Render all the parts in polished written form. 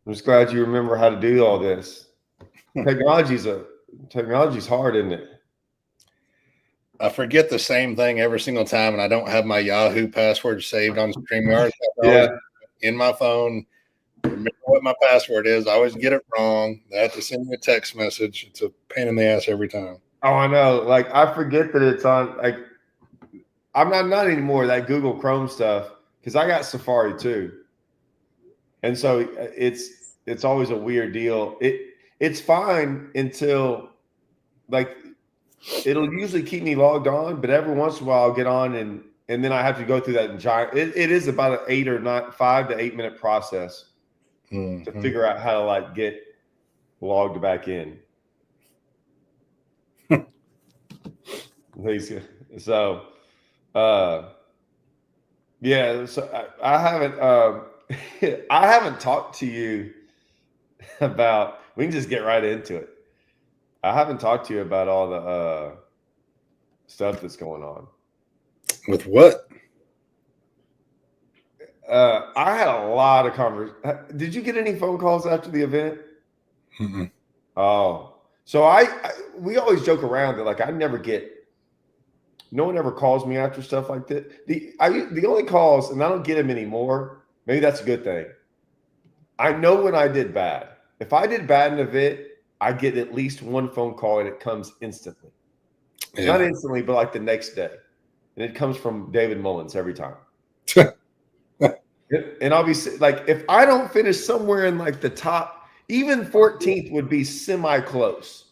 I'm just glad you remember how to do all this. Technology's hard, isn't it? I forget the same thing every single time, and I don't have my Yahoo password saved on StreamYard. Yeah. In my phone, remember what my password is. I always get it wrong. I have to send me a text message. It's a pain in the ass every time. Oh, I know. Like I forget that it's on. Like I'm not anymore that Google Chrome stuff because I got Safari too, and so it's always a weird deal. It's fine until like it'll usually keep me logged on, but every once in a while I'll get on and then I have to go through that giant. It is about an 5 to 8 minute process to figure out how to like get logged back in. So, yeah. So I haven't I haven't talked to you about. We can just get right into it. I haven't talked to you about all the stuff that's going on. With what? I had a lot of conversations. Did you get any phone calls after the event? Mm-mm. Oh, so we always joke around that like I never get. No one ever calls me after stuff like that. The only calls, and I don't get them anymore. Maybe that's a good thing. I know when I did bad. If I did bad in an event, I get at least one phone call, and it comes instantly. Yeah. Not instantly, but like the next day, and it comes from David Mullins every time. And I'll be like, if I don't finish somewhere in like the top, even 14th would be semi close.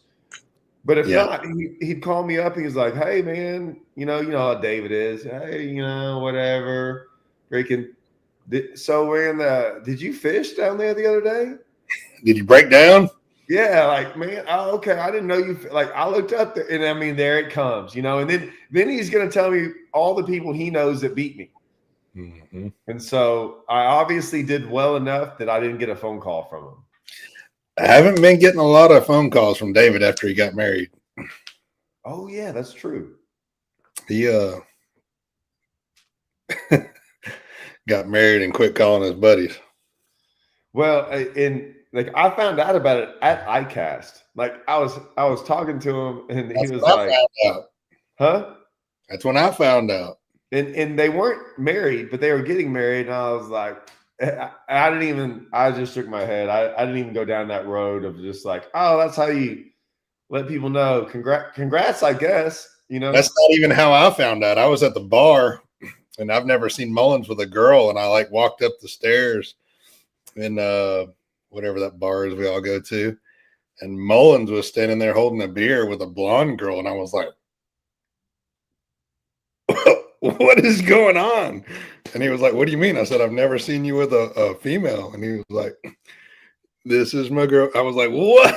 But if not, he'd call me up and he's like, "Hey man, you know how David is. Hey, whatever. Freaking. So we're in the. Did you fish down there the other day? Did you break down? Yeah, like man. Oh, okay, I didn't know you. Like I looked up there, and I mean, there it comes. And then he's gonna tell me all the people he knows that beat me. Mm-hmm. And so I obviously did well enough that I didn't get a phone call from him. I haven't been getting a lot of phone calls from David after he got married. Oh yeah, that's true. He got married and quit calling his buddies. Well, like I found out about it at ICAST. Like I was talking to him and he was like, "Huh?" That's when I found out. And they weren't married, but they were getting married, and I was like, I just shook my head. I didn't even go down that road of just like, oh, that's how you let people know. Congrats, I guess. That's not even how I found out. I was at the bar, and I've never seen Mullins with a girl, and I like walked up the stairs in whatever that bar is we all go to, and Mullins was standing there holding a beer with a blonde girl, and I was like, what is going on? And he was like, what do you mean? I said, I've never seen you with a female. And he was like, this is my girl. I was like, what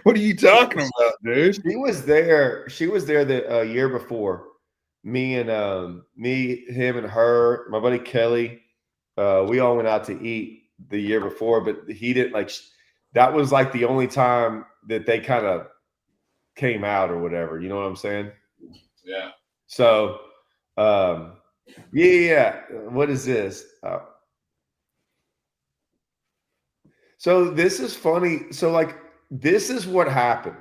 are you talking about, dude? She was there the year before. Me, him and her, my buddy Kelly, we all went out to eat the year before, but he didn't like. That was like the only time that they kind of came out or whatever. You know what I'm saying? Yeah. So, yeah. What is this? So this is funny. So like, this is what happened,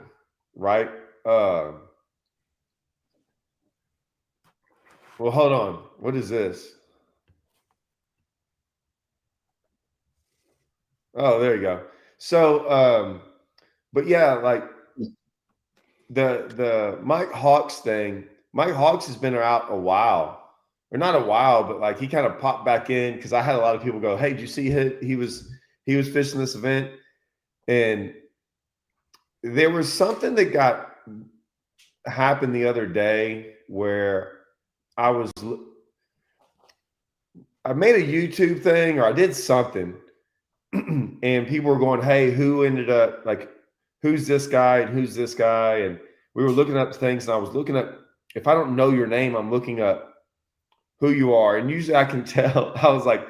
right? Well, hold on. What is this? Oh, there you go. So, but yeah, like the Mike Hawks thing. Mike Hawks has been out a while, or not a while, but like he kind of popped back in because I had a lot of people go, "Hey, did you see he was fishing this event?" And there was something that happened the other day where I made a YouTube thing or I did something, and people were going, "Hey, who ended up like?" Who's this guy and who's this guy? And we were looking up things, and I was looking up, if I don't know your name, I'm looking up who you are. And usually I can tell. I was like,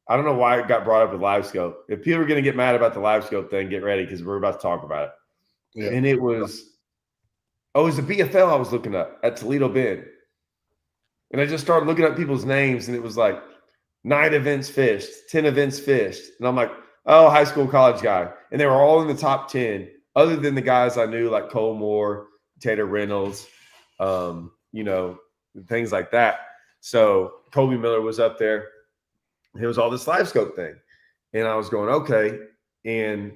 I don't know why it got brought up with LiveScope. If people are going to get mad about the LiveScope thing, get ready because we're about to talk about it. Yeah. And it was the BFL I was looking up at Toledo Bend. And I just started looking up people's names, and it was like 9 events fished, 10 events fished. And I'm like, Oh, high school, college guy. And they were all in the top 10, other than the guys I knew like Cole Moore, Tater Reynolds, you know, things like that. So Kobe Miller was up there. It was all this live scope thing. And I was going, okay. And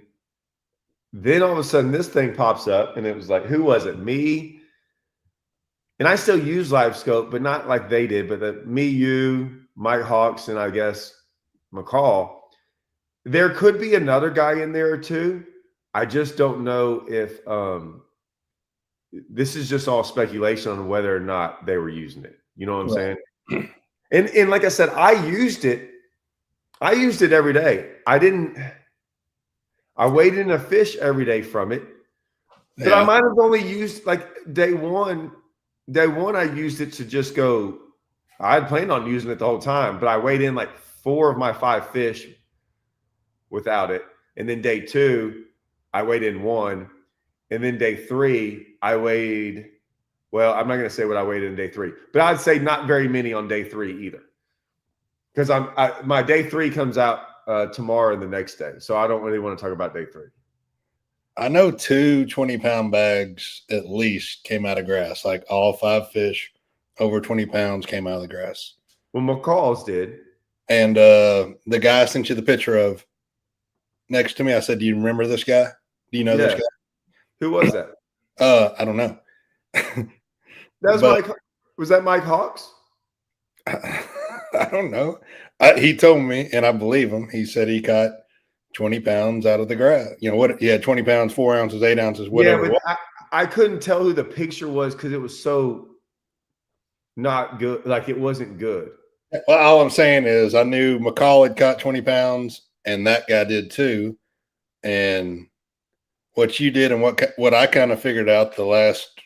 then all of a sudden this thing pops up and it was like, who was it? Me. And I still use live scope, but not like they did, but me, you, Mike Hawks, and I guess McCall. There could be another guy in there too. I just don't know if this is just all speculation on whether or not they were using it. You know what I'm saying? And like I said, I used it every day. I weighed in a fish every day from it. But I might have only used like day one. Day one, I used it to just go. I had planned on using it the whole time, but I weighed in like 4 of my 5 fish without it. And then day 2, I weighed in 1. And then day 3, I weighed, well, I'm not going to say what I weighed in day 3, but I'd say not very many on day 3 either. Because my day 3 comes out tomorrow and the next day. So I don't really want to talk about day 3. I know 2 20-pound bags at least came out of grass. Like all 5 fish over 20 pounds came out of the grass. Well, McCall's did. And the guy I sent you the picture of next to me, I said, do you remember this guy? Do you know this guy? Who was that? I don't know. That was Mike. Was that Mike Hawks? I don't know. He told me, and I believe him. He said he caught 20 pounds out of the grass. You know what? He had 20 pounds, 4 ounces, 8 ounces, whatever. Yeah, but I couldn't tell who the picture was because it was so not good. Like it wasn't good. Well, all I'm saying is I knew McCall had caught 20 pounds and that guy did too. And what you did and what I kind of figured out the last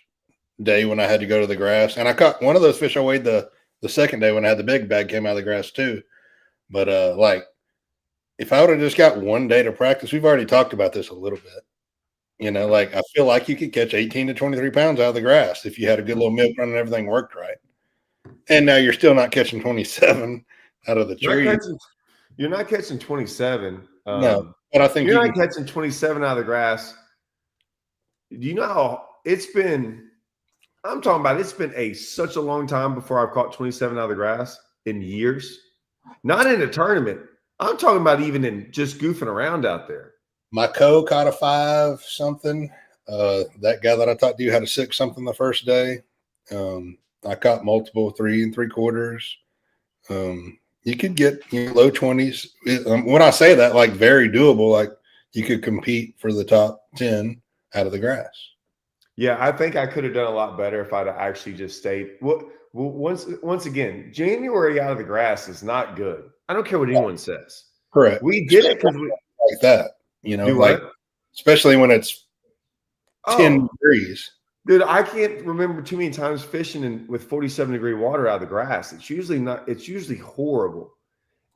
day when I had to go to the grass, and I caught one of those fish I weighed the second day when I had the big bag came out of the grass too. But like if I would have just got one day to practice, we've already talked about this a little bit. You know, like I feel like you could catch 18 to 23 pounds out of the grass if you had a good little milk run and everything worked right. And now you're still not catching 27 out of the tree. You're not catching 27. No, but I think you're not catching 27 out of the grass. Do you know how it's been? I'm talking about it's been such a long time before I've caught 27 out of the grass in years. Not in a tournament. I'm talking about even in just goofing around out there. My caught a 5 something. That guy that I talked to had a 6 something the first day. I caught multiple 3 3/4. You could get low 20s. When I say that, like very doable, like you could compete for the top 10 out of the grass. Yeah, I think I could have done a lot better if I'd actually just stayed. Well, once again, January out of the grass is not good. I don't care what anyone says. Correct. We did it because we like that. You know, like what? Especially when it's 10 degrees. Dude, I can't remember too many times fishing with 47-degree water out of the grass. It's usually horrible.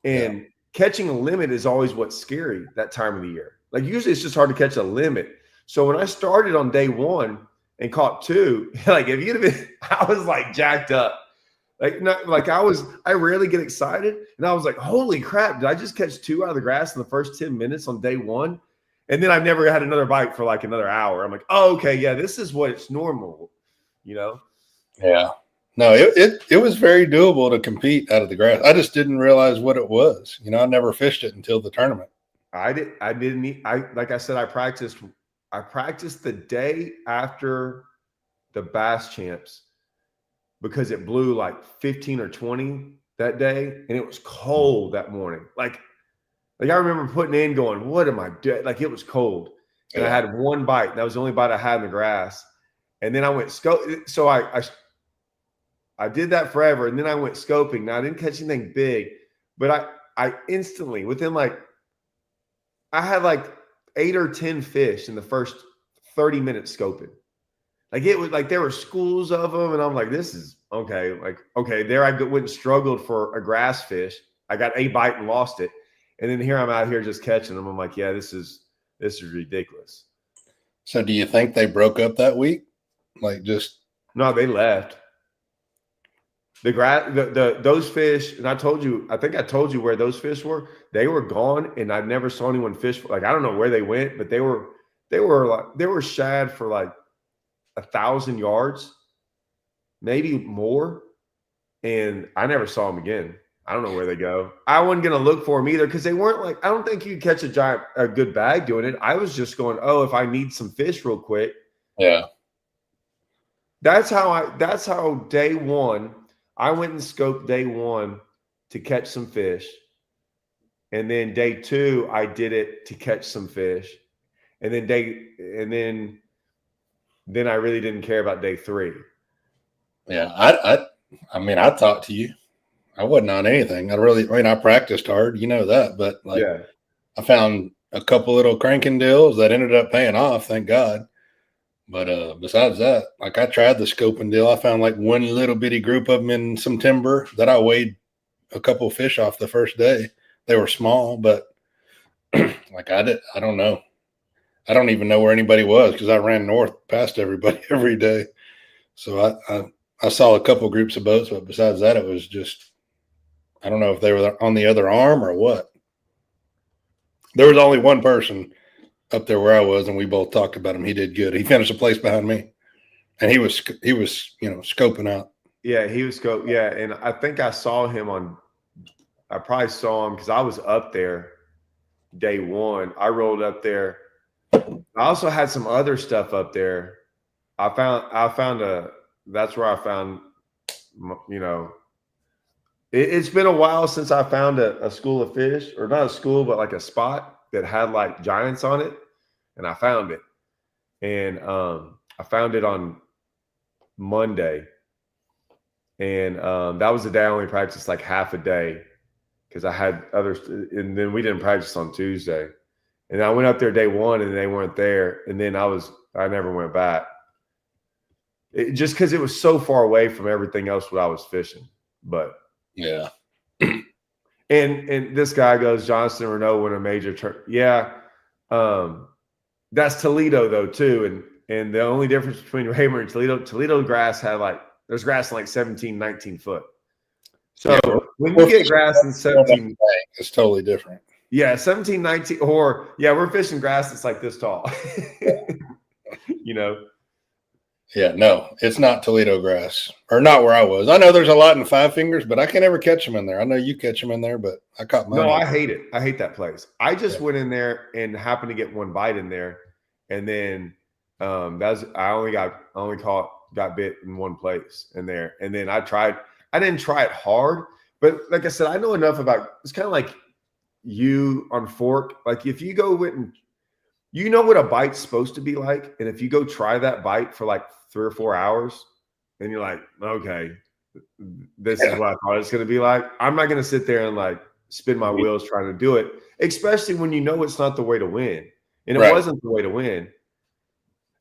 And catching a limit is always what's scary that time of the year. Like usually it's just hard to catch a limit. So when I started on day 1 and caught 2, like if you'd have been, I was like jacked up. I rarely get excited. And I was like, holy crap, did I just catch 2 out of the grass in the first 10 minutes on day 1? And then I've never had another bite for like another hour. I'm like, oh, okay, yeah, this is what it's normal, you know? Yeah. No, it was very doable to compete out of the grass. I just didn't realize what it was. You know, I never fished it until the tournament. Like I said, I practiced the day after the Bass Champs because it blew like 15 or 20 that day, and it was cold that morning. Like I remember putting in going, what am I doing? Like it was cold. And I had one bite. That was the only bite I had in the grass. And then I went scope. So I did that forever. And then I went scoping. Now I didn't catch anything big, but I instantly within I had like 8 or 10 fish in the first 30 minutes scoping. Like it was like there were schools of them. And I'm like, this is okay. Like, okay, there I went and struggled for a grass fish. I got a bite and lost it. And then here I'm out here just catching them. I'm like, yeah, this is ridiculous. So do you think they broke up that week? No, they left. The grass, those fish, and I think I told you where those fish were. They were gone, and I never saw anyone fish. Like I don't know where they went, but they were shad for like 1,000 yards, maybe more, and I never saw them again. I don't know where they go. I wasn't gonna look for them either because they weren't like. I don't think you'd catch a good bag doing it. I was just going, oh, if I need some fish real quick. Yeah. That's how day one. I went and scoped day one to catch some fish. And then day two, I did it to catch some fish. And then I really didn't care about day three. Yeah. I mean, I talked to you. I wasn't on anything. I practiced hard, you know that, but like Yeah. I found a couple little cranking deals that ended up paying off, thank God. But besides that, like I tried the scoping deal. I found like one little bitty group of them in some timber that I weighed a couple of fish off the first day. They were small, but like I don't know. I don't even know where anybody was because I ran north past everybody every day. So I saw a couple of groups of boats, but besides that, it was just, I don't know if they were on the other arm or what. There was only one person up there where I was, and we both talked about him. He did good. He finished a place behind me, and he was scoping out. Yeah, he was yeah, and I think I saw him I probably saw him because I was up there day one. I rolled up there. I also had some other stuff up there. That's where I found, it's been a while since I found a school of fish, or not a school, but like a spot that had like giants on it. And I found it. And I found it on Monday. And that was the day I only practiced like half a day because I had others. And then we didn't practice on Tuesday. And I went up there day one and they weren't there. And then I never went back. Just because it was so far away from everything else what I was fishing. But yeah. And this guy goes, Johnston Renault won a major tournament. Yeah. That's Toledo though too. And the only difference between Rayburn and Toledo grass had there's grass in like 17, 19 foot. So yeah, when you get grass in 17, it's totally different. Yeah, 17, 19, or yeah, we're fishing grass that's like this tall. Yeah, no, it's not Toledo grass, or not where I was. I know there's a lot in Five Fingers, but I can never catch them in there. I know you catch them in there, but I caught mine. No, I hate it. I hate that place. I just went in there and happened to get one bite in there, and then I only got bit in one place in there, and then I didn't try it hard, but like I said, I know enough about. It's kind of like you on fork. Like if you go with and you know what a bite's supposed to be like, and if you go try that bite for like 3 or 4 hours, then you're like, okay, this is what I thought it's going to be like. I'm not going to sit there and like spin my wheels trying to do it, especially when you know it's not the way to win, and it wasn't the way to win.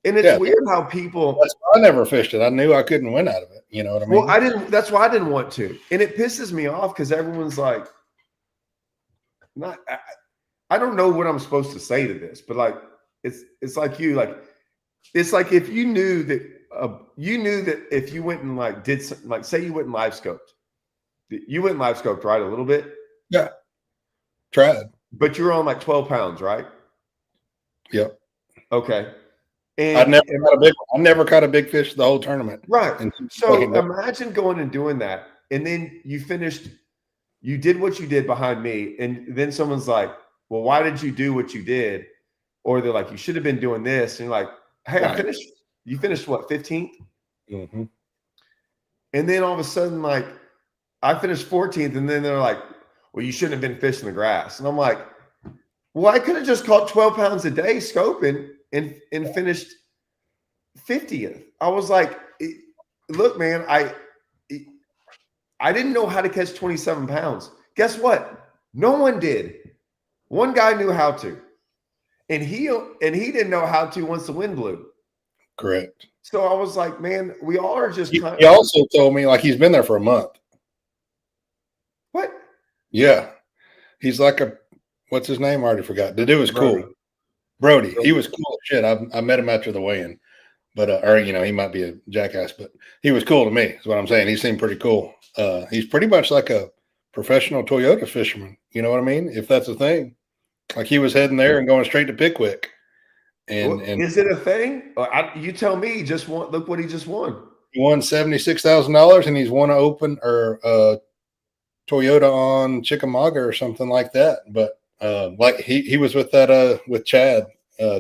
And it's weird how people. I never fished it. I knew I couldn't win out of it. You know what I mean? Well, I didn't. That's why I didn't want to, and it pisses me off because everyone's like, I don't know what I'm supposed to say to this, but like it's like you like it's like if you knew that if you went and like did something, like say you went and live scoped, right, a little bit. Yeah, tried. But you're on like 12 pounds, right? Yep. Okay. And I never caught a big fish the whole tournament. Right. So imagine going and doing that, and then you did what you did behind me, and then someone's like, well, why did you do what you did? Or they're like, you should have been doing this. And you're like, hey, you finished what, 15th? Mm-hmm. And then all of a sudden, like, I finished 14th. And then they're like, well, you shouldn't have been fishing the grass. And I'm like, well, I could have just caught 12 pounds a day scoping and finished 50th. I was like, look, man, I didn't know how to catch 27 pounds. Guess what? No one did. One guy knew how to, and he didn't know how to once the wind blew. Correct. So I was like, man, we all are just. He also told me like he's been there for a month. What? Yeah, he's like what's his name? I already forgot. The dude was cool. Brody. He was cool as shit. I met him after the weigh-in, but or he might be a jackass, but he was cool to me. Is what I'm saying. He seemed pretty cool. He's pretty much like a professional Toyota fisherman. You know what I mean? If that's a thing, like he was heading there and going straight to Pickwick. And is it a thing? You tell me. Just look what he just won. He won $76,000, and he's won an Open or Toyota on Chickamauga or something like that. But like he was with that with Chad.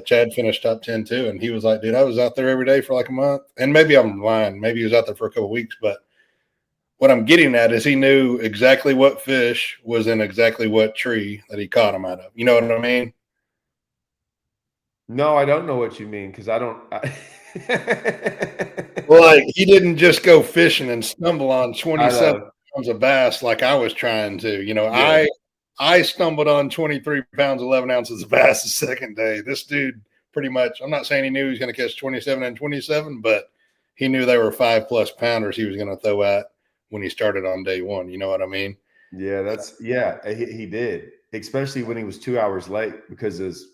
Chad finished top 10 too, and he was like, "Dude, I was out there every day for like a month." And maybe I'm lying. Maybe he was out there for a couple of weeks. But what I'm getting at is he knew exactly what fish was in exactly what tree that he caught them out of. You know what I mean? No, I don't know what you mean because I don't. Well, like he didn't just go fishing and stumble on 27 pounds of bass like I was trying to. Yeah. I stumbled on 23 pounds, 11 ounces of bass the second day. This dude pretty much, I'm not saying he knew he was going to catch 27 and 27, but he knew they were 5+ pounders he was going to throw at when he started on day one. You know what I mean? Yeah, he did, especially when he was 2 hours late because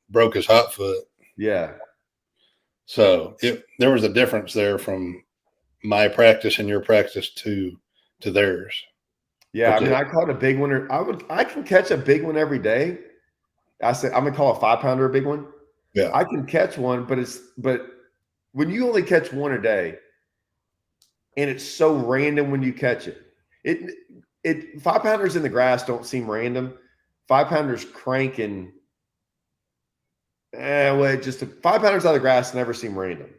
broke his hot foot. Yeah. So there was a difference there from my practice and your practice to theirs. Yeah, I mean, I caught a big one. I can catch a big one every day. I said I'm gonna call a 5-pounder a big one. Yeah, I can catch one, but when you only catch one a day, and it's so random when you catch it, 5-pounders in the grass don't seem random. 5-pounders cranking. Just 5-pounders out of the grass never seem random.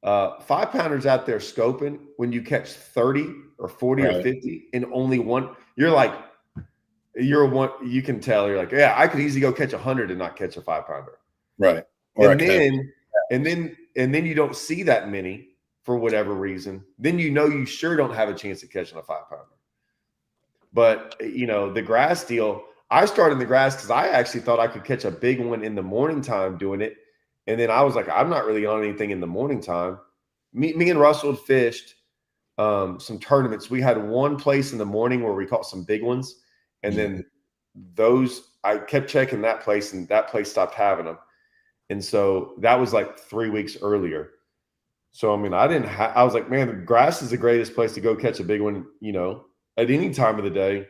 5-pounders out there scoping when you catch 30 or 40 or 50 and only one, you can tell you're like, yeah, I could easily go catch 100 and not catch a 5-pounder. Right. And then you don't see that many for whatever reason. Then you sure don't have a chance at catching a 5-pounder. But the grass deal, I started in the grass because I actually thought I could catch a big one in the morning time doing it. And then I was like, I'm not really on anything in the morning time. Me and Russell had fished some tournaments. We had one place in the morning where we caught some big ones. And then I kept checking that place, and that place stopped having them. And so that was like 3 weeks earlier. So, I mean, I was like, man, the grass is the greatest place to go catch a big one, at any time of the day.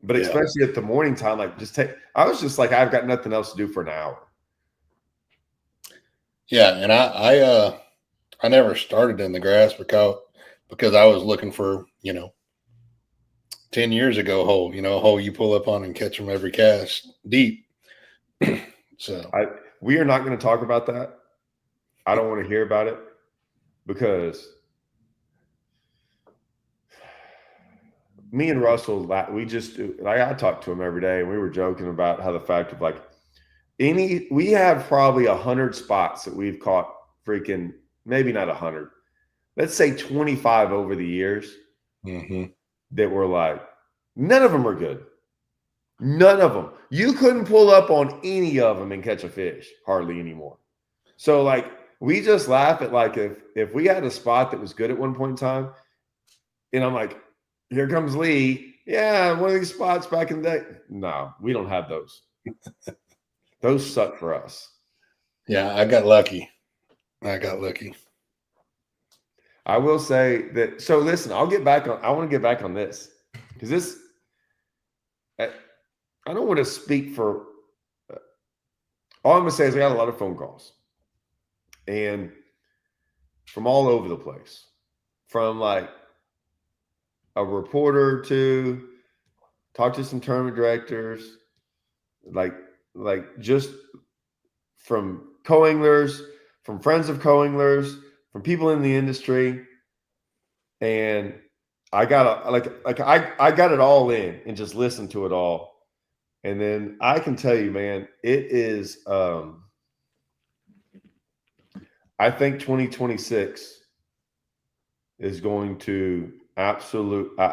But especially at the morning time, I was just like, I've got nothing else to do for an hour. Yeah. And I never started in the grass because I was looking for, 10 years ago hole, a hole you pull up on and catch them every cast deep. So we are not going to talk about that. I don't want to hear about it because me and Russell, I talk to him every day, and we were joking about how the fact of we have probably 100 spots that we've caught freaking, maybe not 100, let's say 25 over the years that were like, none of them are good. None of them. You couldn't pull up on any of them and catch a fish hardly anymore. So we just laugh at if we had a spot that was good at one point in time, and I'm like, here comes Lee. Yeah, one of these spots back in the day. No, we don't have those. Those suck for us. Yeah, I got lucky. I will say that. So listen, I want to get back on this because I don't want to speak for. All I'm going to say is I got a lot of phone calls, and from all over the place, from a reporter to talk to some tournament directors, just from co-anglers, from friends of co-anglers, from people in the industry. And I got I got it all in and just listened to it all. And then I can tell you, man, it is I think 2026 is going to I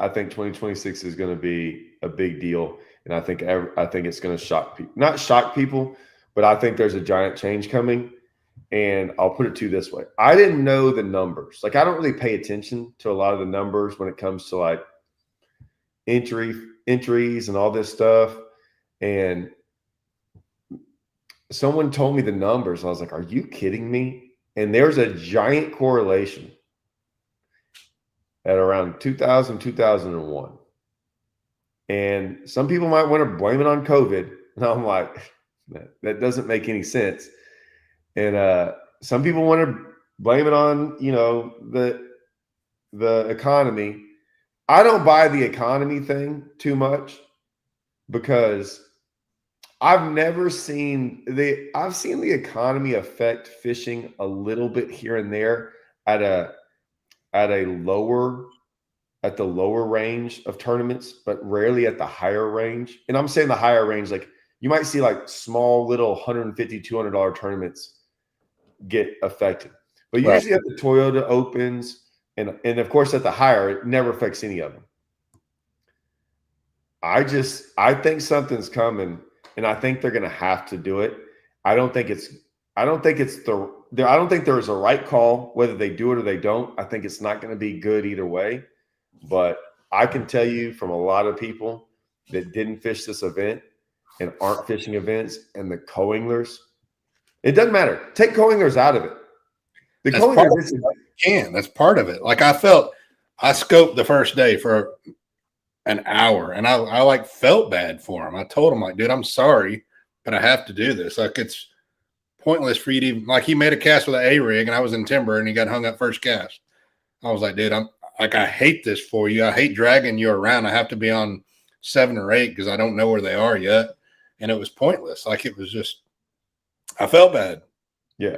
think 2026 is going to be a big deal. And I think it's going to shock people, not shock people, but I think there's a giant change coming. And I'll put it to you this way. I didn't know the numbers. I don't really pay attention to a lot of the numbers when it comes to entries and all this stuff. And someone told me the numbers. I was like, are you kidding me? And there's a giant correlation at around 2000, 2001. And some people might want to blame it on COVID. And I'm like, that doesn't make any sense. And some people want to blame it on, the economy. I don't buy the economy thing too much because I've seen the economy affect fishing a little bit here and there at the lower range of tournaments, but rarely at the higher range. And I'm saying the higher range, like you might see like small little $150, $200 tournaments get affected. But usually at the Toyota Opens and of course at the higher, it never affects any of them. I think something's coming, and I think they're going to have to do it. I don't think there's a right call whether they do it or they don't. I think it's not going to be good either way. But I can tell you from a lot of people that didn't fish this event and aren't fishing events and the co-anglers, it doesn't matter. Take co-anglers out of it. That's part of it. Like I scoped the first day for an hour, and I like felt bad for him. I told him, like, dude, I'm sorry, but I have to do this. Like, it's pointless for you to even, like, he made a cast with an A-rig, and I was in timber, and he got hung up first cast. I was like, dude, I hate this for you. I hate dragging you around. I have to be on 7 or 8 because I don't know where they are yet. And it was pointless. Like, it was just, I felt bad. Yeah.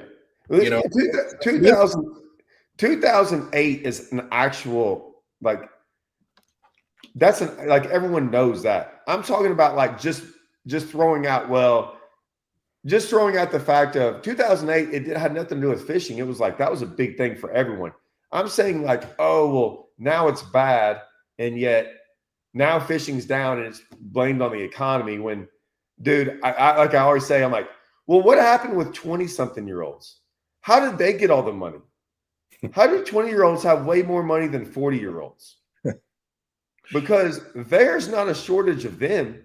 2008 is an actual, like, like everyone knows that. I'm talking about like just throwing out the fact of 2008, it had nothing to do with fishing. It was like, that was a big thing for everyone. I'm saying like, oh, well, now it's bad. And yet now fishing's down and it's blamed on the economy when, dude, I like I always say, I'm like, well, what happened with 20-something-year-olds? How did they get all the money? How do 20-year-olds have way more money than 40-year-olds? Because there's not a shortage of them.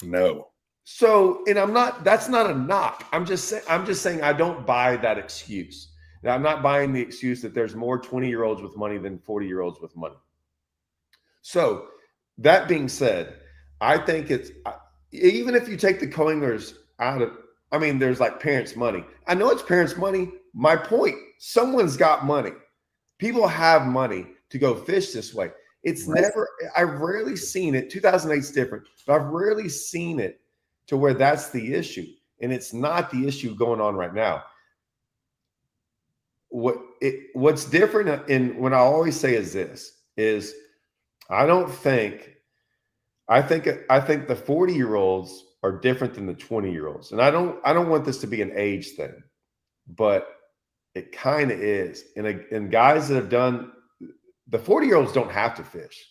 No. So, and that's not a knock. I'm just saying I don't buy that excuse. Now, I'm not buying the excuse that there's more 20-year-olds with money than 40-year-olds with money. So, that being said, I think it's, even if you take the co-anglers out of, I mean, there's like parents' money. I know it's parents' money. My point, someone's got money. People have money to go fish this way. It's never, I've rarely seen it. 2008 is different, but I've rarely seen it to where that's the issue. And it's not the issue going on right now. What's different in what I always say is this, is I think the 40-year-olds are different than the 20-year-olds. And I don't want this to be an age thing, but it kind of is. And guys that have done, the 40-year-olds don't have to fish.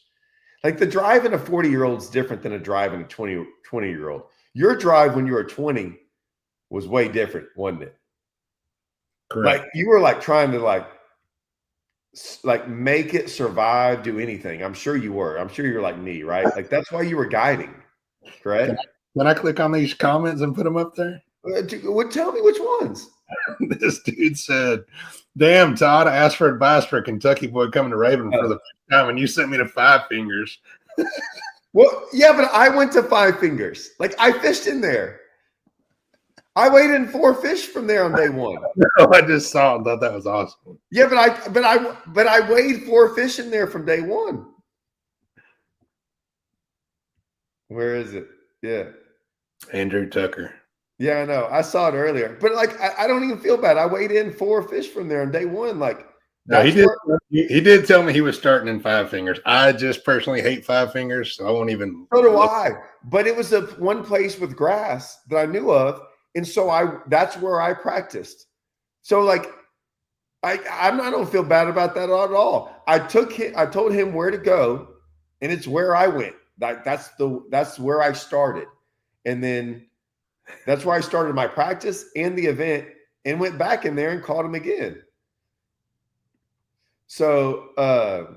Like the drive in a 40-year-old is different than a drive in a 20-year-old. Your drive when you were 20 was way different, wasn't it? Correct. Like you were like trying to like make it survive, do anything. I'm sure you were. I'm sure you're like me, right? Like that's why you were guiding, correct? Can I click on these comments and put them up there? Tell me which ones. This dude said, damn, Todd, I asked for advice for a Kentucky boy coming to Rayburn for the first time, and you sent me to Five Fingers. Well, yeah, but I went to Five Fingers. Like I fished in there. I weighed in 4 fish from there on day 1. No, I just saw it and thought that was awesome. Yeah, but I weighed 4 fish in there from day 1. Where is it? Yeah. Andrew Tucker. Yeah, I know. I saw it earlier. But like I don't even feel bad. I weighed in 4 fish from there on day 1. Like no, he did tell me he was starting in Five Fingers. I just personally hate Five Fingers, so I won't even. So do I. But it was the one place with grass that I knew of. And so that's where I practiced. So like I don't feel bad about that at all. I told him where to go, and it's where I went. That's where I started. And then that's where I started my practice and the event, and went back in there and caught him again. So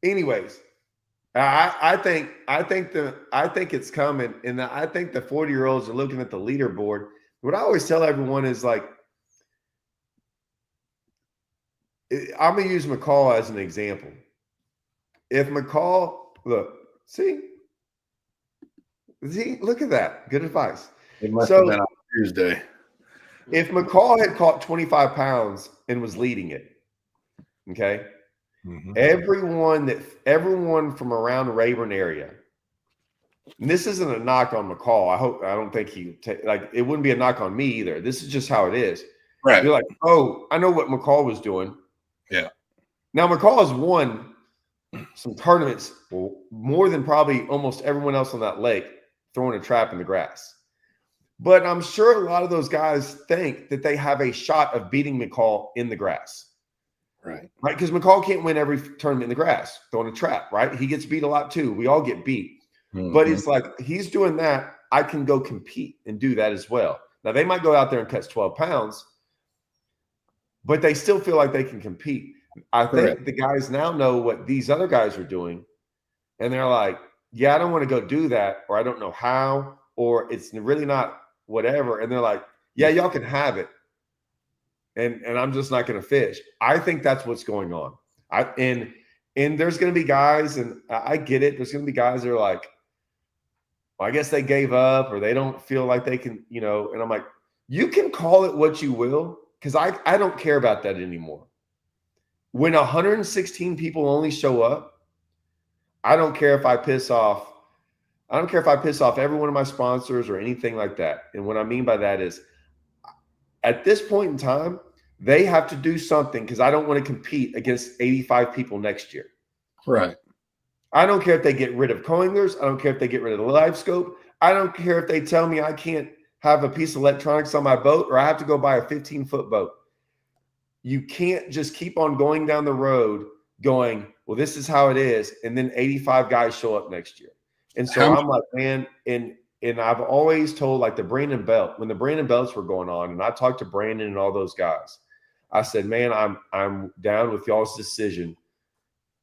anyways, I think it's coming, and I think the 40-year-olds are looking at the leaderboard. What I always tell everyone is like, I'm going to use McCall as an example. If McCall, see, look at that. Good advice. It must have So been on Tuesday. if McCall had caught 25 pounds and was leading it, okay, everyone from around the Rayburn area, and this isn't a knock on McCall. I don't think it wouldn't be a knock on me either. This is just how it is. Right. You're like, oh, I know what McCall was doing. Yeah. Now McCall has won some tournaments more than probably almost everyone else on that lake throwing a trap in the grass. But I'm sure a lot of those guys think that they have a shot of beating McCall in the grass. Right. Because McCall can't win every tournament in the grass throwing a trap, right? He gets beat a lot too. We all get beat. But it's like, he's doing that. I can go compete and do that as well. Now, they might go out there and catch 12 pounds, but they still feel like they can compete. I think the guys now know what these other guys are doing, and they're like, yeah, I don't want to go do that, or I don't know how, or it's really not whatever. And they're like, yeah, y'all can have it. And I'm just not going to fish. I think that's what's going on. And there's going to be guys, and I get it. There's going to be guys that are like, well, I guess they gave up, or they don't feel like they can, and I'm like, you can call it what you will, because I don't care about that anymore. When 116 people only show up, I don't care if I piss off every one of my sponsors or anything like that. And what I mean by that is, at this point in time, they have to do something, because I don't want to compete against 85 people next year. Right. I don't care if they get rid of coiners. I don't care if they get rid of the live scope. I don't care if they tell me I can't have a piece of electronics on my boat, or I have to go buy a 15-foot boat. You can't just keep on going down the road going, well, this is how it is, and then 85 guys show up next year. And so I'm like, man, and I've always told, like, when the Brandon Belts were going on, and I talked to Brandon and all those guys, I said, man, I'm down with y'all's decision.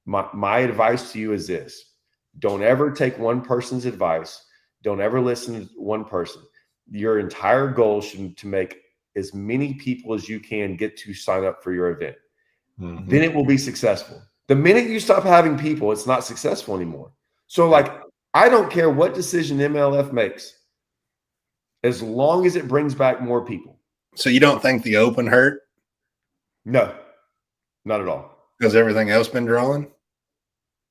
My advice to you is this: don't ever take one person's advice. Don't ever listen to one person. Your entire goal should to make as many people as you can get to sign up for your event. Then it will be successful. The minute you stop having people, it's not successful anymore. So, like, I don't care what decision MLF makes, as long as it brings back more people. So you don't think the Open hurt? No, not at all. Has everything else been drawing?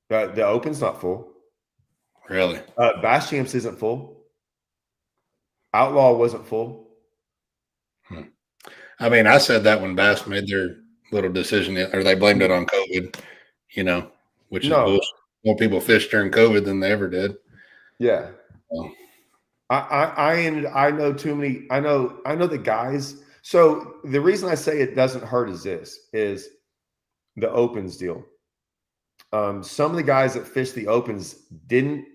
The Open's not full. Really? Bass Champs isn't full. Outlaw wasn't full. I mean, I said that when Bass made their little decision, or they blamed it on COVID, which is bullshit. More people fished during COVID than they ever did. Yeah. Oh. I know too many. I know the guys. So the reason I say it doesn't hurt is the Opens deal. Some of the guys that fished the Opens didn't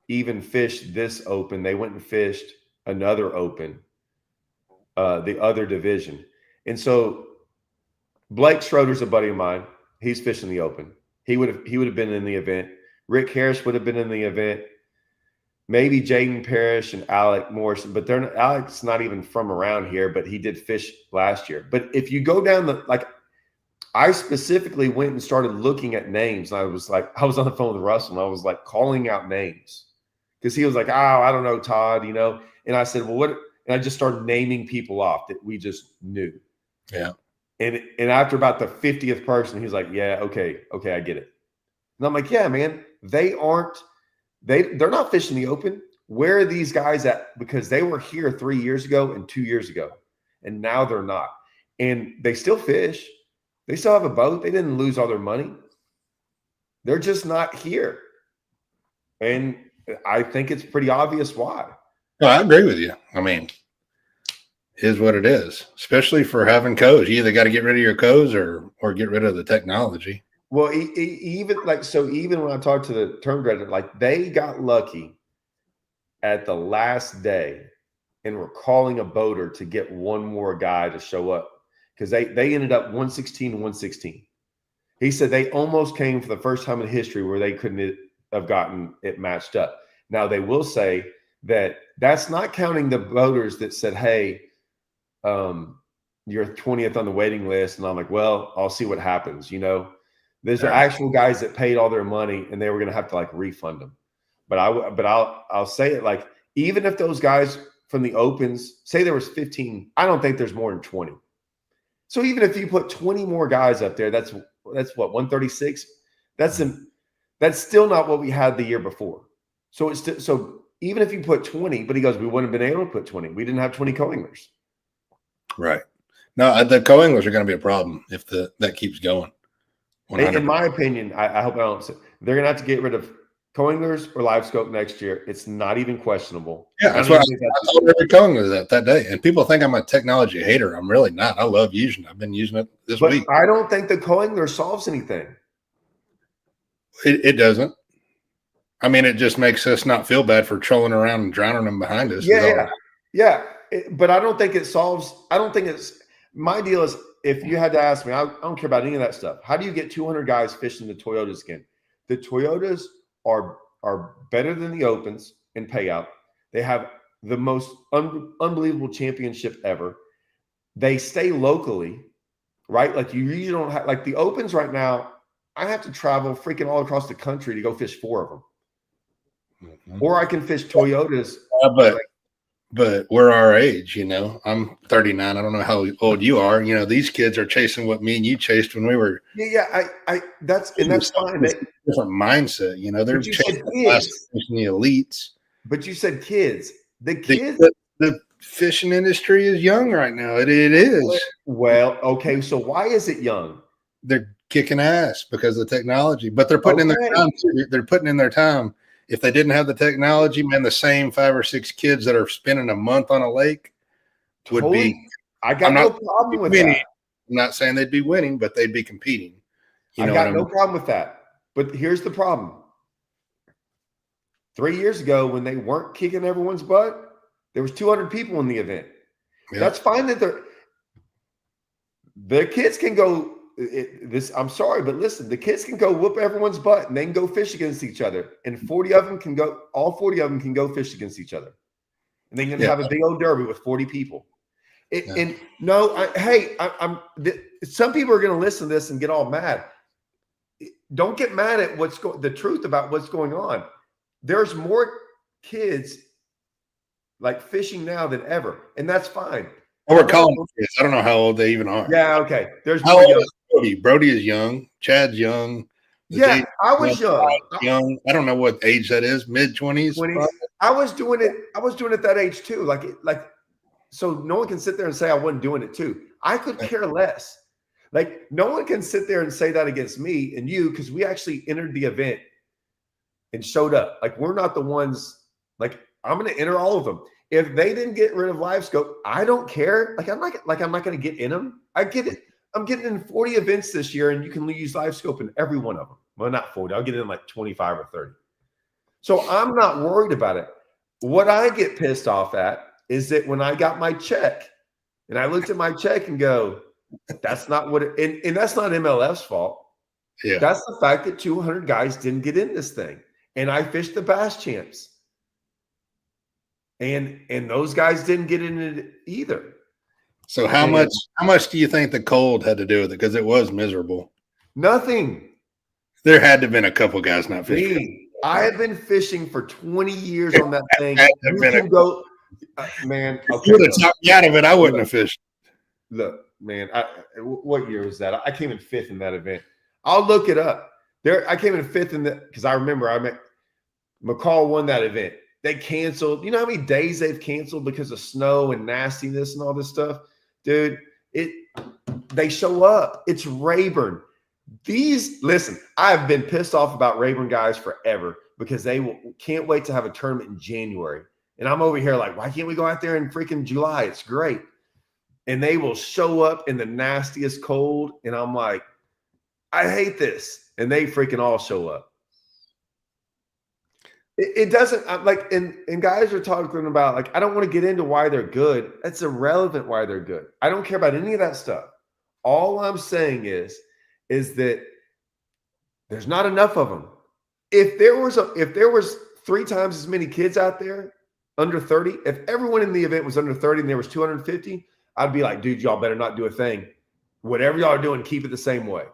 even fish this Open. They went and fished another Open, the other division. And so Blake Schroeder's a buddy of mine. He's fishing the Open. He would have been in the event. Rick Harris would have been in the event. Maybe Jaden Parrish and Alec Morrison, but Alec's not even from around here, but he did fish last year. But if you go down I specifically went and started looking at names. And I was on the phone with Russell, and I was like calling out names, because he was like, oh, I don't know, Todd, And I said, well, what? And I just started naming people off that we just knew. Yeah. And after about the 50th person, he was like, yeah, okay, I get it. And I'm like, yeah, man, they're not fishing the Open. Where are these guys at? Because they were here 3 years ago and 2 years ago, and now they're not. And they still fish. They still have a boat. They didn't lose all their money. They're just not here. And I think it's pretty obvious why. No, I agree with you. I mean, it is what it is, especially for having codes. You either got to get rid of your codes or get rid of the technology. Well, even when I talked to the term director, they got lucky at the last day and were calling a boater to get one more guy to show up, because they ended up 116 and 116. He said they almost came for the first time in history where they couldn't have gotten it matched up. Now, they will say that that's not counting the boaters that said, hey, you're 20th on the waiting list. And I'm like, well, I'll see what happens. There's actual guys that paid all their money and they were going to have to like refund them. But I'll say it like, even if those guys from the opens, say there was 15, I don't think there's more than 20. So even if you put 20 more guys up there, that's what, 136. That's still not what we had the year before. So so even if you put 20, but he goes, we wouldn't have been able to put 20. We didn't have 20 co-anglers. Right. No, the co-anglers are going to be a problem if that keeps going. 100%. In my opinion, I hope I don't say, they're going to have to get rid of co-anglers or live scope next year. It's not even questionable. Yeah, that's what I told every co-angler that day. And people think I'm a technology hater. I'm really not. I love using it. I've been using it this week. I don't think the co-angler solves anything. It doesn't. I mean, it just makes us not feel bad for trolling around and drowning them behind us. Yeah. But I don't think it solves. I don't think it's. My deal is, if you had to ask me, I don't care about any of that stuff. How do you get 200 guys fishing the Toyotas again? The Toyotas are better than the Opens in payout. They have the most unbelievable championship ever. They stay locally, right? Like you usually don't have, like the Opens right now, I have to travel freaking all across the country to go fish 4 of them. Mm-hmm. Or I can fish Toyotas. But we're our age, I'm 39. I don't know how old you are. These kids are chasing what me and you chased when we were. Yeah. That's fine. Different mindset, they're chasing the elites. But you said kids. The fishing industry is young right now. It is. Well, okay. So why is it young? They're kicking ass because of the technology, but they're putting in their time. They're putting in their time. If they didn't have the technology, man, the same 5 or 6 kids that are spending a month on a lake would be. I got no problem with that. I'm not saying they'd be winning, but they'd be competing. I got no problem with that. But here's the problem. 3 years ago, when they weren't kicking everyone's butt, there was 200 people in the event. Yeah. That's fine that the kids can go. I'm sorry, but listen, the kids can go whoop everyone's butt and they can go fish against each other. And all 40 of them can go fish against each other. And they can have a big old derby with 40 people. And some people are going to listen to this and get all mad. Don't get mad at the truth about what's going on. There's more kids like fishing now than ever. And that's fine. Well, we're calling them kids. I don't know how old they even are. Yeah. Okay. There's how old is Brody? Brody is young. Chad's young. Yeah, I was young. I don't know what age that is. Mid-20s. I was doing it. I was doing it that age too. Like, so no one can sit there and say I wasn't doing it too. I could care less. Like, no one can sit there and say that against me and you, because we actually entered the event and showed up. Like, we're not the ones. Like, I'm going to enter all of them. If they didn't get rid of live scope, I don't care. I'm not going to get in them. I get it. I'm getting in 40 events this year, and you can use live scope in every one of them. Well, not 40. I'll get in like 25 or 30. So I'm not worried about it. What I get pissed off at is that when I got my check and I looked at my check and go, that's not what it, and that's not MLF's fault. Yeah. That's the fact that 200 guys didn't get in this thing. And I fished the Bass Champs. And those guys didn't get in it either. So how much do you think the cold had to do with it? Because it was miserable. Nothing. There had to have been a couple guys not fishing. I have been fishing for 20 years on that thing. You can go, man. If you would have talked me out of it, I wouldn't have fished. Look, man. What year was that? I came in 5th in that event. I'll look it up. I came in 5th in that because I remember McCall won that event. They canceled. You know how many days they've canceled because of snow and nastiness and all this stuff? Dude, they show up. It's Rayburn. Listen, I've been pissed off about Rayburn guys forever because they can't wait to have a tournament in January. And I'm over here like, why can't we go out there in freaking July? It's great. And they will show up in the nastiest cold. And I'm like, I hate this. And they freaking all show up. It doesn't like, and guys are talking about like, I don't want to get into why they're good. That's irrelevant why they're good. I don't care about any of that stuff. All I'm saying is that there's not enough of them. If there was 3 times as many kids out there under 30, if everyone in the event was under 30 and there was 250, I'd be like, dude, y'all better not do a thing. Whatever y'all are doing, keep it the same way.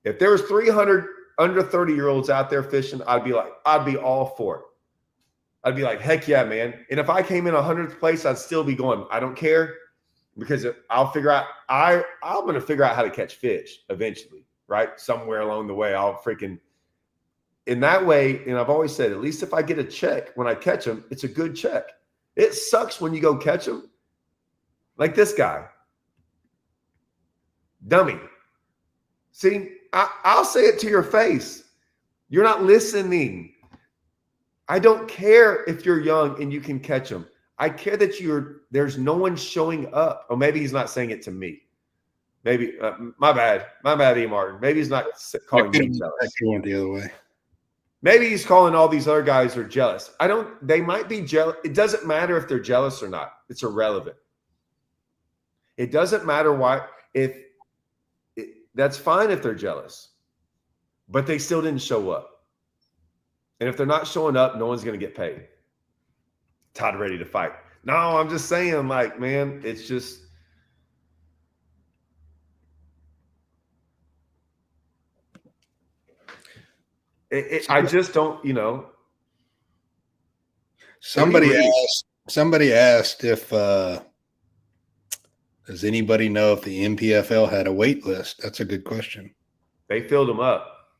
If there was 300 under 30-year-olds out there fishing, I'd be all for it. I'd be like, heck yeah, man. And if I came in 100th place, I'd still be going, I don't care, because I'll figure out, I'm going to figure out how to catch fish eventually, right? Somewhere along the way, I'll freaking, in that way, and I've always said, at least if I get a check when I catch them, it's a good check. It sucks when you go catch them. Like this guy. Dummy. See, I'll say it to your face. You're not listening. I don't care if you're young and you can catch them. I care that there's no one showing up. Or maybe he's not saying it to me. Maybe, my bad, E. Martin. Maybe he's not calling me jealous. He went the other way. Maybe he's calling all these other guys are jealous. They might be jealous. It doesn't matter if they're jealous or not. It's irrelevant. It doesn't matter why. That's fine if they're jealous, but they still didn't show up. And if they're not showing up, no one's going to get paid. Todd ready to fight. No, I'm just saying, like, man, it's just. I just don't, Somebody asked if, does anybody know if the NPFL had a wait list? That's a good question. They filled them up.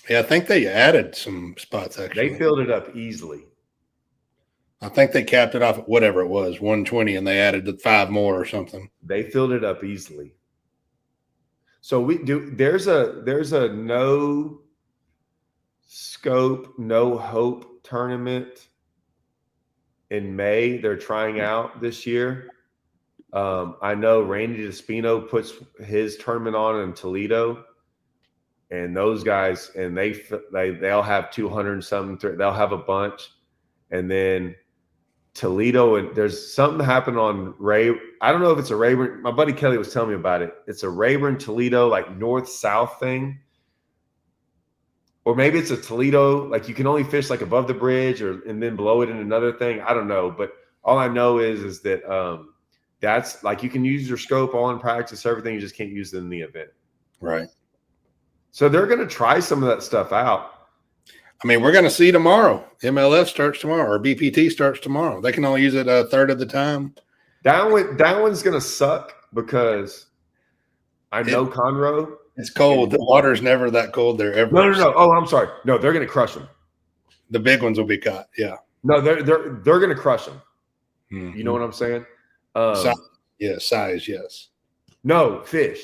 Yeah, I think they added some spots, actually. They filled it up easily. I think they capped it off at whatever it was, 120, and they added 5 more or something. They filled it up easily. So there's a no scope, no hope tournament in May. They're trying out this year. I know Randy Despino puts his tournament on in Toledo, and those guys, and they'll have 200 and something. They'll have a bunch, and then Toledo, and there's something happened on Ray. I don't know if it's a Rayburn. My buddy Kelly was telling me about it. It's a Rayburn Toledo like north-south thing, or maybe it's a Toledo like you can only fish like above the bridge, and then below it in another thing. I don't know, but all I know is that that's like you can use your scope all in practice, everything. You just can't use it in the event. Right. So they're going to try some of that stuff out. I mean, we're going to see tomorrow. MLF starts tomorrow, or BPT starts tomorrow. They can only use it a third of the time. That one's going to suck because I know Conroe. It's cold. The water's never that cold there ever. No. Oh, I'm sorry. No, they're going to crush them. The big ones will be caught. Yeah. No, they're going to crush them. Mm-hmm. You know what I'm saying? Size, yes. No, fish.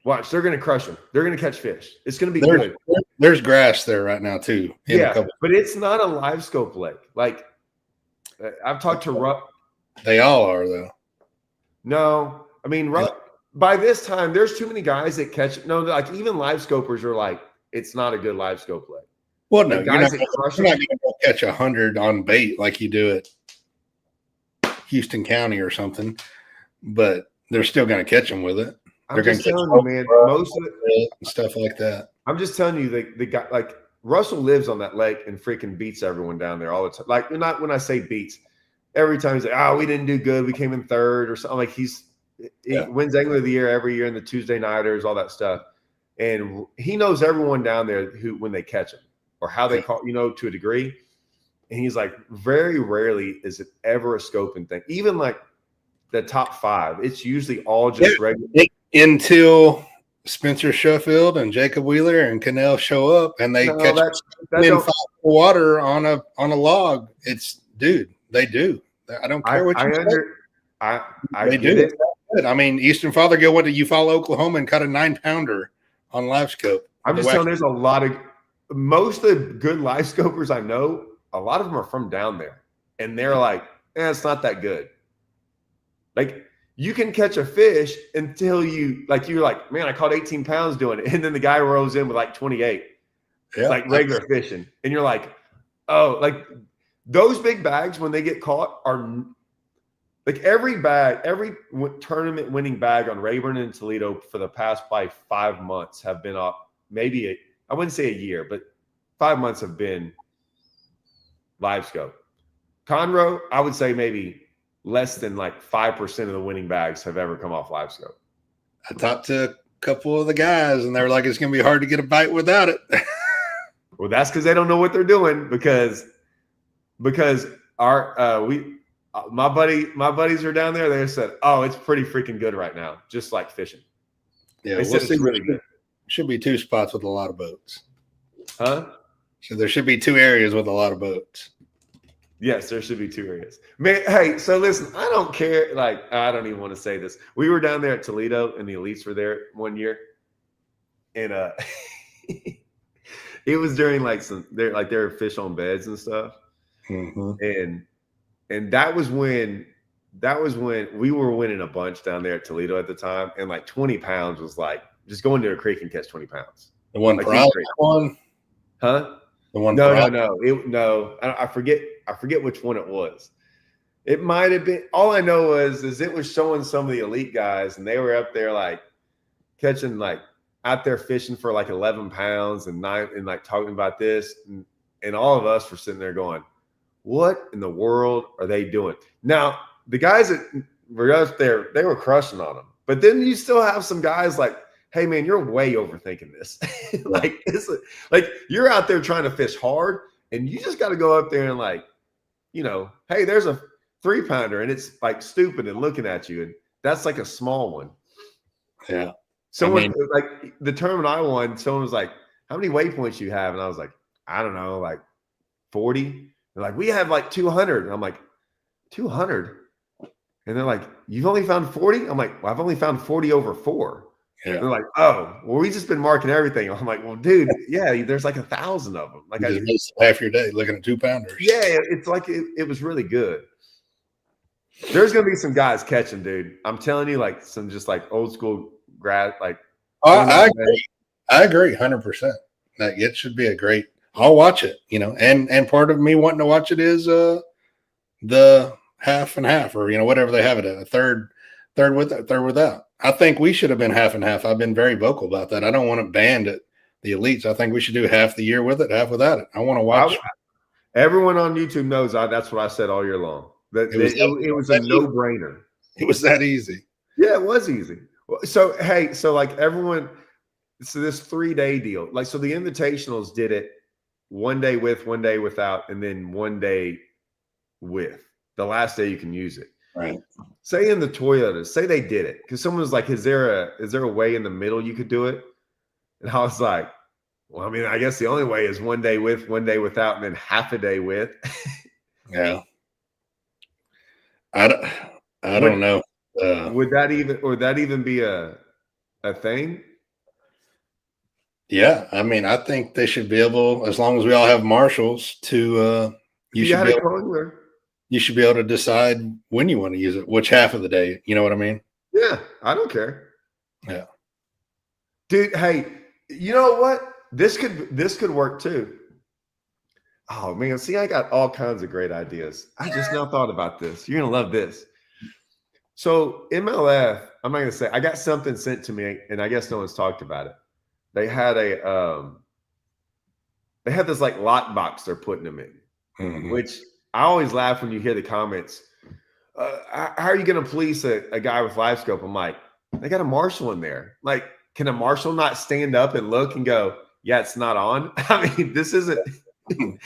Watch, they're going to crush them. They're going to catch fish. It's going to be good. There's grass there right now too. Yeah, but it's not a live scope lake. Like I've talked to They all are though. No, I mean by this time there's too many guys that catch. No, like even live scopers are like it's not a good live scope lake. Well, no, you're not going to catch 100 on bait like you do at Houston County or something, but they're still going to catch them with it. I'm just telling you, man. Most of it and stuff like that. I'm just telling you, the guy like Russell lives on that lake and freaking beats everyone down there all the time. Like, not when I say beats, every time he's like, "Oh, we didn't do good. We came in third or something." Like he wins Angler of the Year every year in the Tuesday nighters, all that stuff, and he knows everyone down there when they catch him or how they call, to a degree. And he's like, very rarely is it ever a scoping thing. Even like the top 5, it's usually all just regular. Until Spencer Sheffield and Jacob Wheeler and Cannell show up and they catch in water on a log. It's they do. I don't care what you say. They do. It. I mean, Eastern Fothergill went to Eufaula, Oklahoma and caught a 9-pounder on live scope. I'm just telling there's a lot of most of the good live scopers I know, a lot of them are from down there. And they're like, it's not that good. Like you can catch a fish until you're like, man, I caught 18 pounds doing it. And then the guy rolls in with like 28, like regular fishing. And you're like, oh, like those big bags, when they get caught are like every tournament winning bag on Rayburn and Toledo for the past probably 5 months have been up. Maybe I wouldn't say a year, but 5 months have been live scope. Conroe, I would say maybe less than like 5% of the winning bags have ever come off Livescope. I talked to a couple of the guys, and they were like, "It's going to be hard to get a bite without it." Well, that's because they don't know what they're doing. Because our my buddies are down there. They said, "Oh, it's pretty freaking good right now, just like fishing." Yeah, they said it's really good. Should be 2 spots with a lot of boats. Huh? So there should be 2 areas with a lot of boats. Yes, there should be 2 areas. Man, hey, so listen, I don't care. Like, I don't even want to say this. We were down there at Toledo, and the elites were there one year, and it was during like they were fish on beds and stuff, and that was when we were winning a bunch down there at Toledo at the time, and like 20 pounds was like just going to a creek and catch 20 pounds. The one like one, huh? The one no. I forget which one it was. It might have been. All I know is it was showing some of the elite guys, and they were up there like catching like out there fishing for like 11 pounds and like talking about this, and all of us were sitting there going, "What in the world are they doing?" Now the guys that were up there, they were crushing on them, but then you still have some guys like, "Hey man, you're way overthinking this." Like you're out there trying to fish hard, and you just got to go up there and like, hey, there's a 3-pounder, and it's like stupid and looking at you, and that's like a small one. Yeah. Someone like the tournament I won, someone was like, "How many waypoints you have?" And I was like, "I don't know, like 40." They're like, "We have like 200." And I'm like, 200? And they're like, "You've only found 40?" I'm like, "Well, I've only found 40 over 4. Yeah. They're like, "Oh, well, we just been marking everything." I'm like, "Well, dude, yeah, there's like 1,000 of them." Like, you just half your day looking at 2-pounders. Yeah, it's like it was really good. There's gonna be some guys catching, dude. I'm telling you, like some just like old school grad, like. I agree, 100%. Like it should be a great. I'll watch it, and part of me wanting to watch it is the half and half, or whatever they have it at, a third with it, third without. I think we should have been half and half. I've been very vocal about that. I don't want it banned at the elites. I think we should do half the year with it, half without it. I want to watch. Everyone on YouTube knows that's what I said all year long. That it was a no-brainer. It was that easy. Yeah, it was easy. So hey, so like everyone, so this 3-day deal, like so the invitationals did it 1 day with, 1 day without, and then 1 day with. The last day you can use it. Right. Say in the Toyotas, say they did it because someone was like, "Is there a way in the middle you could do it?" And I was like, "Well, I mean, I guess the only way is 1 day with, 1 day without, and then half a day with." Yeah. I don't know. Would that even be a thing? Yeah, I mean, I think they should be able, as long as we all have marshals, to you should be able to decide when you want to use it, which half of the day. You know what I mean? Yeah, I don't care. Yeah, dude. Hey, you know what? This could work too. Oh man, see, I got all kinds of great ideas. I just now thought about this. You're gonna love this. So MLF, I'm not gonna say, I got something sent to me, and I guess no one's talked about it. They had this like lock box they're putting them in, which I always laugh when you hear the comments. How are you gonna police a guy with Livescope? I'm like, they got a marshal in there. Like, can a marshal not stand up and look and go, "Yeah, it's not on"? I mean, this isn't. You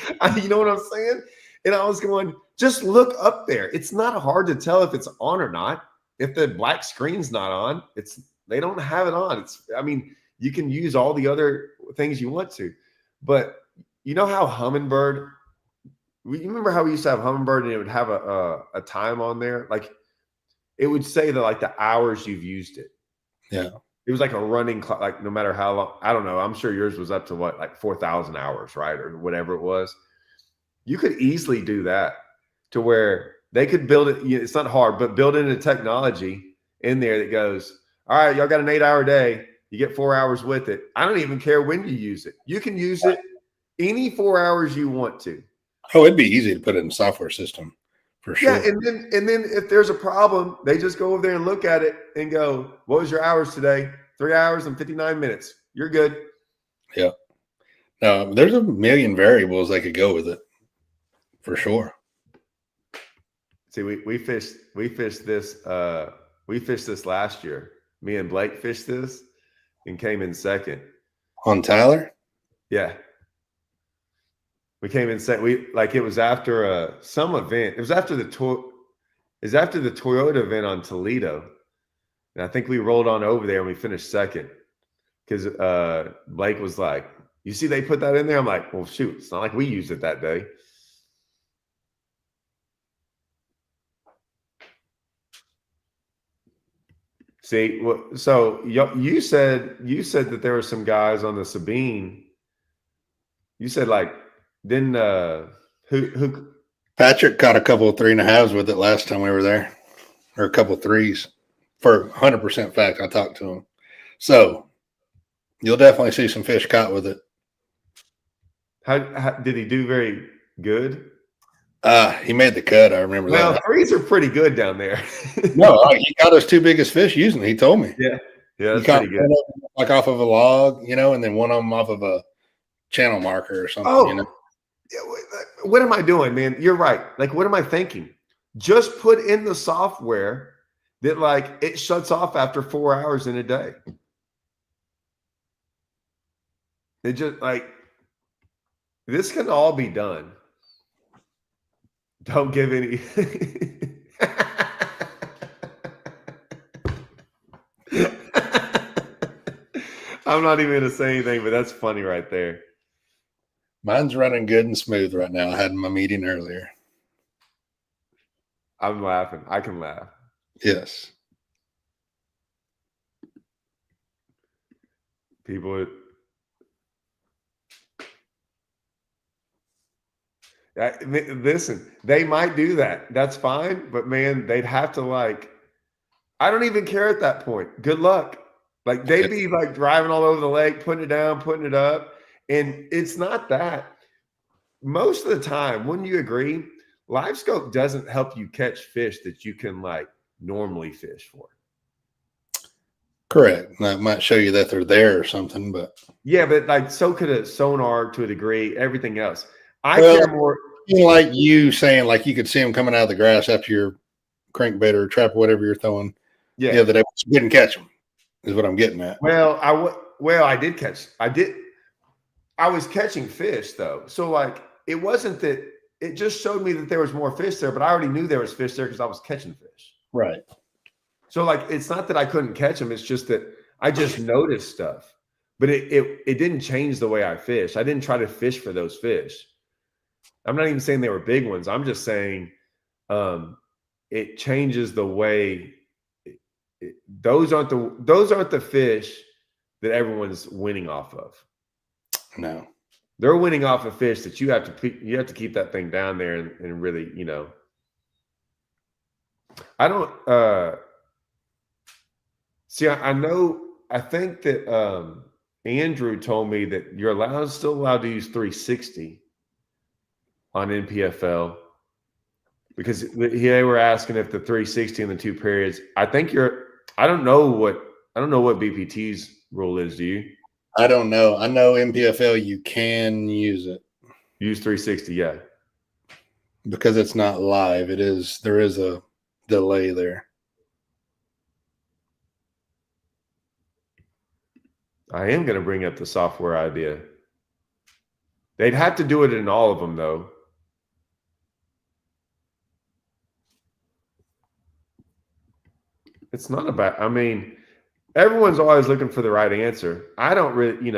know what I'm saying? And I was going, just look up there. It's not hard to tell if it's on or not. If the black screen's not on, they don't have it on. I mean, you can use all the other things you want to, but you know how Humminbird, you remember how we used to have Humminbird and it would have a time on there? Like it would say that like the hours you've used it. Yeah. It was like a running clock, like no matter how long, I don't know. I'm sure yours was up to what, like 4,000 hours, right? Or whatever it was. You could easily do that to where they could build it. It's not hard, but build in a technology in there that goes, "All right, y'all got an 8-hour day. You get 4 hours with it. I don't even care when you use it. You can use it any 4 hours you want to." Oh, it'd be easy to put it in the software system for sure. Yeah, and then if there's a problem, they just go over there and look at it and go, "What was your hours today? 3 hours and 59 minutes. You're good." Yeah. No, there's a million variables they could go with it for sure. See, we fished this last year. Me and Blake fished this and came in second. On Tyler? Yeah. We came in second. It was after some event. It was after the Toyota event on Toledo. And I think we rolled on over there and we finished second. Because Blake was like, you see they put that in there? I'm like, well, shoot, it's not like we used it that day. See, so you said that there were some guys on the Sabine. You said didn't who Patrick caught a couple of 3.5s with it last time we were there, or a couple of 3s. For 100% fact, I talked to him. So you'll definitely see some fish caught with it. How did he do? Very good. He made the cut. I remember that. Well, 3s are pretty good down there. No, he caught his 2 biggest fish using it. He told me. Yeah, he caught pretty good. Like off of a log, and then one of them off of a channel marker or something. Oh, what am I doing, man? You're right. What am I thinking? Just put in the software that it shuts off after 4 hours in a day. It just this can all be done. Don't give any. I'm not even going to say anything, but that's funny right there. Mine's running good and smooth right now. I had my meeting earlier. I'm laughing. I can laugh. Yes. People. Listen, they might do that. That's fine. But man, they'd have to I don't even care at that point. Good luck. They'd be driving all over the lake, putting it down, putting it up. And it's not that. Most of the time, wouldn't you agree? LiveScope doesn't help you catch fish that you can normally fish for. Correct. That might show you that they're there or something, but yeah, but so could a sonar to a degree, everything else. I care more. Like you saying, you could see them coming out of the grass after your crankbait or trap or whatever you're throwing. Yeah, that they didn't catch them is what I'm getting at. Well, I did catch. I was catching fish though, so it wasn't that. It just showed me that there was more fish there, but I already knew there was fish there because I was catching fish. Right. So it's not that I couldn't catch them. It's just that I just noticed stuff, but it didn't change the way I fish. I didn't try to fish for those fish. I'm not even saying they were big ones. I'm just saying it changes the way. Those aren't the fish that everyone's winning off of. No, they're winning off of fish that you have to keep that thing down there and really, I don't see. I think that Andrew told me that you're still allowed to use 360 on NPFL because they were asking if the 360 and the 2 periods. I don't know what BPT's rule is. Do you? I don't know. I know NPFL you can use it. Use 360, yeah. Because it's not live. There is a delay there. I am going to bring up the software idea. They'd have to do it in all of them, though. It's not about, everyone's always looking for the right answer. I don't really,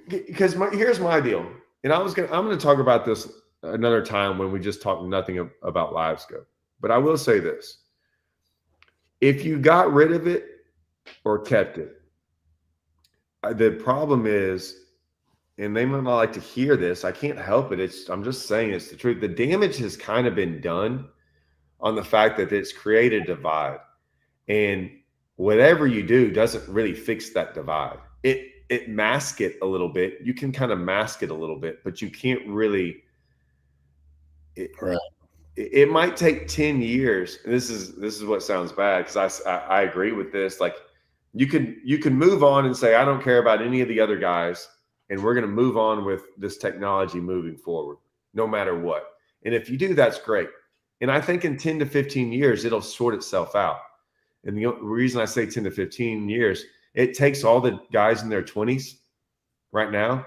because here's my deal. And I'm going to talk about this another time when we just talk nothing about LiveScope. But I will say this. If you got rid of it or kept it, the problem is, and they might not like to hear this, I can't help it. I'm just saying it's the truth. The damage has kind of been done on the fact that it's created a divide. And whatever you do doesn't really fix that divide. It masks it a little bit. You can kind of mask it a little bit, but you can't really. Right. It might take 10 years. And this is what sounds bad because I agree with this. You can move on and say I don't care about any of the other guys, and we're going to move on with this technology moving forward, no matter what. And if you do, that's great. And I think in 10 to 15 years, it'll sort itself out. And the reason I say 10 to 15 years, it takes all the guys in their 20s right now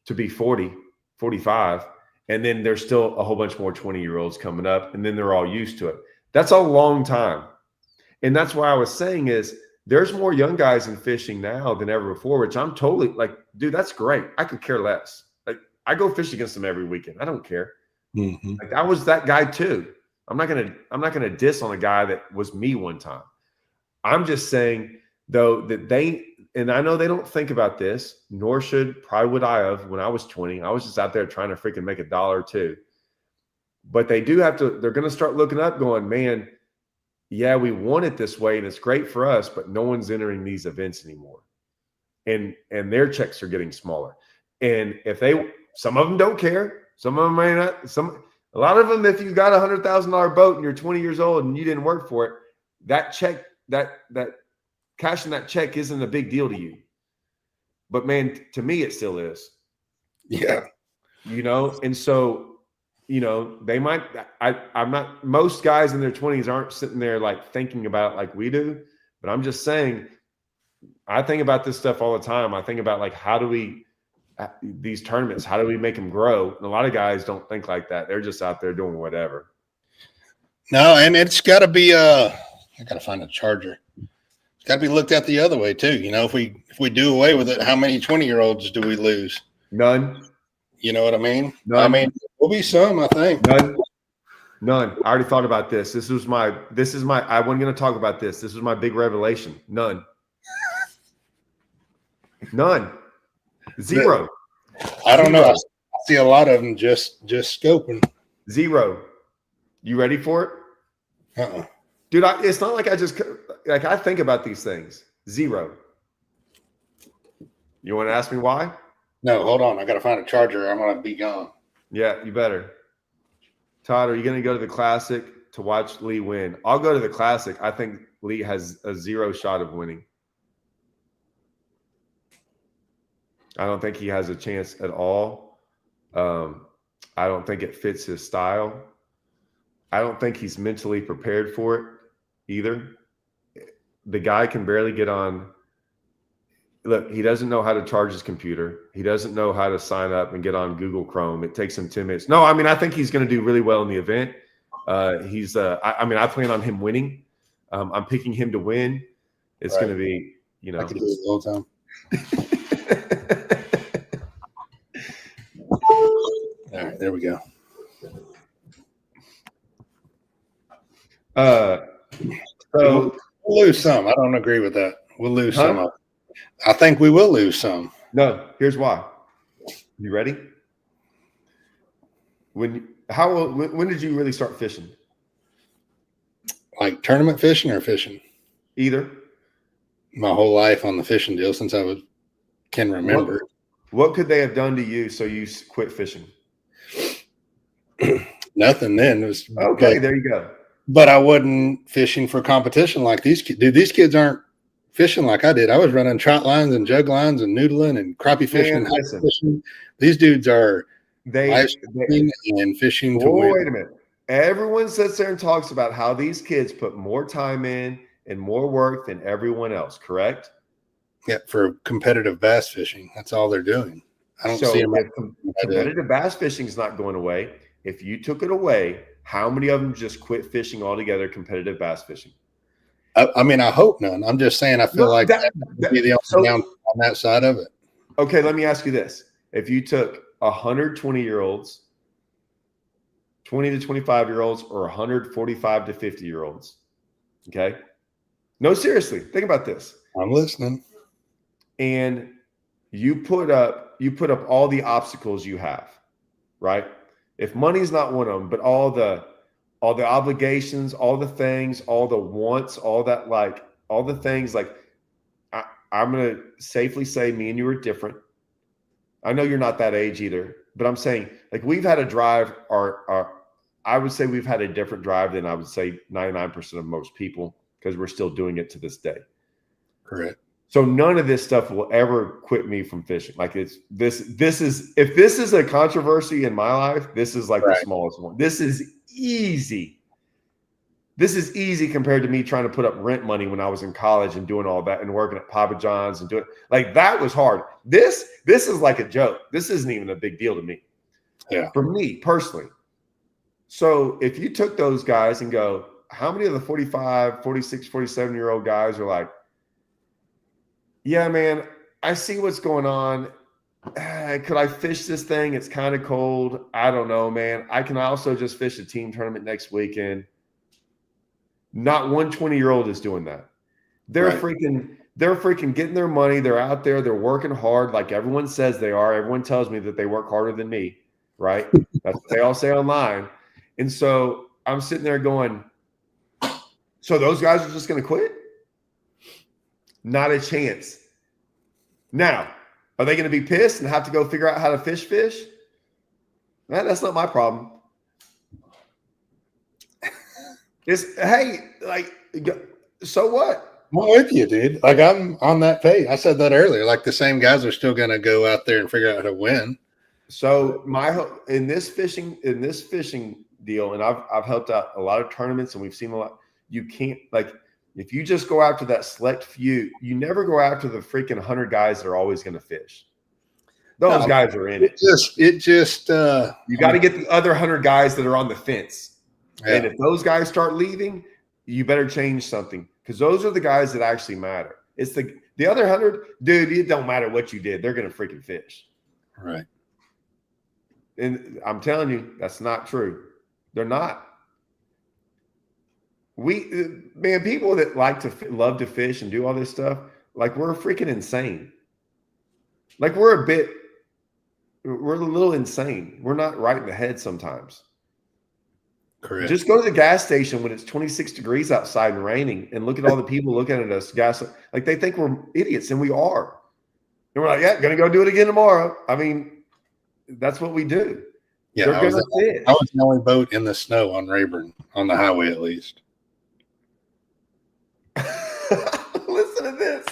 to be 40, 45. And then there's still a whole bunch more 20-year-olds coming up. And then they're all used to it. That's a long time. And that's why I was saying is there's more young guys in fishing now than ever before, which I'm totally like, dude, that's great. I could care less. Like I go fish against them every weekend. I don't care. Mm-hmm. Like I was that guy too. I'm not gonna diss on a guy that was me one time. I'm just saying though that and I know they don't think about this, nor probably would I have when I was 20. I was just out there trying to freaking make $1 or $2. But they do have to, they're gonna start looking up going, man, yeah, we want it this way and it's great for us, but no one's entering these events anymore. And their checks are getting smaller. And if some of them don't care, some of them may not, a lot of them, if you got $100,000 boat and you're 20 years old and you didn't work for it, that check, that cashing that check isn't a big deal to you. But man, to me, it still is. Yeah. And so, they might, I'm not, most guys in their 20s aren't sitting there like thinking about it like we do, but I'm just saying, I think about this stuff all the time. I think about like, these tournaments, how do we make them grow? And a lot of guys don't think like that. They're just out there doing whatever. No, and it's got to be I got to find a charger. It's got to be looked at the other way too. If we do away with it, how many 20-year-olds do we lose? None. You know what I mean? None. I mean, there'll be some, I think. None. I already thought about this. This is my I wasn't going to talk about this. This was my big revelation. None. None. Zero. I don't know. I see a lot of them just scoping. Zero. You ready for it? Dude, it's not like I think about these things. Zero. You want to ask me why? No, hold on. I got to find a charger. I'm going to be gone. Yeah, you better. Todd, are you going to go to the Classic to watch Lee win? I'll go to the Classic. I think Lee has a 0 shot of winning. I don't think he has a chance at all. I don't think it fits his style. I don't think he's mentally prepared for it either. The guy can barely get on. Look, he doesn't know how to charge his computer. He doesn't know how to sign up and get on Google Chrome. It takes him 10 minutes. No, I mean, I think he's going to do really well in the event. I plan on him winning. I'm picking him to win. It's going to be, I can do it all the time. All right, there we go. So we'll lose some. I don't agree with that. We'll lose some. I think we will lose some. No, here's why. You ready? When did you really start fishing? Like tournament fishing or fishing? Either. My whole life on the fishing deal since I can remember. What could they have done to you so you quit fishing? Nothing then. It was okay. There you go. But I wasn't fishing for competition like these kids. Dude, these kids aren't fishing like I did. I was running trout lines and jug lines and noodling and crappie fishing. Fishing. These dudes are fishing and fishing to win. Wait a minute. Everyone sits there and talks about how these kids put more time in and more work than everyone else, correct? Yeah, for competitive bass fishing. That's all they're doing. I don't see them. Competitive bass fishing is not going away. If you took it away, how many of them just quit fishing altogether, competitive bass fishing? I mean, I hope none. I'm just saying I feel like that would be the only down on that side of it. Okay, let me ask you this. If you took 120-year-olds, 20 to 25-year-olds, or 145 to 50-year-olds, okay? No, seriously, think about this. I'm listening. And you put up all the obstacles you have, right? If money's not one of them, but all the obligations, all the things, all the wants, all that, like all the things, like I'm going to safely say me and you are different. I know you're not that age either, but I'm saying like we've had a drive I would say we've had a different drive than I would say 99% of most people because we're still doing it to this day. Correct. So none of this stuff will ever quit me from fishing. Like if this is a controversy in my life, this is like the smallest one. This is easy This is easy compared to me trying to put up rent money when I was in college and doing all that and working at Papa John's and doing like that was hard. This is like a joke. This isn't even a big deal to me. Yeah. For me personally. So if you took those guys and go, how many of the 45, 46, 47-year-old guys are like, yeah, man, I see what's going on. Could I fish this thing? It's kind of cold. I don't know, man. I can also just fish a team tournament next weekend. Not one 20-year-old is doing that. They're freaking getting their money. They're out there. They're working hard like everyone says they are. Everyone tells me that they work harder than me, right? That's what they all say online. And so I'm sitting there going, so those guys are just going to quit? Not a chance. Now, are they going to be pissed and have to go figure out how to fish? That's not my problem. Hey, like, so what? I'm with you, dude. Like I'm on that page. I said that earlier. Like the same guys are still going to go out there and figure out how to win. So in this fishing deal, and I've helped out a lot of tournaments, and we've seen a lot. You can't like if you just go after that select few, you never go after the freaking 100 guys that are always going to fish. Those guys are in it. You got to get the other 100 guys that are on the fence. Yeah. And if those guys start leaving, you better change something because those are the guys that actually matter. It's the other 100, dude. It don't matter what you did; they're going to freaking fish. Right. And I'm telling you, that's not true. They're not. People that love to fish and do all this stuff, like we're freaking insane. Like we're a little insane. We're not right in the head sometimes. Correct. Just go to the gas station when it's 26 degrees outside and raining and look at all the people looking at us. Like they think we're idiots, and we are. And we're like, yeah, going to go do it again tomorrow. I mean, that's what we do. Yeah, I was the only boat in the snow on Rayburn, on the highway at least. Listen to this.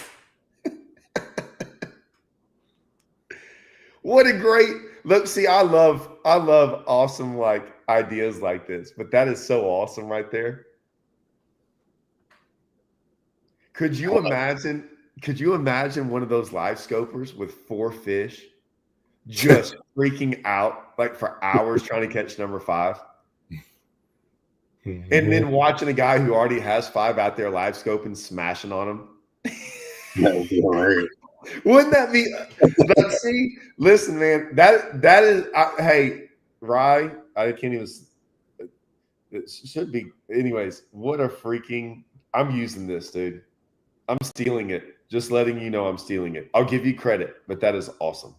What a great look. See, I love awesome like ideas like this, but that is so awesome right there. Could you imagine one of those live scopers with 4 fish just freaking out like for hours trying to catch number 5? And then watching a guy who already has 5 out there live scoping smashing on him. That would be hilarious. Wouldn't that be? See, listen, man. That is. Hey, Rye. I can't even. It should be. Anyways, what a freaking. I'm using this, dude. I'm stealing it. Just letting you know I'm stealing it. I'll give you credit, but that is awesome.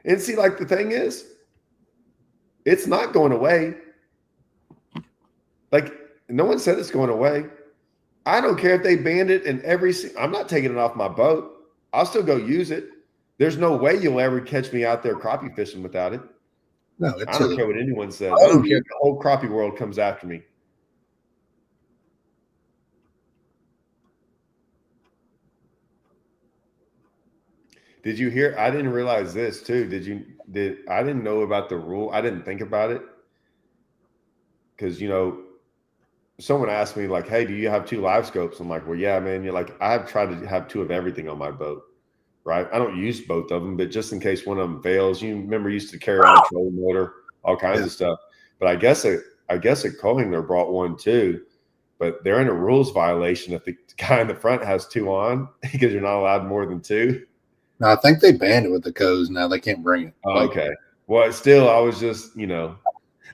And see, like the thing is, it's not going away. Like no one said it's going away. I don't care if they banned it in I'm not taking it off my boat. I'll still go use it. There's no way you'll ever catch me out there crappie fishing without it. No, I don't care what anyone says. I don't care if the whole crappie world comes after me. Did you hear? I didn't realize this too. I didn't know about the rule. I didn't think about it. Because, someone asked me like, hey, do you have 2 live scopes? I'm like, well, yeah, man. You're like, I have tried to have 2 of everything on my boat, right? I don't use both of them, but just in case one of them fails, you remember, used to carry around a trolling motor, all kinds of stuff. But I guess a Kohingler brought one too, but they're in a rules violation if the guy in the front has 2 on because you're not allowed more than 2. No, I think they banned it with the codes now. They can't bring it. Oh, okay. Well, still, I was just,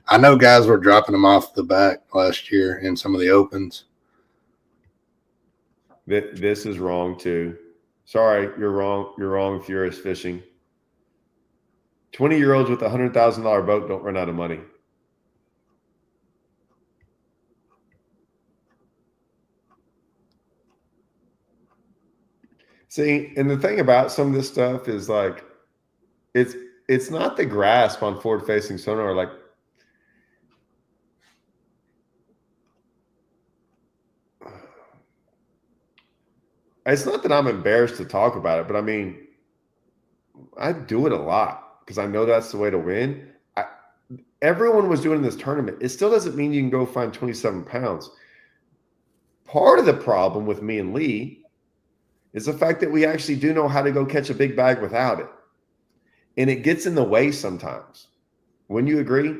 I know guys were dropping them off the back last year in some of the opens. This is wrong too. Sorry, you're wrong. You're wrong, Furious Fishing. 20-year-olds with a $100,000 boat don't run out of money. See, and the thing about some of this stuff is like, it's not the grasp on forward-facing sonar. Like, it's not that I'm embarrassed to talk about it, but I mean, I do it a lot because I know that's the way to win. everyone was doing this tournament. It still doesn't mean you can go find 27 pounds. Part of the problem with me and Lee is the fact that we actually do know how to go catch a big bag without it. And it gets in the way sometimes. Wouldn't you agree?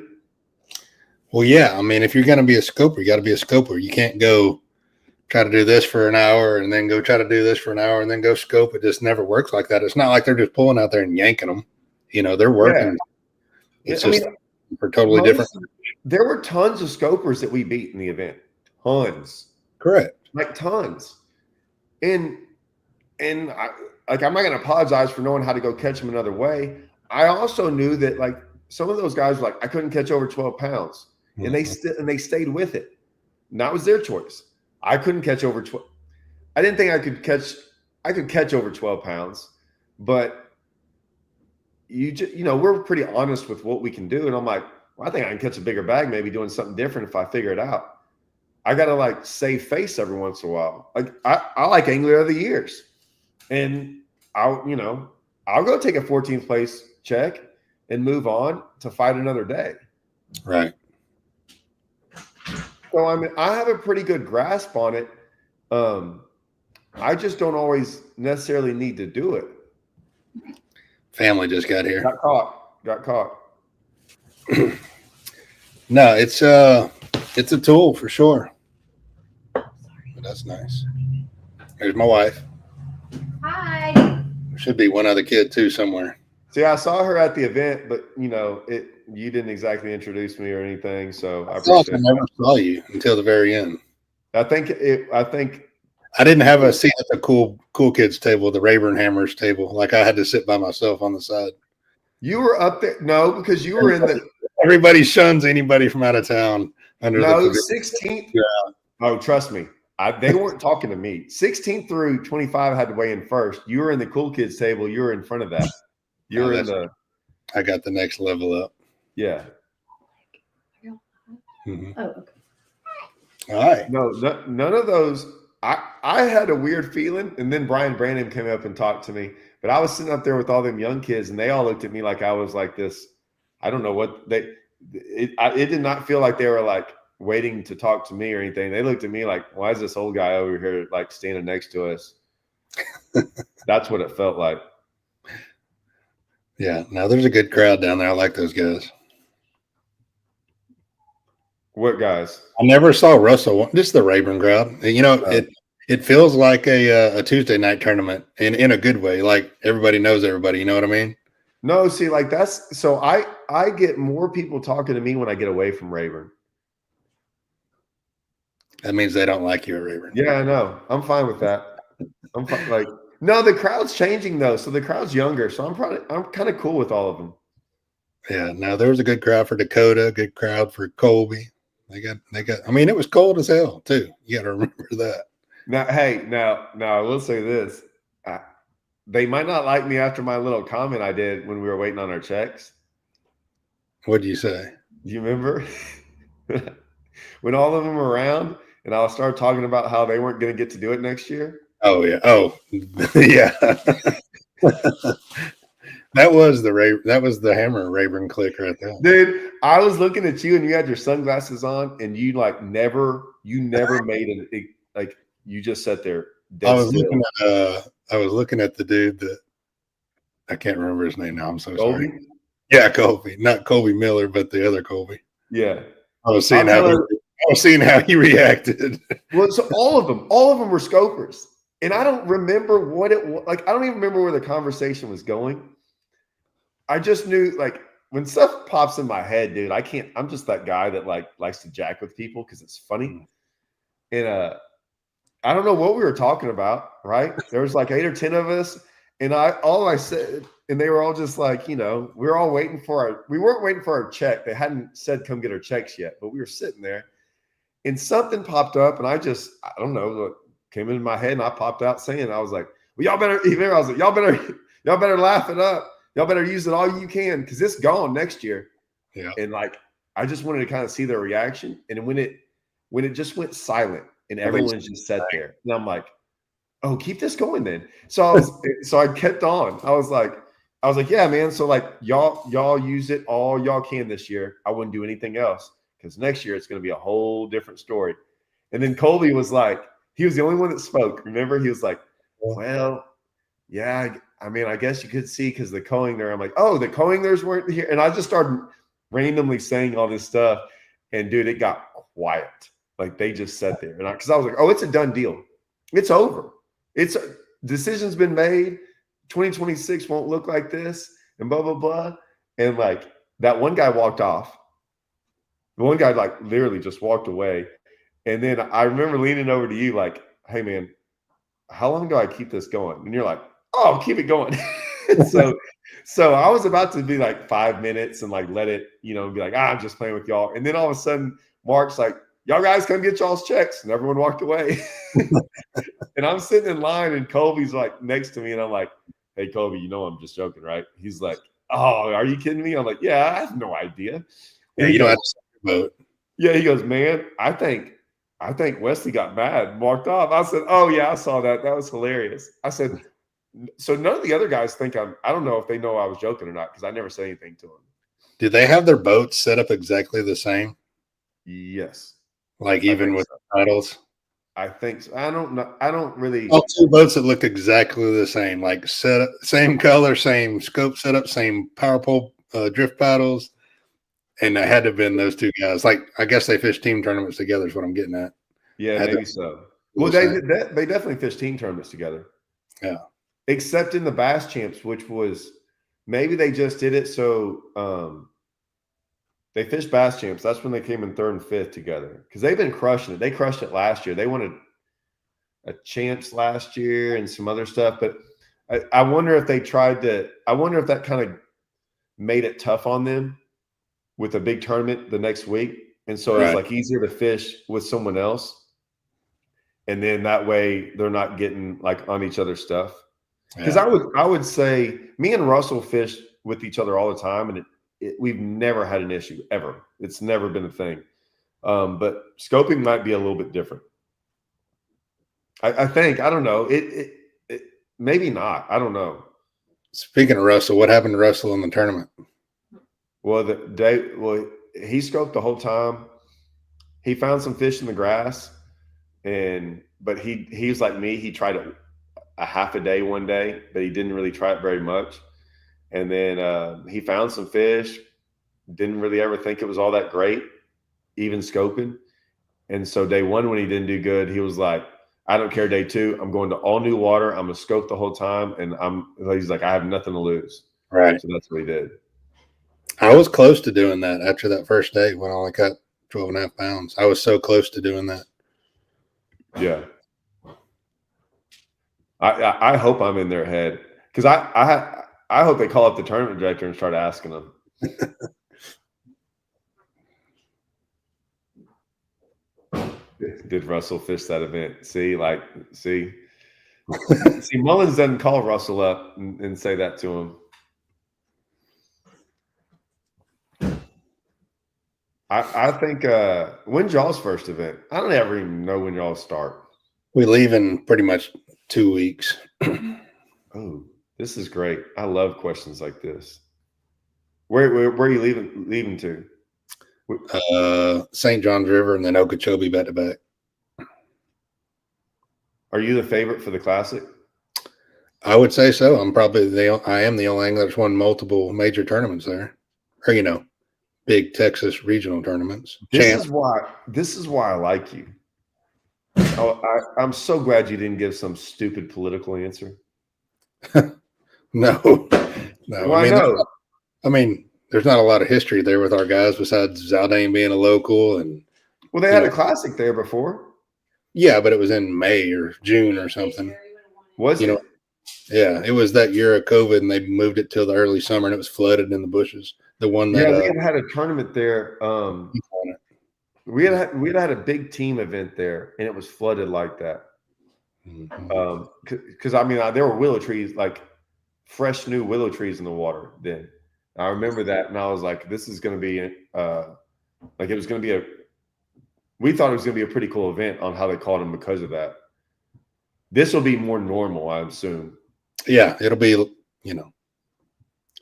Well, yeah. I mean, if you're going to be a scoper, you got to be a scoper. You can't go try to do this for an hour and then go try to do this for an hour and then go scope. It just never works like that. It's not like they're just pulling out there and yanking them. You know, they're working. Yeah. It's just for totally different. There were tons of scopers that we beat in the event. Tons. Correct. Like tons. And I'm not going to apologize for knowing how to go catch them another way. I also knew that like some of those guys were like, I couldn't catch over 12 pounds. And they stayed with it. And that was their choice. I couldn't catch over 12. I didn't think I could catch over 12 pounds, but we're pretty honest with what we can do. And I'm like, well, I think I can catch a bigger bag, maybe doing something different if I figure it out. I got to like save face every once in a while. Like I like Angler of the Years, and I'll go take a 14th place check and move on to fight another day. Right. So I mean, I have a pretty good grasp on it. I just don't always necessarily need to do it. Family just got here. Got caught. No, it's a tool for sure. But that's nice. There's my wife. Hi. There should be one other kid too somewhere. See, I saw her at the event, but you didn't exactly introduce me or anything, so I appreciate I never saw you until the very end. I think I didn't have a seat at the cool kids table, the Rayburn Hammers table. Like I had to sit by myself on the side. You were up there. No, because you were in the. Everybody shuns anybody from out of town. Under the 16th. Yeah. Oh, trust me. They weren't talking to me. 16th through 25 had to weigh in first. You were in the cool kids table. You were in front of that. You were in the. I got the next level up. Yeah. Mm-hmm. Oh, okay. All right. No, none of those. I had a weird feeling, and then Brian Brandon came up and talked to me. But I was sitting up there with all them young kids, and they all looked at me like I was like this. I don't know what it did not feel like they were like waiting to talk to me or anything. They looked at me like, why is this old guy over here like standing next to us? That's what it felt like. Yeah. Now there's a good crowd down there. I like those guys. What guys? I never saw Russell. Just the Rayburn crowd. It feels like a Tuesday night tournament in a good way. Like everybody knows everybody. You know what I mean? No, see, like that's so I get more people talking to me when I get away from Rayburn. That means they don't like you at Rayburn. Yeah, I know. I'm fine with that. I'm fine, like no, the crowd's changing though, so the crowd's younger. So I'm kind of cool with all of them. Yeah. Now there was a good crowd for Dakota. Good crowd for Colby. They got. I mean, it was cold as hell too. You got to remember that. Now, I will say this. They might not like me after my little comment I did when we were waiting on our checks. What did you say? Do you remember? When all of them were around and I started talking about how they weren't going to get to do it next year? Oh, yeah. Oh, yeah. That was the Hammer Rayburn click right there. Dude, I was looking at you and you had your sunglasses on and you never made it. Like you just sat there. I was looking at the dude that I can't remember his name now. I'm so Colby? sorry. Yeah, Colby, not Colby Miller, but the other Colby. Yeah, I was seeing how he reacted. Well, so all of them were scopers, and I don't remember what it was. Like I don't even remember where the conversation was going. I just knew like when stuff pops in my head, dude. I'm just that guy that likes to jack with people because it's funny, and I don't know what we were talking about, right? There was like 8 or 10 of us, and I said, and they were all just like, we were all waiting we weren't waiting for our check. They hadn't said come get our checks yet, but we were sitting there, and something popped up, and I don't know what came into my head, and I popped out saying, I was like, well, y'all better, I was like, y'all better laugh it up. Y'all better use it all you can because it's gone next year. Yeah. And like, I just wanted to kind of see their reaction, and when it just went silent. And everyone just sat there. And I'm like, oh, keep this going then. So I kept on. I was like, I was like, yeah, man. So like y'all use it all y'all can this year. I wouldn't do anything else because next year it's going to be a whole different story. And then Colby was like, he was the only one that spoke. Remember, he was like, well, yeah, I mean, I guess you could see because the Coingner. I'm like, oh, the Coingners weren't here. And I just started randomly saying all this stuff. And dude, it got quiet. Like they just sat there. And because I was like, oh, it's a done deal. It's over. It's decision's been made. 2026 won't look like this and blah, blah, blah. And like that one guy walked off. The one guy like literally just walked away. And then I remember leaning over to you like, hey, man, how long do I keep this going? And you're like, oh, keep it going. so I was about to be like 5 minutes and like let it, be like, I'm just playing with y'all. And then all of a sudden, Mark's like, y'all guys come get y'all's checks. And everyone walked away. And I'm sitting in line and Colby's like next to me. And I'm like, hey, Colby, I'm just joking, right? He's like, oh, are you kidding me? I'm like, yeah, I have no idea. Yeah, you don't have to vote. Yeah, he goes, man, I think Wesley got mad and walked off. I said, oh, yeah, I saw that. That was hilarious. I said, so none of the other guys think I don't know if they know I was joking or not because I never said anything to them. Do they have their boats set up exactly the same? Yes. Like even with the titles? I think so. I don't know. I don't really. All two boats that look exactly the same, like set up, same color, same scope setup, same power pole, drift paddles. And it had to have been those two guys. Like, I guess they fished team tournaments together is what I'm getting at. Yeah, maybe so. Well, they definitely fished team tournaments together. Yeah. Except in the Bass Champs, which was maybe they just did it so they fished Bass Champs. That's when they came in 3rd and 5th together because they've been crushing it. They crushed it last year. They won a Champs last year and some other stuff. But I wonder if they tried to – I wonder if that kind of made it tough on them with a big tournament the next week. And so it's like easier to fish with someone else. And then that way they're not getting like on each other's stuff. Because I would say me and Russell fish with each other all the time, and we've never had an issue ever. It's never been a thing. But scoping might be a little bit different. I think. I don't know. It maybe not. I don't know. Speaking of Russell, what happened to Russell in the tournament? Well, he scoped the whole time. He found some fish in the grass, but he's like me. He tried it a half a day one day, but he didn't really try it very much. And then he found some fish, didn't really ever think it was all that great, even scoping. And so day 1, when he didn't do good, he was like, I don't care. Day 2, I'm going to all new water. I'm going to scope the whole time. And he's like, I have nothing to lose. Right. So that's what he did. I was close to doing that after that first day when I only cut 12.5 pounds. I was so close to doing that. Yeah. I hope I'm in their head because I hope they call up the tournament director and start asking them. Did Russell fish that event? See, Mullins doesn't call Russell up and say that to him. I think when's y'all's first event? I don't ever even know when y'all start. We leave in pretty much 2 weeks. Oh, this is great. I love questions like this. Where are you leaving to? St. John's River and then Okeechobee back to back. Are you the favorite for the Classic? I would say so. I am the only angler that's won multiple major tournaments there, or big Texas regional tournaments. This is why I like you. Oh, I'm so glad you didn't give some stupid political answer. No. Why no? There's not a lot of history there with our guys besides Zaldane being a local and. Well, they had a Classic there before. Yeah, but it was in May or June or something. Was it? Yeah, it was that year of COVID, and they moved it till the early summer, and it was flooded in the bushes. The one that we had a tournament there. We had a big team event there, and it was flooded like that. Because there were willow trees, like fresh new willow trees in the water. Then I remember that, and I was like, "This is going to be like it was going to be We thought it was going to be a pretty cool event on how they called them because of that. This will be more normal, I assume. Yeah, it'll be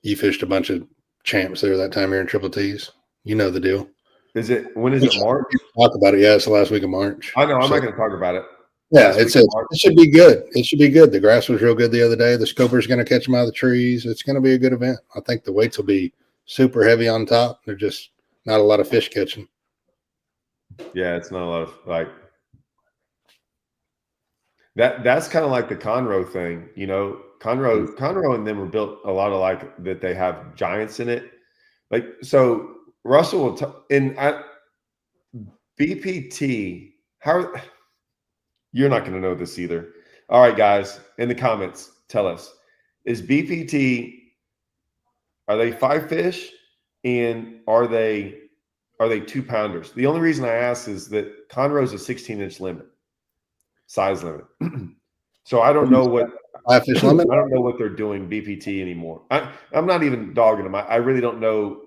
You fished a bunch of champs there that time here in Triple T's. You know the deal. When is it March? Talk about it. Yeah, it's the last week of March. I know. I'm not going to talk about it. Yeah, it should be good. It should be good. The grass was real good the other day. The scoper's going to catch them out of the trees. It's going to be a good event. I think the weights will be super heavy on top. They're just not a lot of fish catching. Yeah, it's not a lot of like that. That's kind of like the Conroe thing, you know. Conroe and them were built a lot of like that. They have giants in it, like so. Russell will BPT. How you're not going to know this either. All right, guys, in the comments, tell us: is BPT? Are they 5 fish, and are they 2-pounders? The only reason I ask is that Conroe is a 16-inch limit, size limit. So I don't know what 5 fish limit. I don't know what they're doing BPT anymore. I'm not even dogging them. I really don't know.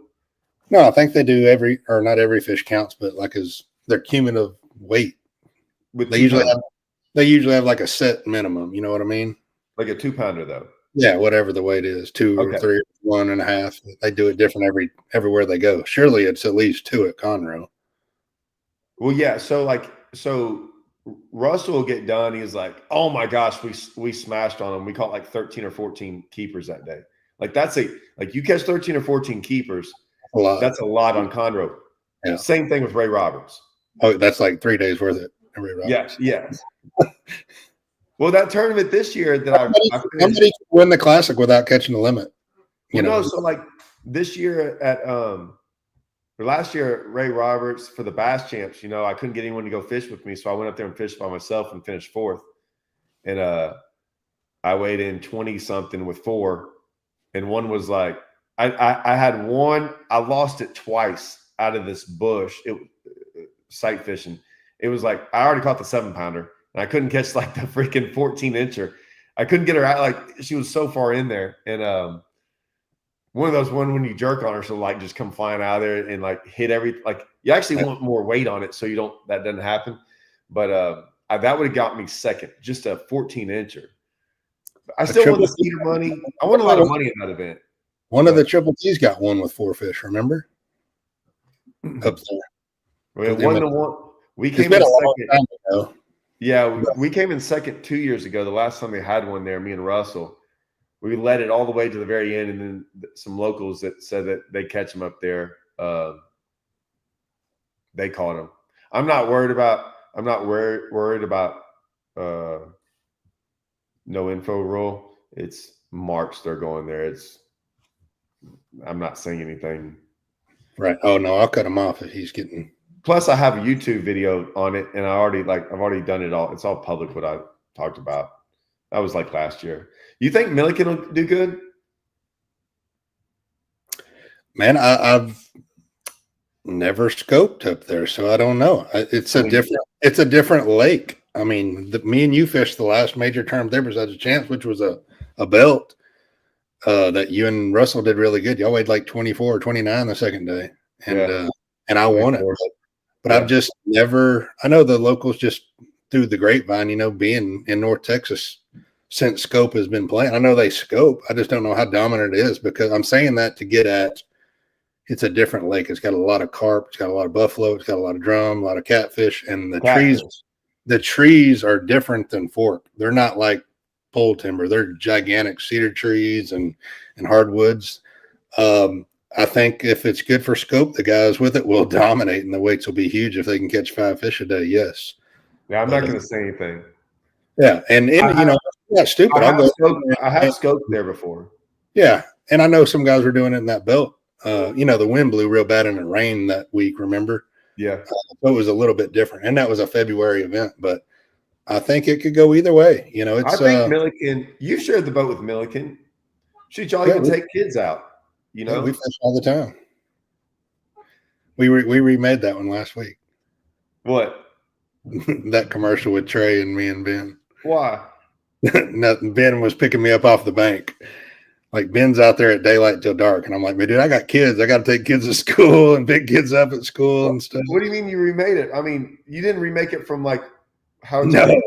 No, I think they do not every fish counts, but like their cumulative weight. They usually have like a set minimum. You know what I mean? Like a 2-pounder though. Yeah, whatever the weight is, 2 or 3, 1.5. They do it different everywhere they go. Surely it's at least 2 at Conroe. Well, yeah. So Russell will get done. He's like, "Oh my gosh, we smashed on them. We caught like 13 or 14 keepers that day. Like you catch 13 or 14 keepers. A lot. That's a lot on Conroe. Yeah. Same thing with Ray Roberts. Oh, that's like 3 days worth of Ray Roberts. Yes. Well, that tournament this year that somebody can win the classic without catching the limit. So like this year or last year at Ray Roberts for the Bass Champs, I couldn't get anyone to go fish with me, so I went up there and fished by myself and finished 4th. And I weighed in 20 something with 4, and one was like I had one. I lost it twice out of this bush. It sight fishing. It was like I already caught the 7-pounder. And I couldn't catch like the freaking 14-incher. I couldn't get her out. Like she was so far in there. And one of those when you jerk on her, she'll like just come flying out of there and like hit like you actually want more weight on it so that doesn't happen. But that would have got me second, just a 14-incher. I still won the Cedar money. I won a lot of money in that event. One of the Triple T's got one with 4 fish, remember? Up there. We came in second. Yeah, we came in second 2 years ago. The last time they had one there, me and Russell, we led it all the way to the very end, and then some locals that said that they catch them up there. They caught them. I'm not worried about no info rule. It's March. They're going there. I'm not saying anything. Right. Oh no, I'll cut him off if he's getting. Plus, I have a YouTube video on it, and I've already done it all. It's all public what I talked about. That was like last year. You think Milliken will do good? Man, I've never scoped up there, so I don't know. It's a different lake. I mean, me and you fished the last major tournament there besides a chance, which was a belt that you and Russell did really good. Y'all weighed like 24 or 29 the second day, and I won it. But I've just never – I know the locals just through the grapevine, being in North Texas since scope has been playing. I know they scope. I just don't know how dominant it is because I'm saying that to get at it's a different lake. It's got a lot of carp. It's got a lot of buffalo. It's got a lot of drum, a lot of catfish. And the trees are different than Fork. They're not like pole timber. They're gigantic cedar trees and hardwoods. I think if it's good for scope, the guys with it will dominate, and the weights will be huge if they can catch 5 fish a day. Yes. Yeah, I'm not going to say anything. Yeah, and that's stupid. I have scoped there before. Yeah, and I know some guys were doing it in that belt. The wind blew real bad and it rained that week. Remember? Yeah. So it was a little bit different, and that was a February event. But I think it could go either way. It's. I think Milliken. You shared the boat with Milliken. Shoot, y'all even take kids out. Yeah, we fish all the time. We remade that one last week. What? That commercial with Trey and me and Ben. Why? Nothing. Ben was picking me up off the bank. Like Ben's out there at daylight till dark, and I'm like, man, dude, I got kids. I got to take kids to school and pick kids up at school and stuff. What do you mean you remade it? I mean, you didn't remake it from like how it's done.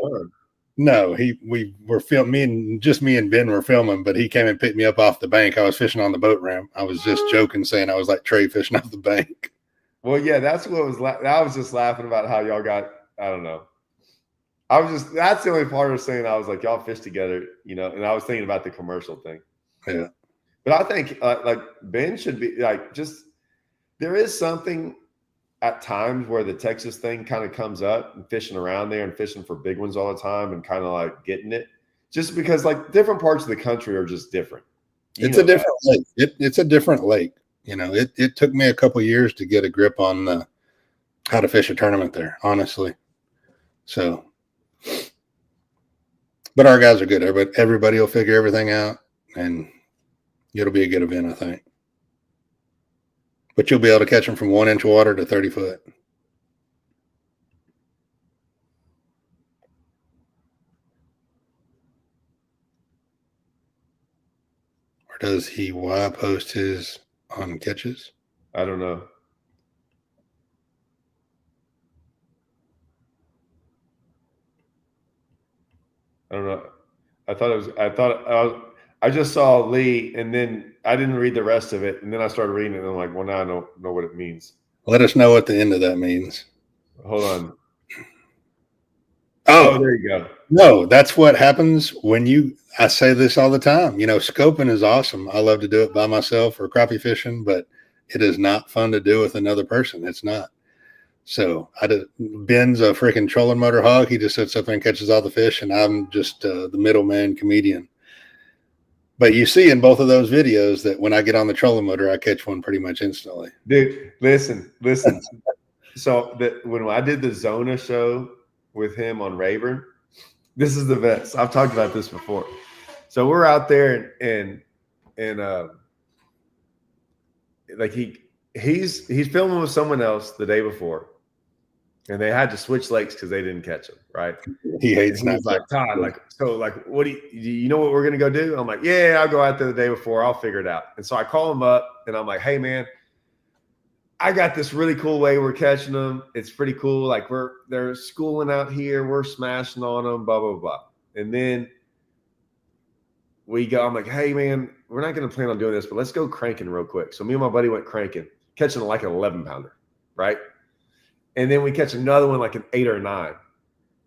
No, we were filming. Me and Ben were filming, but he came and picked me up off the bank. I was fishing on the boat ramp. I was just joking, saying I was like Trey fishing off the bank. Well, yeah, that's what was. I was just laughing about how y'all got. I don't know. That's the only part of saying I was like, y'all fish together, you know, and I was thinking about the commercial thing. Yeah. But I think like Ben should be like, just, there is something at times where the Texas thing kind of comes up and fishing around there and fishing for big ones all the time and kind of like getting it, just because like different parts of the country are just different. It's a different lake. It's a different lake. You know, it took me a couple years to get a grip on how to fish a tournament there, honestly. So, but our guys are good. Everybody will figure everything out, and it'll be a good event, I think. But you'll be able to catch them from 1 inch water to 30 foot. Or does he post his on catches? I don't know. I don't know. I just saw Lee, and then I didn't read the rest of it, and then I started reading it, and I'm like, well, now I don't know what it means. Let us know what the end of that means. Hold on. Oh, there you go. No, that's what happens when I say this all the time. You know, scoping is awesome. I love to do it by myself or crappie fishing, but it is not fun to do with another person. It's not. So Ben's a freaking trolling motor hog. He just sits up there and catches all the fish, and I'm just the middleman comedian. But you see in both of those videos that when I get on the trolling motor, I catch one pretty much instantly. Dude, listen. So when I did the Zona show with him on Rayburn, this is the best. I've talked about this before. So we're out there and like he's filming with someone else the day before, and they had to switch lakes because they didn't catch him. Right? He hates. He's like, Todd, what do you know what we're gonna go do? I'm like, yeah, I'll go out there the day before. I'll figure it out. And so I call him up, and I'm like, hey man, I got this really cool way we're catching them. It's pretty cool. Like they're schooling out here. We're smashing on them, blah, blah, blah. And then I'm like, hey man, we're not going to plan on doing this, but let's go cranking real quick. So me and my buddy went cranking, catching like an 11 pounder. Right. And then we catch another one, like an 8 or 9.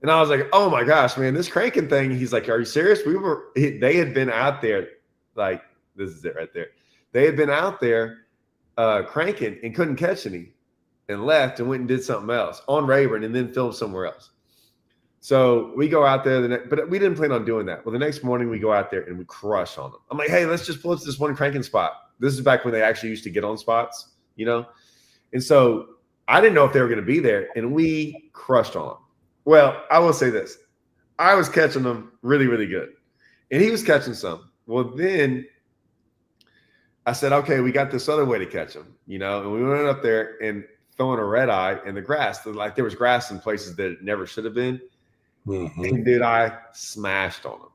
And I was like, oh my gosh, man, this cranking thing. He's like, are you serious? They had been out there. Like, this is it right there. They had been out there cranking and couldn't catch any, and left and went and did something else on Rayburn and then filmed somewhere else. So we go out there but we didn't plan on doing that. Well, the next morning we go out there and we crush on them. I'm like, hey, let's just pull up to this one cranking spot. This is back when they actually used to get on spots, you know? And so I didn't know if they were going to be there, and we crushed on them. Well, I will say this. I was catching them really, really good, and he was catching some. Well, then I said, okay, we got this other way to catch them, you know, and we went up there and throwing a red eye in the grass. Like there was grass in places that it never should have been. Mm-hmm. And dude, I smashed on them.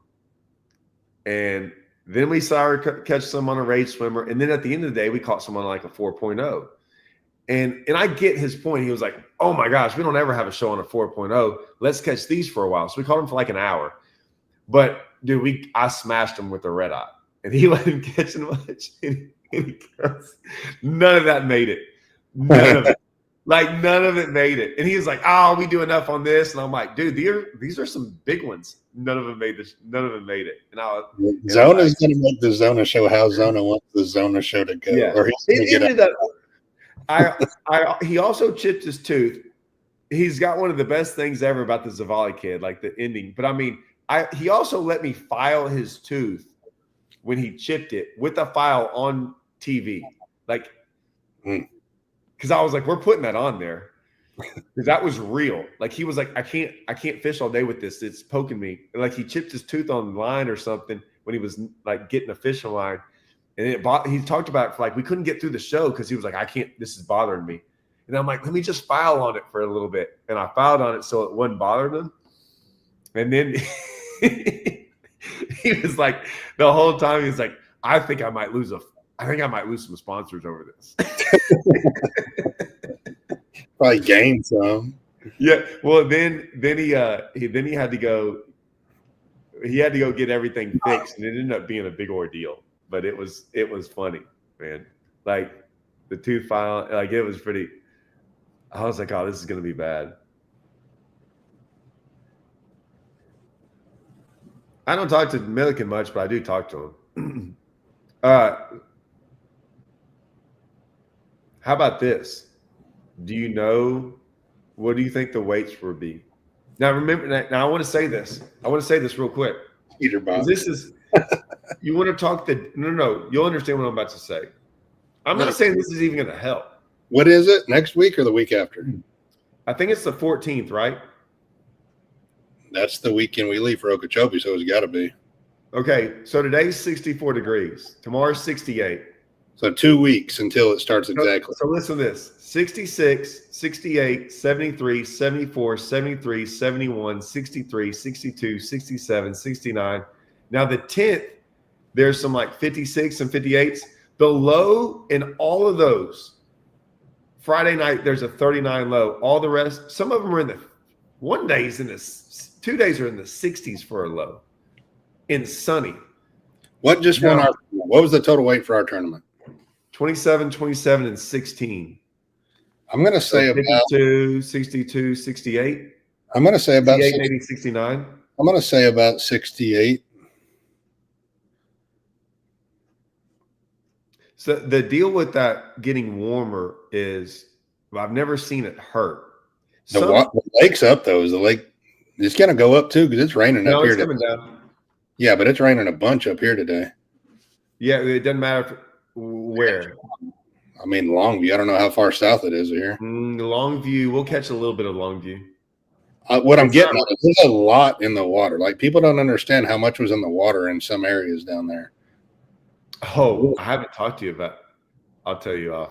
And then we saw her catch some on a rage swimmer. And then at the end of the day, we caught someone like a 4.0. And I get his point. He was like, oh my gosh, we don't ever have a show on a 4.0. Let's catch these for a while. So we caught him for like an hour. But dude, I smashed him with the red eye. And he wasn't catching much. None of that made it. None of it. Like none of it made it. And he was like, oh, we do enough on this. And I'm like, dude, these are some big ones. None of them made this. None of them made it. And Zona's going to make the Zona show how Zona wants the Zona show to go. Yeah. Or he's it ended up. He also chipped his tooth. He's got one of the best things ever about the Zavali kid, like the ending. But I mean, he also let me file his tooth when he chipped it with a file on TV. Like, because I was like, we're putting that on there. Because that was real. Like he was like, I can't fish all day with this. It's poking me. And like he chipped his tooth on the line or something when he was like getting a fishing line. And he talked about it for like, we couldn't get through the show because he was like, this is bothering me. And I'm like, let me just file on it for a little bit. And I filed on it so it wouldn't bother him. And then he was like, the whole time he was like, I think I might lose some sponsors over this. Probably gain some. Yeah. Well, then he had to go he had to go get everything fixed, and it ended up being a big ordeal. But it was funny, man. Like the tooth file, like it was pretty. I was like, oh, this is gonna be bad. I don't talk to Milliken much, but I do talk to him. How about this? Do you know what do you think the weights will be? Now remember. Now I want to say this. I want to say this real quick. Peter Bob. This is you want to talk no. You'll understand what I'm about to say. I'm not saying this is even going to help. What is it? Next week or the week after? I think it's the 14th, right? That's the weekend we leave for Okeechobee, so it's got to be. Okay, so today's 64 degrees. Tomorrow's 68. So 2 weeks until it starts exactly. So listen to this. 66, 68, 73, 74, 73, 71, 63, 62, 67, 69. Now the 10th, there's some like 56 and 58s. The low in all of those, Friday night, there's a 39 low. All the rest, some of them are in the, one day's in the, 2 days are in the 60s for a low. In sunny. What just won our, what was the total weight for our tournament? 27, 27, and 16. I'm going to say 52, 62, 68. I'm going to say about 68, maybe 69. I'm going to say about 68. So the deal with that getting warmer is I've never seen it hurt. The lake's up though. Is the lake? It's going to go up too because it's raining up here. It's coming down. Yeah, but it's raining a bunch up here today. Yeah, it doesn't matter where. I mean, Longview. I don't know how far south it is here. Longview. We'll catch a little bit of Longview. What I'm getting at is there's a lot in the water. Like people don't understand how much was in the water in some areas down there. Oh, I haven't talked to you about. I'll tell you off.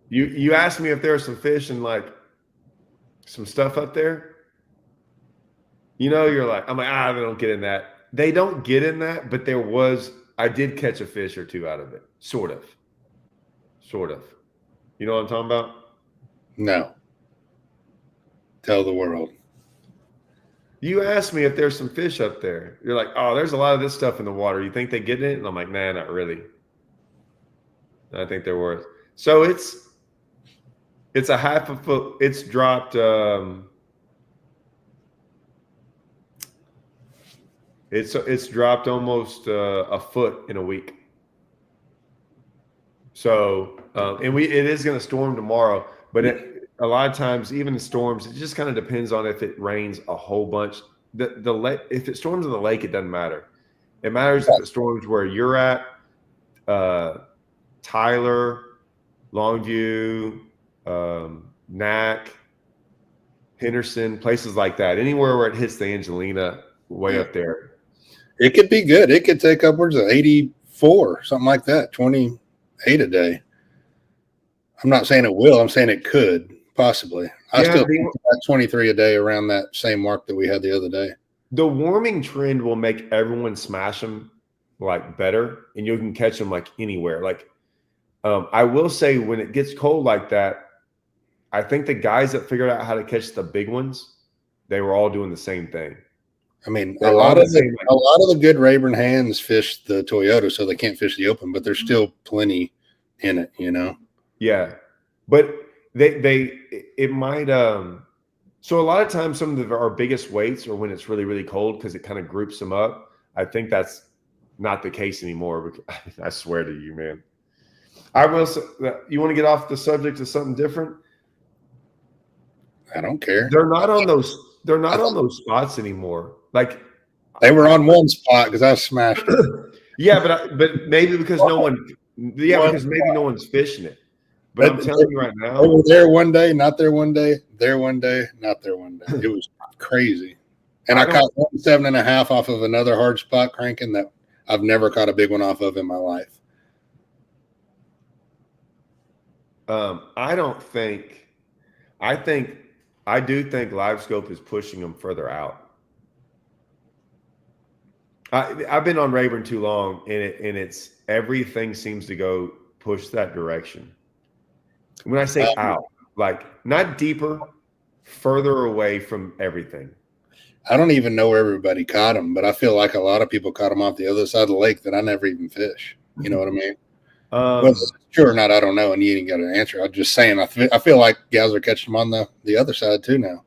You asked me if there was some fish and like some stuff up there. You know, you're like, I'm like, they don't get in that. They don't get in that, but there was. I did catch a fish or two out of it, sort of. You know what I'm talking about? No. Tell the world. You asked me if there's some fish up there. You're like, oh, there's a lot of this stuff in the water. You think they get in it? And I'm like, nah, not really. I think there was. So it's a half a foot. It's dropped. It's dropped almost a foot in a week. So and it is going to storm tomorrow, but a lot of times, even in storms, it just kind of depends on if it rains a whole bunch. If it storms in the lake, it doesn't matter. It matters if it storms where you're at, Tyler, Longview, Knack, Henderson, places like that. Anywhere where it hits the Angelina, way up there. It could be good. It could take upwards of 84, something like that, 28 a day. I'm not saying it will. I'm saying it could. Possibly. I still think about 23 a day around that same mark that we had the other day. The warming trend will make everyone smash them like better, and you can catch them like anywhere. Like I will say when it gets cold like that, I think the guys that figured out how to catch the big ones, they were all doing the same thing. I mean, a lot of the good Rayburn hands fish the Toyota, so they can't fish the open, but there's still plenty in it, you know? Yeah. But it might so a lot of times some of our biggest weights are when it's really, really cold because it kind of groups them up. I think that's not the case anymore. I swear to you, man. I will say, you want to get off the subject of something different? I don't care. They're not on those spots anymore. Like they were on one spot because I smashed it. Yeah, but maybe because because maybe no one's fishing it. But I'm telling you right now, they were there one day, not there one day, there one day, not there one day. It was crazy. And I caught 7.5 off of another hard spot cranking that I've never caught a big one off of in my life. I do think Live Scope is pushing them further out. I've been on Rayburn too long, and it's everything seems to go push that direction. When I say out, like not deeper, further away from everything. I don't even know where everybody caught them, but I feel like a lot of people caught them off the other side of the lake that I never even fish. You know what I mean? Whether it's true or not, I don't know, and you ain't got an answer. I'm just saying, I feel like guys are catching them on the other side too now.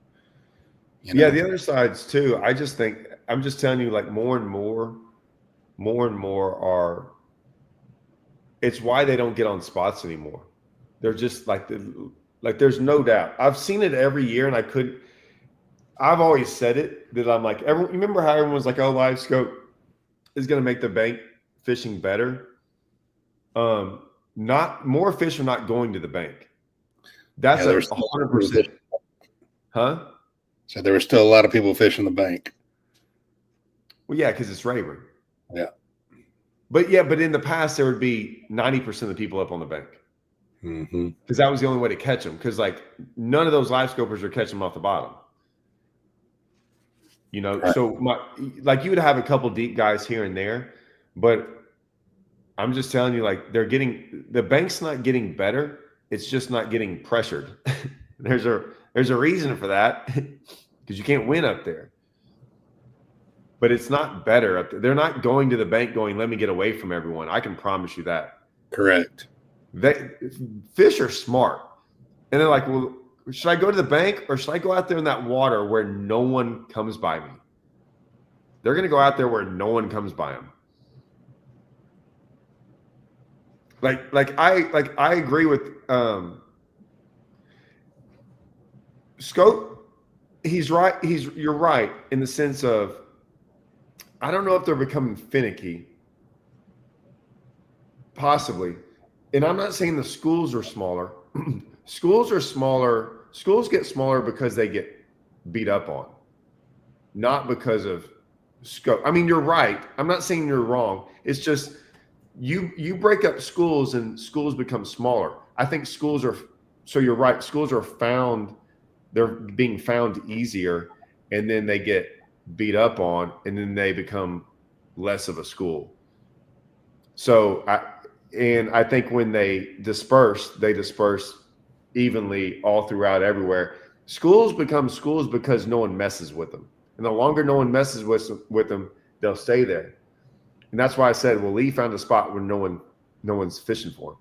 You know? Yeah, the other sides too. I just think I'm just telling you, like more and more are. It's why they don't get on spots anymore. They're just like there's no doubt. I've seen it every year, and I've always said it that I'm like, remember how everyone's like, oh, live scope is going to make the bank fishing better. Not more fish are not going to the bank. That's 100%. Huh? So there were still a lot of people fishing the bank. Well, yeah, because it's Rayburn. Yeah. But in the past, there would be 90% of the people up on the bank. Because that was the only way to catch them. Because like none of those live scopers are catching them off the bottom. You know, right. So like you would have a couple deep guys here and there, but I'm just telling you, like the bank's not getting better. It's just not getting pressured. There's a reason for that because you can't win up there. But it's not better up there. They're not going to the bank going, let me get away from everyone. I can promise you that. Correct. Fish are smart. And they're like, well, should I go to the bank or should I go out there in that water where no one comes by me? They're going to go out there where no one comes by them. I agree with Scope. He's right. You're right in the sense of I don't know if they're becoming finicky. Possibly. And I'm not saying the schools are smaller. Schools are smaller. Schools get smaller because they get beat up on, not because of scope. I mean, you're right. I'm not saying you're wrong. It's just you break up schools and schools become smaller. I think schools are, so you're right. Schools are they're being found easier, and then they get beat up on, and then they become less of a school. So I think when they disperse evenly all throughout everywhere. Schools become schools because no one messes with them. And the longer no one messes with them, they'll stay there. And that's why I said, well, Lee found a spot where no one's fishing for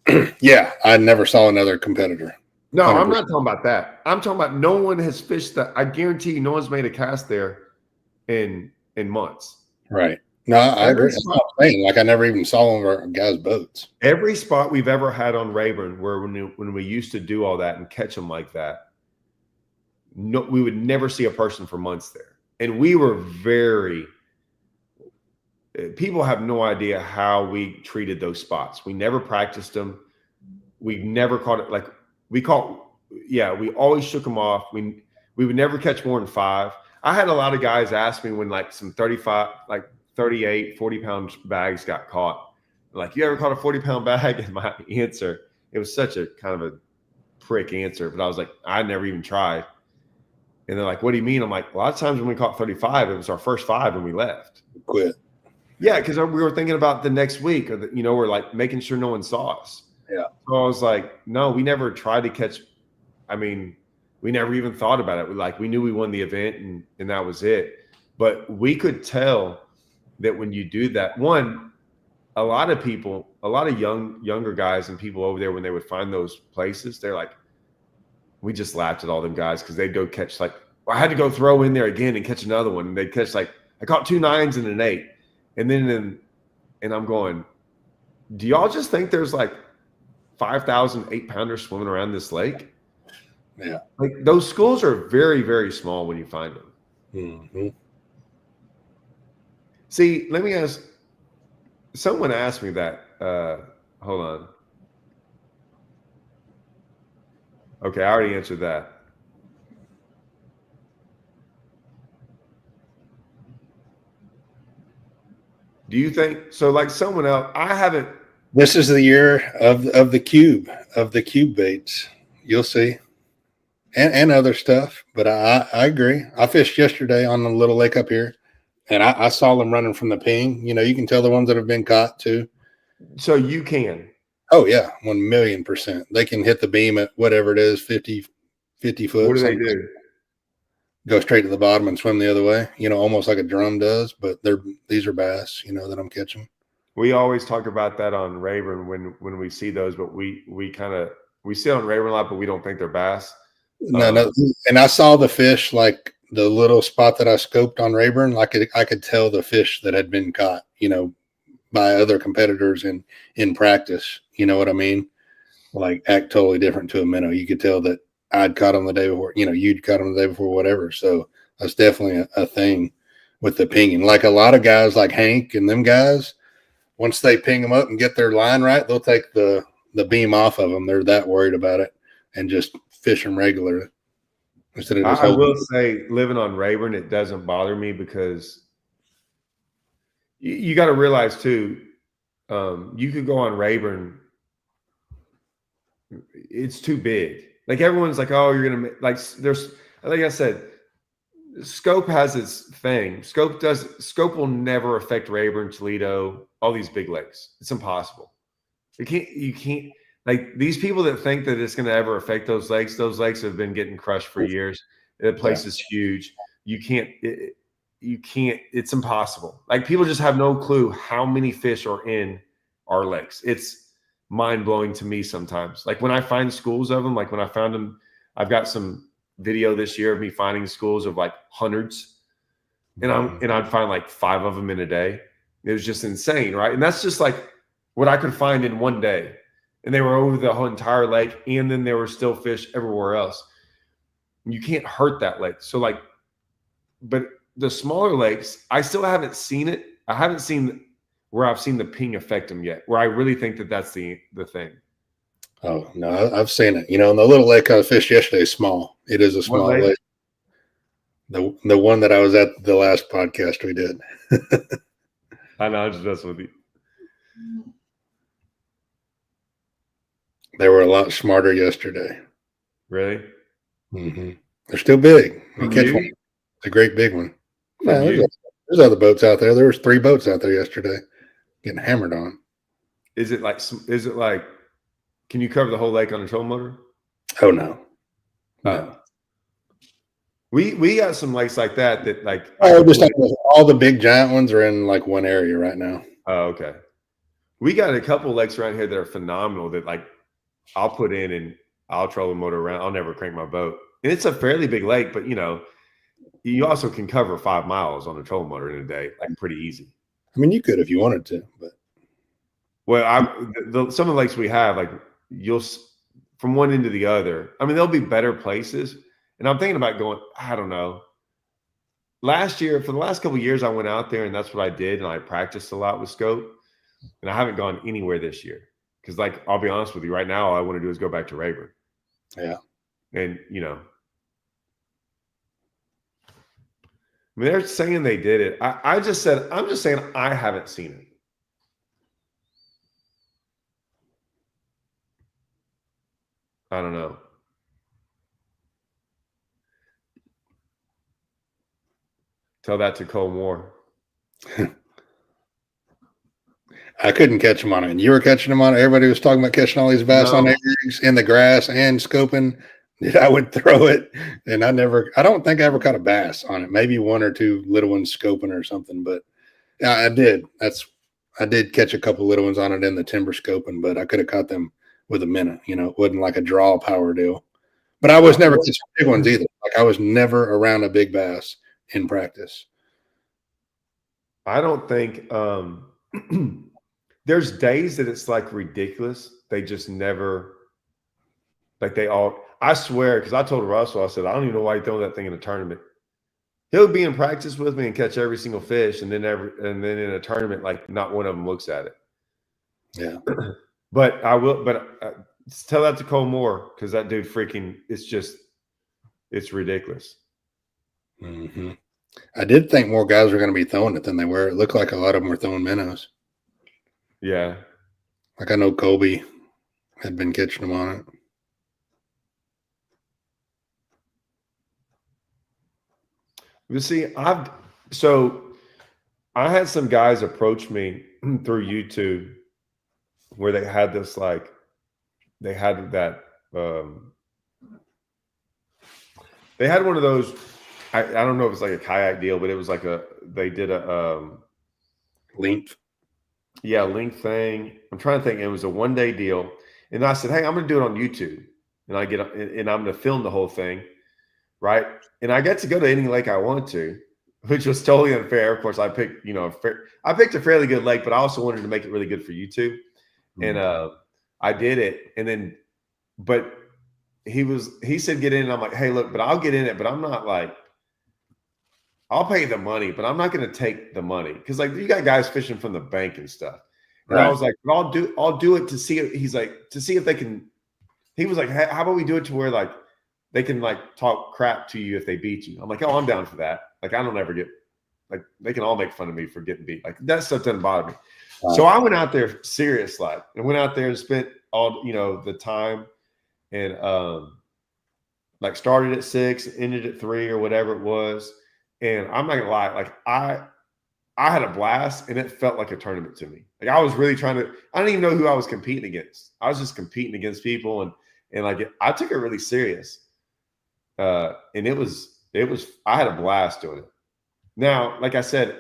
him. Yeah, I never saw another competitor. No, 100%. I'm not talking about that. I'm talking about no one has fished that. I guarantee you no one's made a cast there in months. Right. No, I agree. That's what I'm saying. Like I never even saw one of our guys' boats. Every spot we've ever had on Rayburn, where when we used to do all that and catch them like that, no, we would never see a person for months there. And we were people have no idea how we treated those spots. We never practiced them. We never caught it. Like we always shook them off. We would never catch more than 5. I had a lot of guys ask me when like some 35, like 38, 40-pound bags got caught. Like, you ever caught a 40-pound bag? And my answer, it was such a kind of a prick answer, but I was like, I never even tried. And they're like, what do you mean? I'm like, a lot of times when we caught 35, it was our first 5 and we left. Quit. Yeah, because we were thinking about the next week, or we're like making sure no one saw us. Yeah. So I was like, no, we never tried to catch. I mean, we never even thought about it. We knew we won the event and that was it. But we could tell that when you do that, a lot of younger guys and people over there, when they would find those places, they're like, we just laughed at all them guys because they'd go catch I had to go throw in there again and catch another one. And they'd catch I caught 2 9s and an 8. And then I'm going, do y'all just think there's 5,000 8-pounders swimming around this lake? Yeah. Those schools are very, very small when you find them. Mm-hmm. See, let me ask. Someone asked me that. Hold on. Okay, I already answered that. Do you think so? Like someone else, I haven't. This is the year of the cube baits. You'll see, and other stuff. But I agree. I fished yesterday on the little lake up here. And I saw them running from the ping. You can tell the ones that have been caught too. So you can. Oh yeah, 1,000,000%. They can hit the beam at whatever it is, 50 foot. What do they do? go straight to the bottom and swim the other way, almost like a drum does, but these are bass, that I'm catching. We always talk about that on Rayburn when we see those, but we see it on Rayburn a lot, but we don't think they're bass. No. And I saw the fish, like the little spot that I scoped on Rayburn, like I could tell the fish that had been caught, by other competitors in practice. You know what I mean? Like act totally different to a minnow. You could tell that I'd caught them the day before, you'd caught them the day before, whatever. So that's definitely a thing with the pinging. Like a lot of guys like Hank and them guys, once they ping them up and get their line right, they'll take the beam off of them. They're that worried about it and just fish them regular instead of just I will say, living on Rayburn, it doesn't bother me because you got to realize too, you could go on Rayburn. It's too big. Like everyone's like, oh, you're gonna like. There's, like I said, scope has its thing. Scope will never affect Rayburn, Toledo, all these big lakes. It's impossible. You can't like these people that think that it's going to ever affect those lakes. Those lakes have been getting crushed for years. The place is huge. You can't. It's impossible. Like people just have no clue how many fish are in our lakes. It's mind blowing to me sometimes. Like when I find schools of them, like when I found them, I've got some video this year of me finding schools of like hundreds, and I'd find like 5 of them in a day. It was just insane, right? And that's just like what I could find in one day, and they were over the whole entire lake, and then there were still fish everywhere else. You can't hurt that lake. So like, but the smaller lakes, I still haven't seen it. I haven't seen where I've seen the ping affect them yet, where I really think that that's the thing. Oh, no, I've seen it. And the little lake I fished yesterday is small. It is a small lake. The one that I was at the last podcast we did. I know, I'm just messing with you. They were a lot smarter yesterday. Really? Mm-hmm. They're still big. You catch one. It's a great big one. Yeah, there's other boats out there. There was 3 boats out there yesterday getting hammered on. Is it like, can you cover the whole lake on a trolling motor? Oh, no. No. We got some lakes like that like. Oh, just all the big giant ones are in like one area right now. Oh, okay. We got a couple lakes around here that are phenomenal that like I'll put in and I'll troll the motor around. I'll never crank my boat. And it's a fairly big lake, but you also can cover 5 miles on a trolling motor in a day, like pretty easy. I mean, you could if you wanted to, but. Well, some of the lakes we have, like you'll from one end to the other. I mean, there'll be better places. And I'm thinking about going, I don't know. Last year, for the last couple of years, I went out there and that's what I did. And I practiced a lot with scope. And I haven't gone anywhere this year. Because like, I'll be honest with you, right now, all I want to do is go back to Rayburn. Yeah. And, I mean, they're saying they did it. I'm just saying I haven't seen it. I don't know. Tell that to Cole Moore. I couldn't catch them on it. And you were catching them on it. Everybody was talking about catching all these bass on eggs in the grass and scoping. I would throw it, and I don't think I ever caught a bass on it. Maybe 1 or 2 little ones scoping or something, but I did. I did catch a couple little ones on it in the timber scoping, but I could have caught them with a minute. It wasn't like a draw power deal. But I was never catching big ones either. Like I was never around a big bass in practice. I don't think there's days that it's like ridiculous. They just never I swear, because I told Russell, I said, I don't even know why you throw that thing in a tournament. He'll be in practice with me and catch every single fish, and then in a tournament, like not one of them looks at it. Yeah. But tell that to Cole Moore, because that dude it's ridiculous. Mm-hmm. I did think more guys were going to be throwing it than they were. It looked like a lot of them were throwing minnows. Yeah. Like I know Colby had been catching them on it. You see, I had some guys approach me through YouTube where they had this they had one of those I don't know if it's like a kayak deal, but it was like they did a Length. yeah, link thing. I'm trying to think. It was a 1-day deal, and I said, "Hey, I'm going to do it on YouTube," and and I'm going to film the whole thing, right? And I get to go to any lake I want to, which was totally unfair. Of course, I picked I picked a fairly good lake, but I also wanted to make it really good for YouTube, and I did it, and then but he said get in, and I'm like, hey, look, but I'll get in it, but I'm not like. I'll pay the money, but I'm not going to take the money because, like, you got guys fishing from the bank and stuff. And I was like, well, I'll do it to see it. He's like, to see if they can. He was like, hey, how about we do it to where like they can like talk crap to you if they beat you? I'm like, oh, I'm down for that. Like, I don't ever get like they can all make fun of me for getting beat. Like that stuff doesn't bother me. So I went out there serious like and went out there and spent all the time and like started at 6, ended at 3 or whatever it was. And I'm not gonna lie, like I had a blast and it felt like a tournament to me. Like I was really trying to, I didn't even know who I was competing against. I was just competing against people and like I took it really serious. And it was I had a blast doing it. Now, like I said,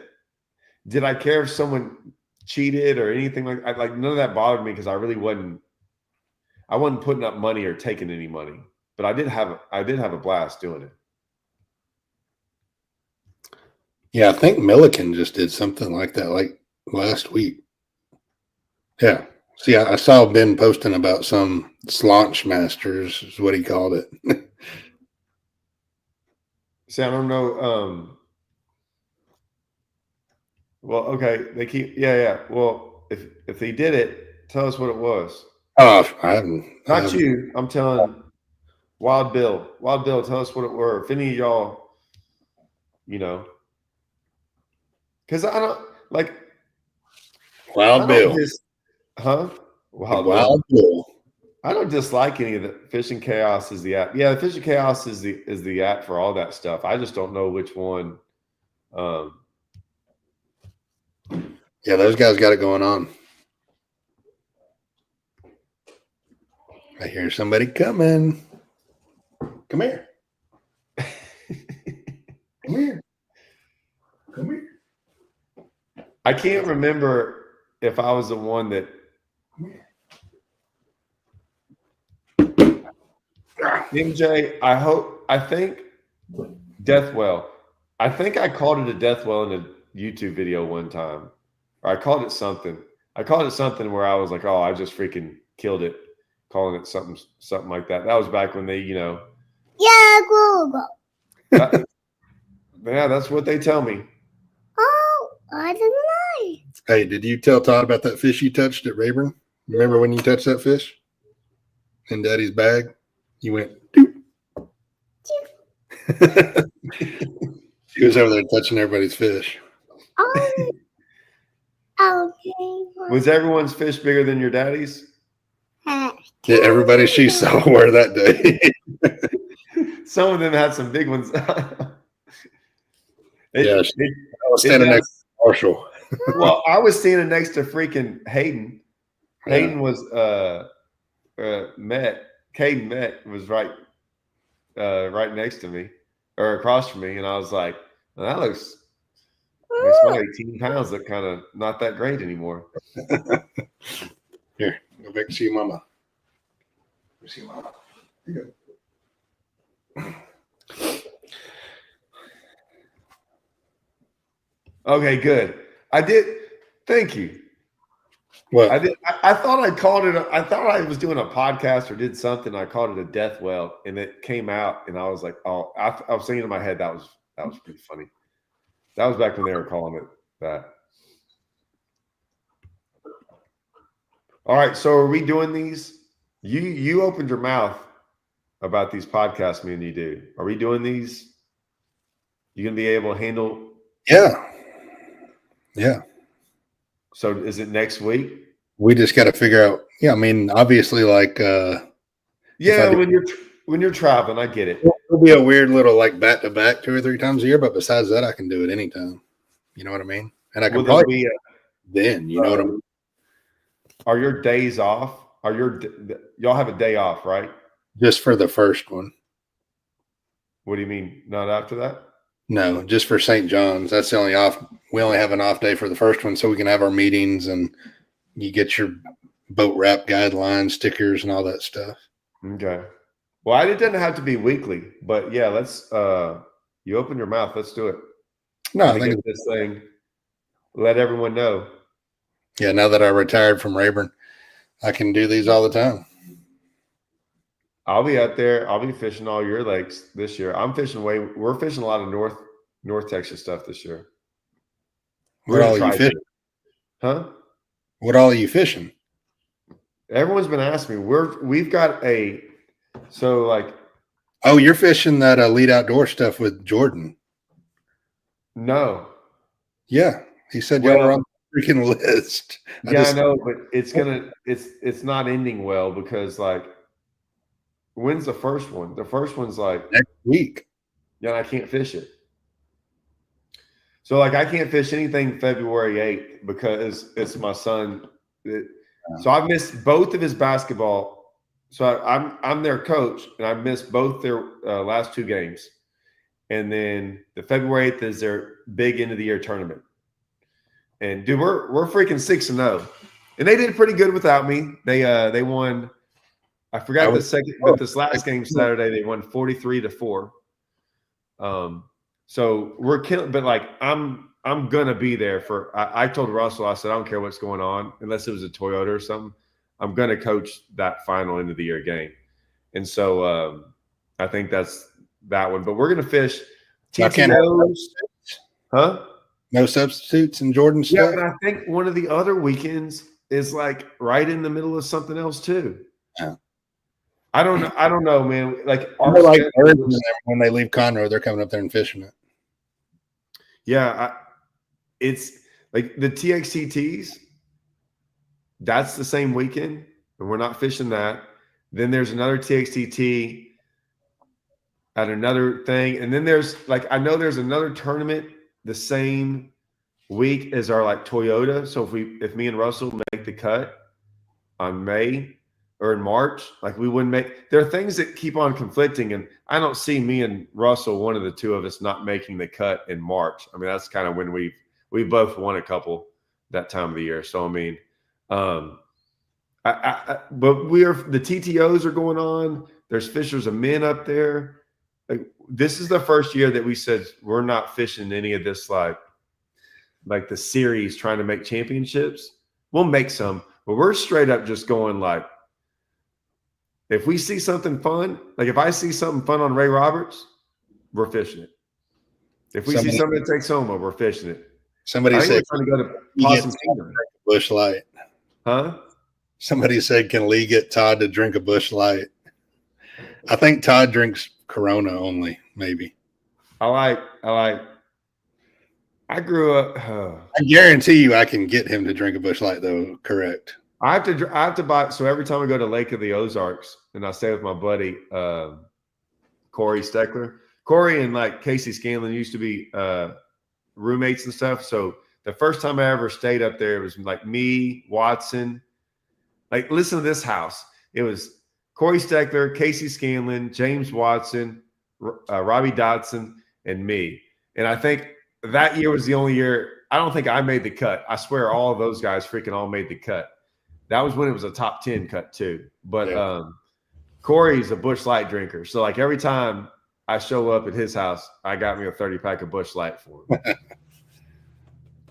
did I care if someone cheated or anything like none of that bothered me because I wasn't putting up money or taking any money. But I did have a blast doing it. Yeah, I think Milliken just did something like that like last week. Yeah. See, I saw Ben posting about some Slaunch Masters is what he called it. See, I don't know. Well, okay, they keep yeah. Well, if he did it, tell us what it was. Oh, I haven't. Not you. I'm telling Wild Bill. Wild Bill, tell us what it were. If any of y'all, because I don't like Wild Bill. Wild Bill. Bill. I don't dislike any of the Fishing Chaos is the app. Yeah, the Fishing Chaos is the app for all that stuff. I just don't know which one. Yeah, those guys got it going on. I hear somebody coming. Come here. Come here. Come here. I can't remember if I was the one that. MJ, I think Deathwell. I think I called it a Deathwell in a YouTube video one time. Or I called it something. I called it something where I was like, oh, I just freaking killed it, calling it something like that. That was back when they, Yeah, yeah, that's what they tell me. Oh, I don't know. Hey, did you tell Todd about that fish you touched at Rayburn? Remember when you touched that fish in Daddy's bag? You went, doop. He was over there touching everybody's fish. Oh, okay. Was everyone's fish bigger than your daddy's? Yeah, everybody she saw were that day. Some of them had some big ones. I was standing next to Marshall. Well, I was standing next to freaking Hayden. Hayden was Caden Met was right next to me or across from me, and I was like, well, that looks makes my 18 pounds look kind of not that great anymore. Here, go back to see Mama. Go see Mama. Here you go. Okay, good. I did. Thank you. What? I did. I thought I called it. I thought I was doing a podcast or did something. I called it a death well, and it came out, and I was like, "Oh!" I was thinking in my head that was pretty funny. That was back when they were calling it that. All right. So are we doing these? You opened your mouth about these podcasts me and you do. Are we doing these? You gonna be able to handle? Yeah. Yeah. So is it next week? We just got to figure out. Yeah, I mean, obviously, like. Yeah, when you're traveling, I get it. It'll be a weird little like back to back 2 or 3 times a year, but besides that, I can do it anytime. You know what I mean? And I can probably be then. You know what I mean? Are your days off? Y'all have a day off, right? Just for the first one. What do you mean? Not after that? No, just for St. John's. That's the only off. We only have an off day for the first one, so we can have our meetings and you get your boat wrap guidelines, stickers, and all that stuff. Okay. Well, it doesn't have to be weekly, but yeah, let's. You open your mouth. Let's do it. No, I Get think this thing. Let everyone know. yeah. Now that I retired from Rayburn, I can do these all the time. I'll be out there. I'll be fishing all your lakes this year. We're fishing a lot of North Texas stuff this year. What all are you fishing? Huh? What all are you fishing? Everyone's been asking me. We've got Oh, you're fishing that Elite Outdoor stuff with Jordan. No. Yeah, he said y'all were on the freaking list. I know, but it's not ending well because when's the first one? The first one's next week. Yeah, I can't fish it. So I can't fish anything February 8th because it's my son. So I've missed both of his basketball. So I'm their coach, and I missed both their last 2 games. And then the February 8th is their big end of the year tournament. And dude, we're freaking 6-0, and they did pretty good without me. They won. I forgot but this last game Saturday they won 43-4. So we're killing, but I'm gonna be there for. I told Russell, I said I don't care what's going on unless it was a Toyota or something. I'm gonna coach that final end of the year game, and so I think that's that one. But we're gonna fish TTOs, huh? No substitutes in Jordan stuff. Yeah, but I think one of the other weekends is right in the middle of something else too. Yeah. I don't know, man. When they leave Conroe, they're coming up there and fishing it. Yeah, it's like the TXCTs. That's the same weekend, and we're not fishing that. Then there's another TXCT at another thing, and then there's I know there's another tournament the same week as our Toyota. So if me and Russell make the cut on May or in March, we wouldn't make. There are things that keep on conflicting, and I don't see me and Russell, one of the two of us, not making the cut in March. I mean, that's kind of when we both won a couple that time of the year. So I mean, but the TTOs are going on. There's Fishers of Men up there. This is the first year that we said we're not fishing any of this like the series trying to make championships. We'll make some, but we're straight up just going if we see something fun, if I see something fun on Ray Roberts, we're fishing it. If we see something that takes Soma, we're fishing it. Somebody said we're trying to go to Possum Kingdom. Bush Light. Huh? Somebody said, can Lee get Todd to drink a Bush Light? I think Todd drinks Corona only, maybe. I grew up. I guarantee you I can get him to drink a Bush Light, though. Correct. I have to buy. So every time I go to Lake of the Ozarks and I stay with my buddy, Corey Steckler, Corey and Casey Scanlon used to be roommates and stuff. So the first time I ever stayed up there, it was me, Watson. Listen to this house. It was Corey Steckler, Casey Scanlon, James Watson, Robbie Dotson, and me. And I think that year was the only year. I don't think I made the cut. I swear all of those guys freaking all made the cut. That was when it was a top 10 cut too. But Corey's a Bush Light drinker. So every time I show up at his house, I got me a 30-pack of Bush Light for him.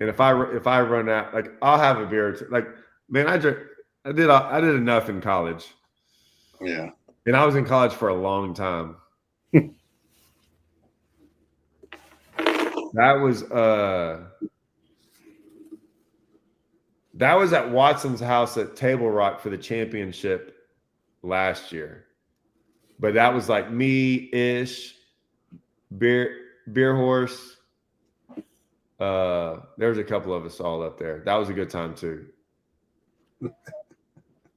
And if I run out, I'll have a beer. Man, I did enough in college. Yeah. And I was in college for a long time. That was at Watson's house at Table Rock for the championship last year. But that was me, Ish, Beer Horse. There was a couple of us all up there. That was a good time too.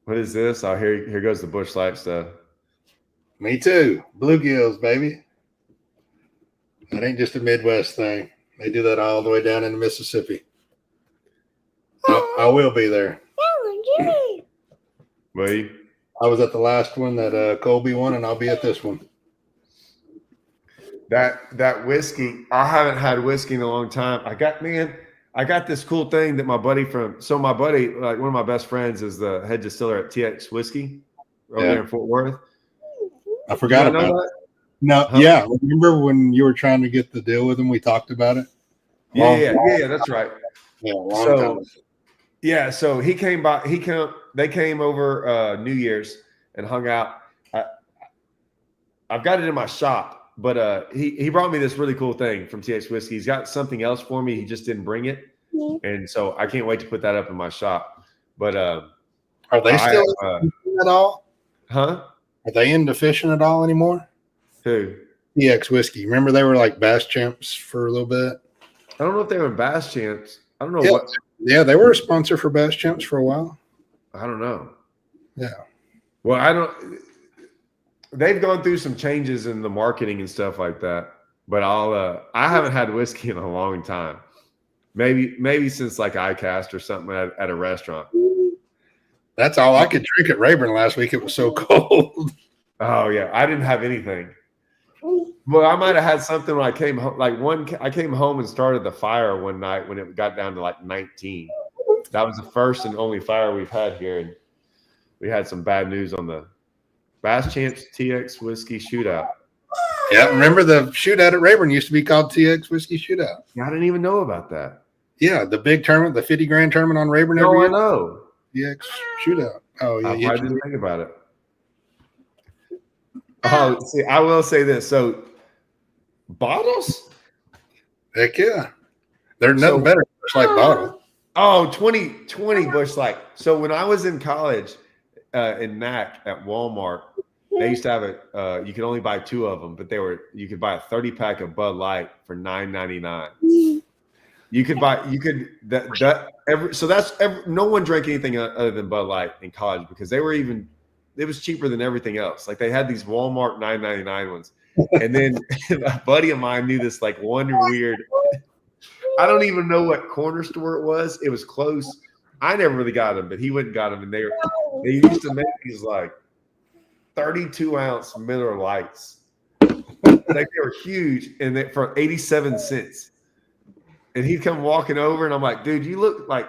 What is this? Oh, here goes the Bush Light stuff. Me too. Bluegills, baby. That ain't just a Midwest thing. They do that all the way down into Mississippi. I will be there. Will you? I was at the last one that Colby won, and I'll be at this one. that whiskey. I haven't had whiskey in a long time. I got this cool thing that my buddy, like one of my best friends, is the head distiller at TX Whiskey over there in Fort Worth. I forgot You know about that? it. No, Huh? yeah. Remember when you were trying to get the deal with him? We talked about it. Yeah, that's right. Yeah, long time. Yeah, so he came by. They came over New Year's and hung out. I've got it in my shop, but he brought me this really cool thing from TX Whiskey. He's got something else for me. He just didn't bring it, and so I can't wait to put that up in my shop. But are they still at all? Huh? Are they into fishing at all anymore? Who? TX Whiskey. Remember they were like bass champs for a little bit. I don't know if they were bass champs. I don't know what. Yeah, they were a sponsor for bass champs for a while. I don't know. Yeah. Well, I don't. They've gone through some changes in the marketing and stuff like that. But I haven't had whiskey in a long time. Maybe since like ICAST or something at a restaurant. That's all I could drink at Rayburn last week. It was so cold. Oh yeah, I didn't have anything. Well, I might have had something when I came home. I came home and started the fire one night when it got down to like 19. That was the first and only fire we've had here, and we had some bad news on the Bass Champs TX Whiskey Shootout. Yeah, remember the shootout at Rayburn used to be called TX Whiskey Shootout. I didn't even know about that. Yeah, the big tournament, the 50 grand tournament on Rayburn No, every year. I know. TX Shootout. Oh yeah, I didn't think about it. Oh, see, I will say this. So, bottles? Heck yeah. They're nothing better than Busch Light bottle. Oh, 20 Busch Light. So when I was in college in NAC at Walmart, they used to have you could only buy 2 of them, but you could buy a 30-pack of Bud Light for $9.99. No one drank anything other than Bud Light in college because it was cheaper than everything else. Like they had these Walmart $9.99 ones. And then a buddy of mine knew this like one weird, I don't even know what corner store it was. It was close. I never really got them, but he went and got them. And they used to make these like 32-ounce Miller Lights. Like they were huge and for 87 cents. And he'd come walking over and I'm like, dude, you look like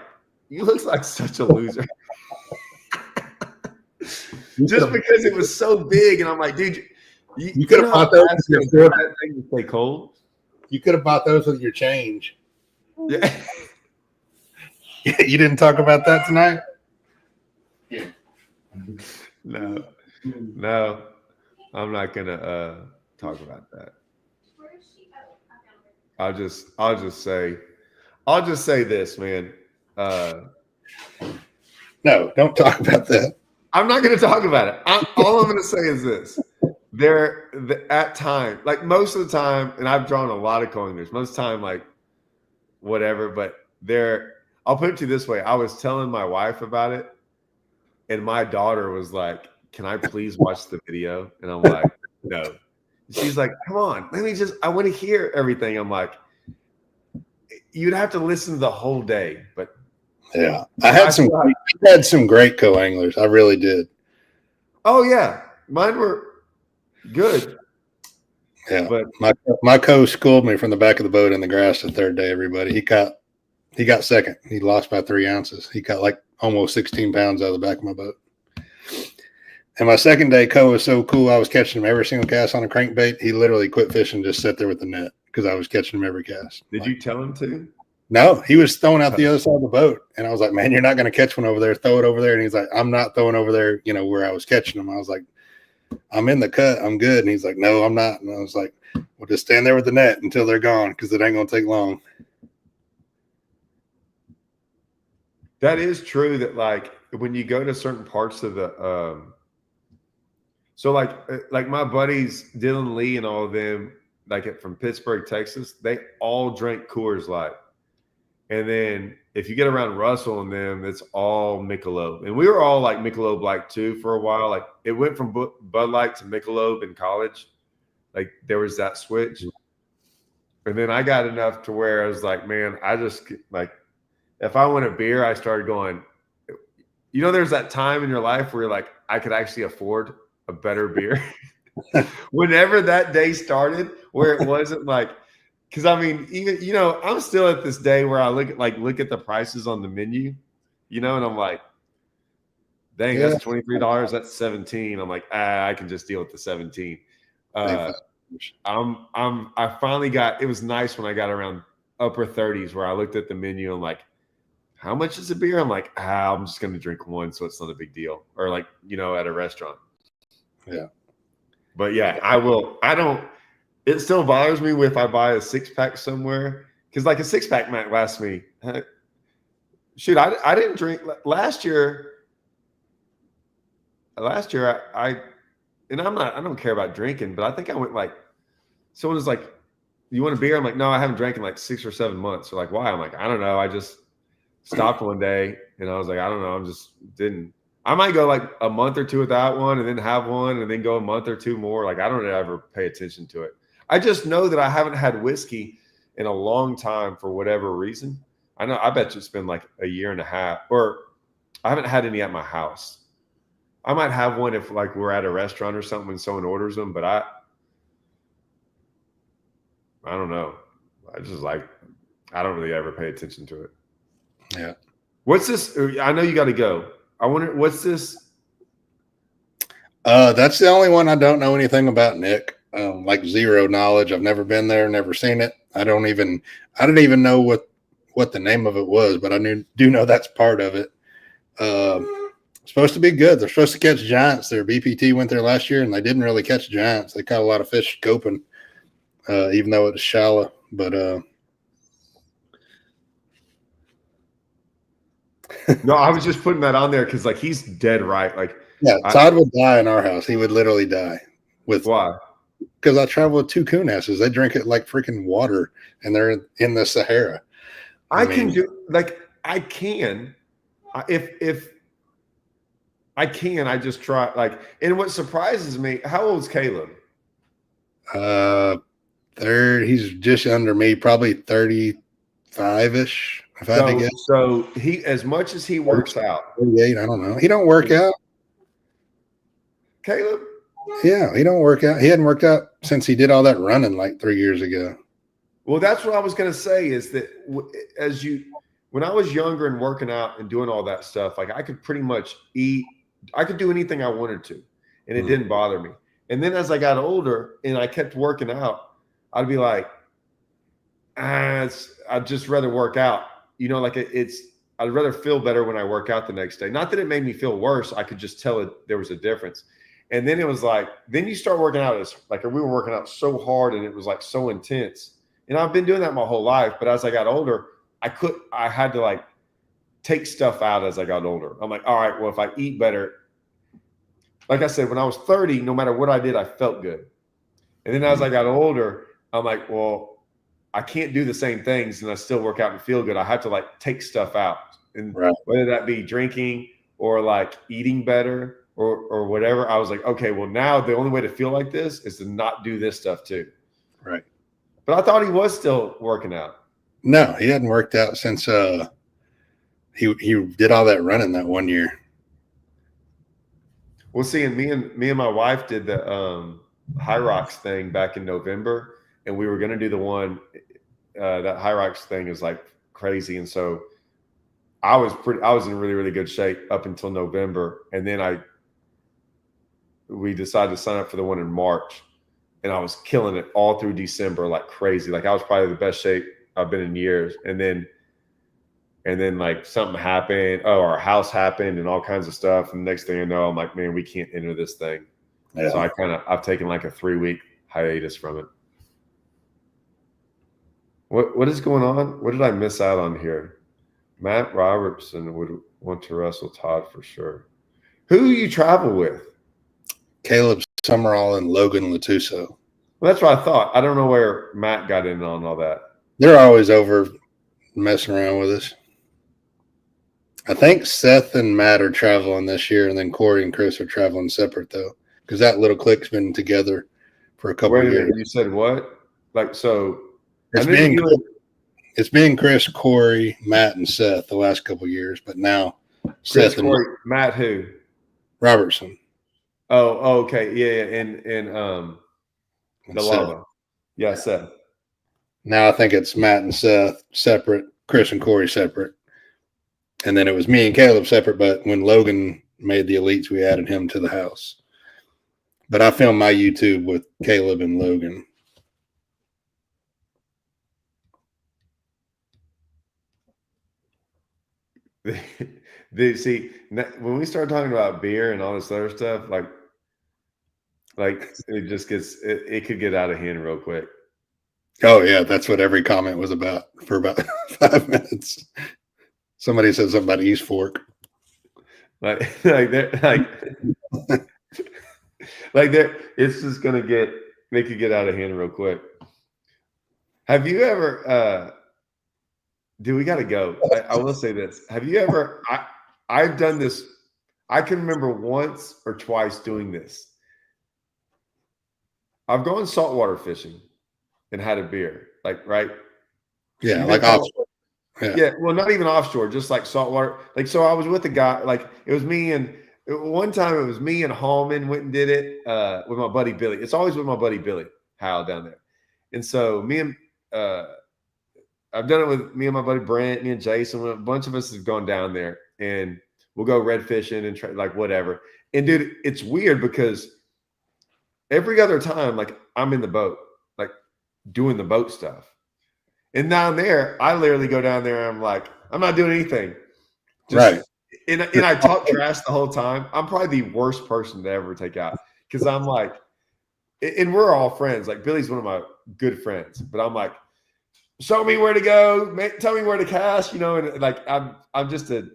such a loser. Just because it was so big, and I'm like, dude, you could have bought those with that thing to stay cold. You could have bought those with your change. Yeah. You didn't talk about that tonight? Yeah. No, I'm not gonna talk about that. I'll just say this, man. No, don't talk about that. I'm not going to talk about it. All I'm going to say is this. At time, like most of the time, and I've drawn a lot of coiners, most of the time, like whatever, but I'll put it to you this way. I was telling my wife about it, and my daughter was like, can I please watch the video? And I'm like, no. She's like, come on, I want to hear everything. I'm like, you'd have to listen to the whole day, but yeah, I had some great co-anglers. I really did. Oh yeah, mine were good. Yeah, but my co schooled me from the back of the boat in the grass the third day. Everybody, he got second. He lost by 3 ounces. He got like almost 16 pounds out of the back of my boat. And my second day, co was so cool. I was catching him every single cast on a crankbait. He literally quit fishing, just sat there with the net because I was catching him every cast. Did you tell him to? No, he was throwing out the other side of the boat. And I was like, man, you're not going to catch one over there. Throw it over there. And he's like, I'm not throwing over there, where I was catching them. I was like, I'm in the cut. I'm good. And he's like, no, I'm not. And I was like, well, just stand there with the net until they're gone because it ain't going to take long. That is true that like when you go to certain parts of the so like my buddies, Dylan Lee and all of them, like from Pittsburgh, Texas, they all drank Coors Light. And then if you get around Russell and them, it's all Michelob. And we were all like Michelob Light too for a while. Like it went from Bud Light to Michelob in college. Like there was that switch. And then I got enough to where I was like, man, I just like, if I want a beer, I started going, there's that time in your life where you're like, I could actually afford a better beer. Whenever that day started, where it wasn't like, because I mean, even I'm still at this day where I look at the prices on the menu, and I'm like, dang, Yeah. that's $23. That's 17. I'm like, I can just deal with the 17. I finally got. It was nice when I got around upper 30s where I looked at the menu and like, how much is a beer? I'm like, I'm just going to drink one, so it's not a big deal. Or like, at a restaurant. Yeah. But yeah, I will. I don't. It still bothers me if I buy a 6-pack somewhere because like a 6-pack might last me. Shoot, I didn't drink last year. Last year, I and I don't care about drinking, but I think I went like, someone was like, you want a beer? I'm like, no, I haven't drank in like 6 or 7 months. They're like, why? I'm like, I don't know. I just stopped one day and I was like, I don't know. I'm just didn't. I might go like a month or two without one and then have one and then go a month or two more. Like, I don't ever pay attention to it. I just know that I haven't had whiskey in a long time for whatever reason. I bet you it's been like a year and a half, or I haven't had any at my house. I might have one if like we're at a restaurant or something and someone orders them, but I don't know. I just like, I don't really ever pay attention to it. Yeah. What's this? I know you got to go. I wonder, what's this? That's the only one I don't know anything about, Nick. Like zero knowledge. I've never been there, never seen it. I didn't even know what the name of it was, but I do know that's part of it. Supposed to be good. They're supposed to catch giants there. BPT went there last year and they didn't really catch giants. They caught a lot of fish scoping, even though it was shallow. But no, I was just putting that on there because like he's dead right. Like, yeah, Todd would die in our house. He would literally die. Why? Because I travel with 2 coon asses. They drink it like freaking water, and they're in the Sahara. I can do like I can, if I can, I just try like. And what surprises me, how old's Caleb? He's just under me, probably 35-ish. If I had to guess. So he, as much as he works out, 38. I don't know. He don't work out. Caleb. Yeah, he don't work out. He hadn't worked out since he did all that running like 3 years ago. Well, that's what I was going to say is that when I was younger and working out and doing all that stuff, like I could pretty much eat, I could do anything I wanted to, and it didn't bother me. And then as I got older and I kept working out, I'd be like, I'd just rather work out. Like I'd rather feel better when I work out the next day. Not that it made me feel worse. I could just tell there was a difference. And then it was like, then you start working out as like, we were working out so hard and it was like so intense. And I've been doing that my whole life. But as I got older, I had to like take stuff out as I got older. I'm like, all right, well, if I eat better, like I said, when I was 30, no matter what I did, I felt good. And then as I got older, I'm like, well, I can't do the same things and I still work out and feel good. I have to like take stuff out. And whether that be drinking or like eating better or whatever, I was like, okay, well, now the only way to feel like this is to not do this stuff too. Right. But I thought he was still working out. No, he hadn't worked out since he did all that running that one year. Well, see, and me and my wife did the High Rocks thing back in November, and we were going to do the one that High Rocks thing is like crazy, and so I was in really, really good shape up until November, and then we decided to sign up for the one in March, and I was killing it all through December like crazy. Like I was probably the best shape I've been in years, and then like something happened. Oh, our house happened and all kinds of stuff. And the next thing I know, I'm like, man, we can't enter this thing. Yeah. So I've taken like a 3-week hiatus from it. What is going on? What did I miss out on here? Matt Robertson would want to wrestle Todd for sure. Who you travel with? Caleb Summerall and Logan Latuso. Well, that's what I thought. I don't know where Matt got in on all that. They're always over messing around with us. I think Seth and Matt are traveling this year, and then Corey and Chris are traveling separate though, because that little clique's been together for a couple of years. You said what? Like so? It's been Chris, Corey, Matt, and Seth the last couple of years, but now Chris, Corey, Matt, who? Robertson. Oh, okay, yeah, and the Seth. Lava. Yeah, Seth. Now I think it's Matt and Seth separate, Chris and Corey separate. And then it was me and Caleb separate, but when Logan made the elites, we added him to the house. But I filmed my YouTube with Caleb and Logan. See, when we start talking about beer and all this other stuff, like it just gets it could get out of hand real quick. Oh yeah, that's what every comment was about for about 5 minutes. Somebody said something about East Fork. Like it's just gonna make it get out of hand real quick. Have you ever dude, we gotta go. I will say this. Have you ever I've done this, I can remember once or twice doing this. I've gone saltwater fishing and had a beer. Like, right? Yeah, like offshore. Yeah, well, not even offshore, just like saltwater. Like, so I was with a guy, like it was me and one time it was me and Hallman went and did it with my buddy Billy. It's always with my buddy Billy Howell down there. And so me and I've done it with me and my buddy Brent, me and Jason. A bunch of us have gone down there and we'll go red fishing and try, like whatever. And dude, it's weird because every other time, like I'm in the boat, like doing the boat stuff. And down there, I literally go down there and I'm like, I'm not doing anything. Right. And I talk trash the whole time. I'm probably the worst person to ever take out because I'm like, and we're all friends. Like Billy's one of my good friends, but I'm like, show me where to go, tell me where to cast, you know, and like I'm just a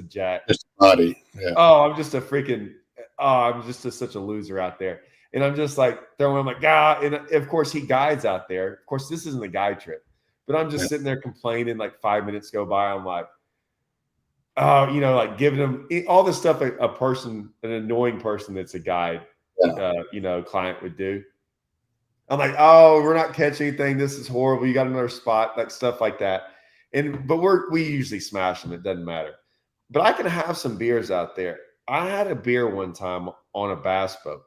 jack. Just a body. Yeah. Oh, I'm just a freaking I'm just such a loser out there. And I'm just like throwing, I'm like, God, and of course he guides out there. Of course, this isn't a guide trip, but I'm just sitting there complaining, like 5 minutes go by. I'm like, oh, you know, like giving him all the stuff an annoying person that's a guide, you know, client would do. I'm like, oh, we're not catching anything. This is horrible. You got another spot, like stuff like that. But we usually smash them. It doesn't matter. But I can have some beers out there. I had a beer one time on a bass boat,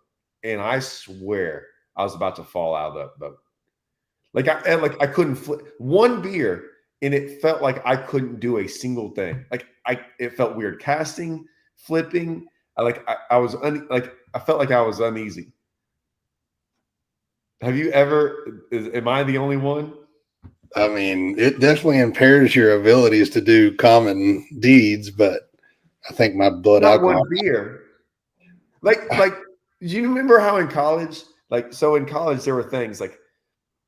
and I swear I was about to fall out of that boat. Like I couldn't flip one beer, and it felt like I couldn't do a single thing. Like it felt weird casting, flipping. I felt like I was uneasy. Have you ever? Am I the only one? I mean, it definitely impairs your abilities to do common deeds, but I think my blood alcohol. One beer. Like, do you remember how in college, so in college there were things like,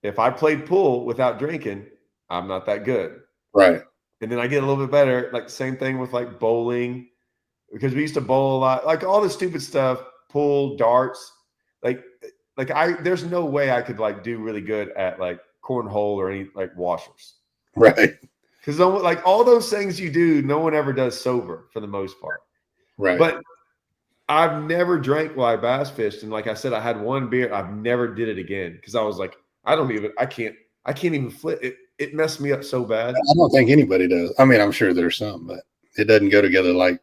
if I played pool without drinking, I'm not that good. Right. And then I get a little bit better. Like same thing with like bowling, because we used to bowl a lot, like all the stupid stuff, pool, darts, there's no way I could like do really good at like cornhole or any like washers. Right. Because like all those things you do, no one ever does sober for the most part. Right. But I've never drank while I bass fished. And like I said, I had one beer. I've never did it again because I was like, I can't even flip it. It messed me up so bad. I don't think anybody does. I mean, I'm sure there's some, but it doesn't go together like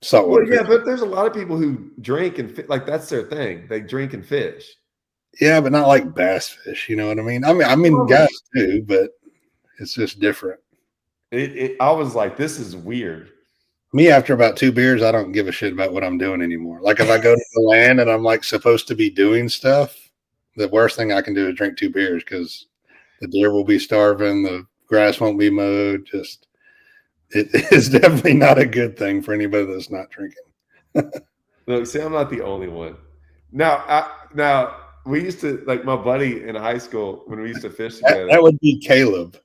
saltwater. Well, yeah, but there's a lot of people who drink and like that's their thing. They drink and fish. Yeah, but not like bass fish. You know what I mean? I mean, guys do, but it's just different. I was like, this is weird. Me, after about 2 beers, I don't give a shit about what I'm doing anymore. Like if I go to the land and I'm like supposed to be doing stuff, the worst thing I can do is drink 2 beers because the deer will be starving, the grass won't be mowed. Just it is definitely not a good thing for anybody that's not drinking. Look, see, I'm not the only one. Now we used to, like my buddy in high school when we used to fish together. That would be Caleb.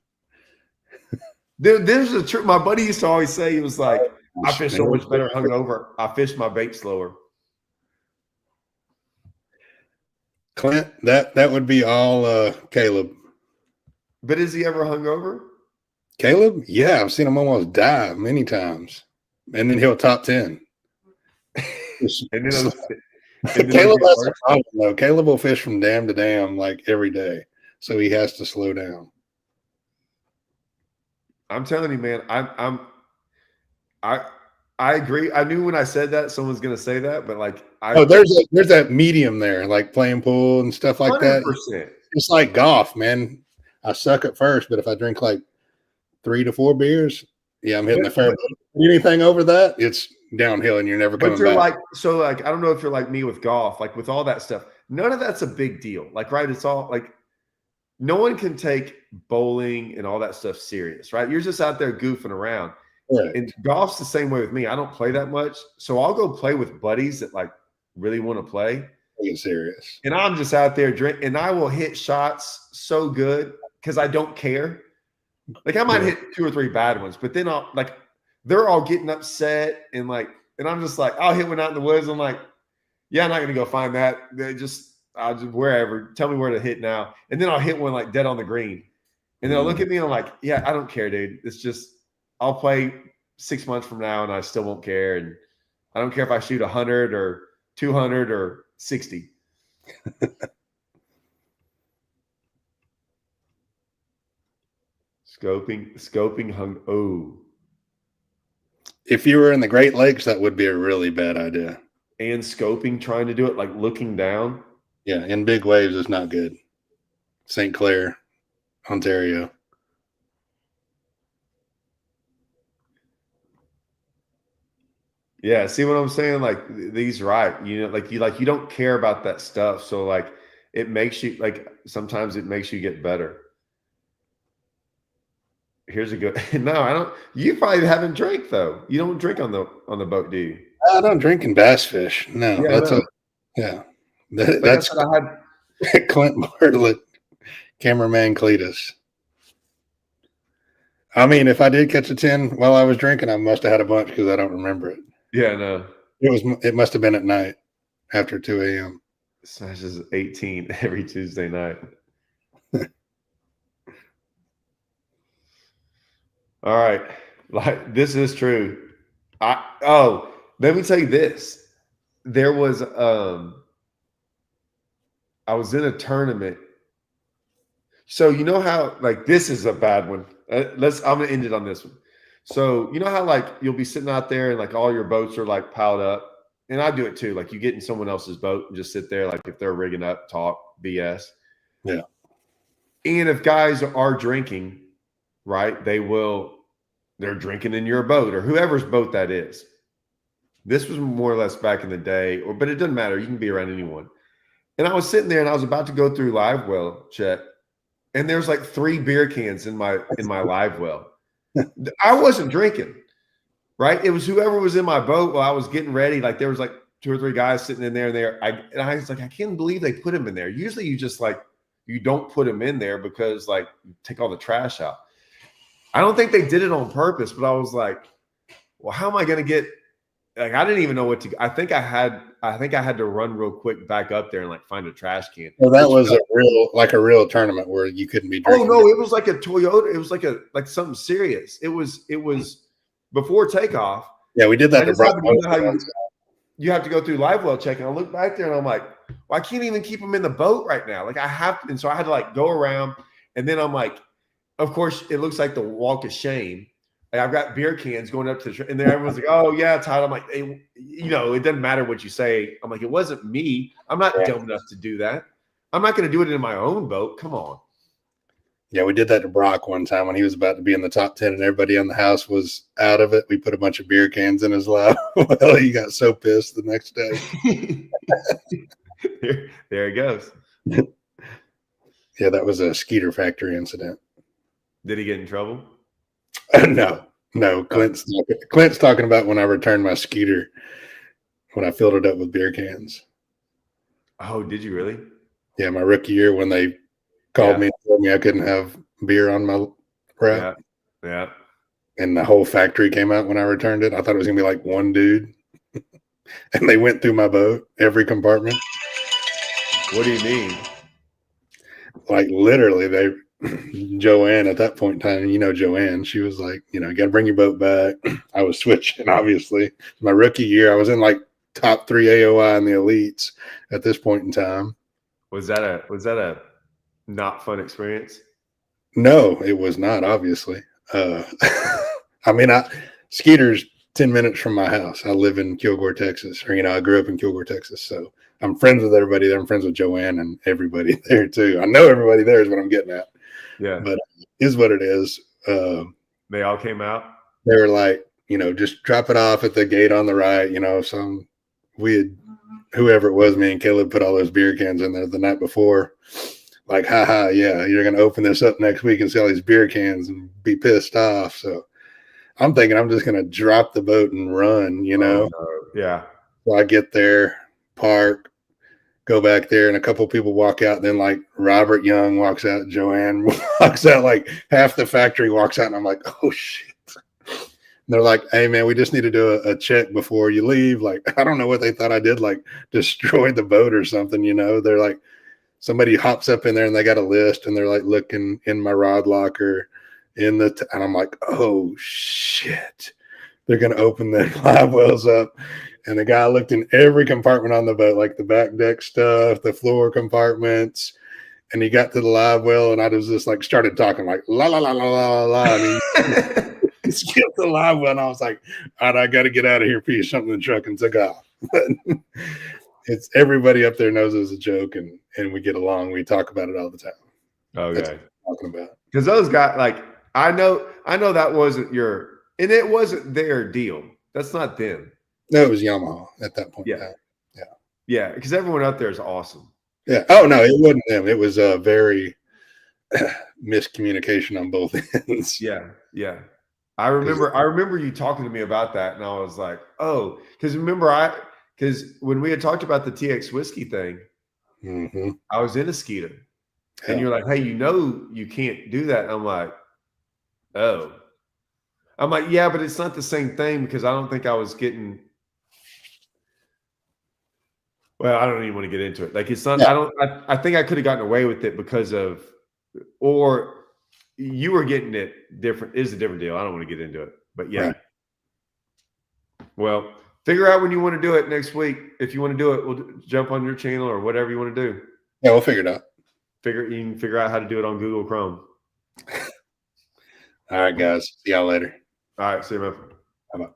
Dude, there's a trick. My buddy used to always say, he was like, I fish so much better hungover. I fish my bait slower. Clint, that would be all Caleb. But is he ever hungover? Caleb? Yeah, I've seen him almost die many times. And then he'll top 10. Caleb has a problem though. Caleb will fish from dam to dam like every day. So he has to slow down. I'm telling you, man, I agree. I knew when I said that someone's gonna say that, but like there's that medium there, like playing pool and stuff like 100%. it's like golf, man. I suck at first, but if I drink like 3 to 4 beers, yeah, I'm hitting the fairway. Anything over that, it's downhill, and you're never But coming you're back. like, so like, I don't know if you're like me with golf, like with all that stuff. None of that's a big deal. Like, right? It's all like, no one can take bowling and all that stuff serious, right? You're just out there goofing around. Right. And golf's the same way with me. I don't play that much, so I'll go play with buddies that like really want to play. Get serious. And I'm just out there drinking, and I will hit shots so good because I don't care. Like I might hit 2 or 3 bad ones, but then I'll like they're all getting upset and like, and I'm just like, I'll hit one out in the woods. I'm like, yeah, I'm not gonna go find that. I'll just wherever. Tell me where to hit now, and then I'll hit one like dead on the green, and they'll look at me and I'm like, yeah, I don't care, dude. It's just I'll play 6 months from now and I still won't care, and I don't care if I shoot 100 or 200 or 60. Scoping hung. Oh, If you were in the Great Lakes, that would be a really bad idea. and scoping, trying to do it like looking down. Yeah, in big waves is not good. St. Clair, Ontario. Yeah, see what I'm saying? Like these, right? You know, like you don't care about that stuff, so like it makes you like sometimes it makes you get better. Here's a good. No, I don't. You probably haven't drank though. You don't drink on the boat, do you? I don't drink in bass fish. No, Yeah, that's no. Like that's I said, I had. Clint Bartlett, cameraman Cletus. I mean, if I did catch a 10 while I was drinking, I must have had a bunch because I don't remember it. Yeah, no. It must have been at night after 2 a.m. Smashes 18 every Tuesday night. All right. Like this is true. Let me tell you this. There was I was in a tournament. So you know how like this is a bad one. I'm gonna end it on this one. So you know how like you'll be sitting out there and like all your boats are like piled up, and I do it too. Like you get in someone else's boat and just sit there, like if they're rigging up, talk BS. Yeah. And if guys are drinking, right, they're drinking in your boat or whoever's boat that is. This was more or less back in the day, but it doesn't matter. You can be around anyone. And I was sitting there and I was about to go through live well check, and there's like 3 beer cans in my live well. I wasn't drinking, right? It was whoever was in my boat while I was getting ready. Like there was like 2 or 3 guys sitting in there, and I was like, I can't believe they put him in there. Usually you just like you don't put him in there because like you take all the trash out. I don't think they did it on purpose, but I was like, well, how am I going to get? Like I didn't even know what to. I think I had to run real quick back up there and like find a trash can. Well, that was a real tournament where you couldn't be drinking. Oh no, it was like a Toyota. It was like something serious. It was before takeoff. Yeah, we did that. You have to go through live well check, and I look back there and I'm like, well, I can't even keep them in the boat right now. Like I have to, and so I had to like go around, and then I'm like, of course, it looks like the walk of shame. Like I've got beer cans going up to and then everyone's like, oh yeah, Todd. I'm like, hey, you know, it doesn't matter what you say. I'm like, it wasn't me. I'm not dumb enough to do that. I'm not going to do it in my own boat. Come on. Yeah, we did that to Brock one time when he was about to be in the top 10 and everybody in the house was out of it. We put a bunch of beer cans in his lap. Well, he got so pissed the next day. There he goes. Yeah, that was a Skeeter factory incident. Did he get in trouble? No. Clint's talking about when I returned my Skeeter when I filled it up with beer cans. Oh, did you really? Yeah, my rookie year when they called me and told me I couldn't have beer on my raft. Yeah. And the whole factory came out when I returned it. I thought it was gonna be like one dude. And they went through my boat, every compartment. What do you mean? Like literally, Joanne at that point in time, you know, Joanne, she was like, you know, you got to bring your boat back. I was switching, obviously. My rookie year, I was in like top 3 AOI in the elites at this point in time. Was that a not fun experience? No, it was not, obviously. I mean, Skeeters 10 minutes from my house. I live in Kilgore, Texas, or I grew up in Kilgore, Texas. So I'm friends with everybody there. I'm friends with Joanne and everybody there too. I know everybody there is what I'm getting at. Yeah. But is what it is. They all came out. They were like, just drop it off at the gate on the right. Whoever it was, me and Caleb put all those beer cans in there the night before. Like, haha, yeah, you're going to open this up next week and see all these beer cans and be pissed off. So I'm thinking I'm just going to drop the boat and run, Oh, no. Yeah. So I get there, park, go back there, and a couple people walk out. And then, like, Robert Young walks out, Joanne walks out, like, half the factory walks out. And I'm like, oh, shit. And they're like, hey, man, we just need to do a check before you leave. Like, I don't know what they thought I did, like, destroyed the boat or something, They're like, somebody hops up in there and they got a list and they're like looking in my rod locker and I'm like, oh shit, they're going to open the live wells up. And the guy looked in every compartment on the boat, like the back deck stuff, the floor compartments. And he got to the live well and I was just like, started talking like la, la, la, la, la, la. And he skipped the live well. And I was like, all right, I got to get out of here, peace, something in the truck and took off. It's everybody up there knows it's a joke and we get along. We talk about it all the time. Okay. That's what I'm talking about. Because those guys, like, I know that wasn't and it wasn't their deal. That's not them. No, it was Yamaha at that point. Yeah. Yeah. Because everyone out there is awesome. Yeah. Oh, no, it wasn't them. It was a very miscommunication on both ends. Yeah. Yeah. I remember you talking to me about that. And I was like, oh, because when we had talked about the TX whiskey thing, I was in a Skeeter. And you're like, hey, you can't do that. And I'm like, oh. I'm like, yeah, but it's not the same thing because I don't think I was getting. Well, I don't even want to get into it. Like, it's not. Yeah. I think I could have gotten away with it because of, or you were getting it different. It's a different deal. I don't want to get into it, but yeah. Right. Well, figure out when you want to do it next week. If you want to do it, we'll jump on your channel or whatever you want to do. Yeah, we'll figure it out. You can figure out how to do it on Google Chrome. All right, guys. See y'all later. All right. See you, man. Bye-bye.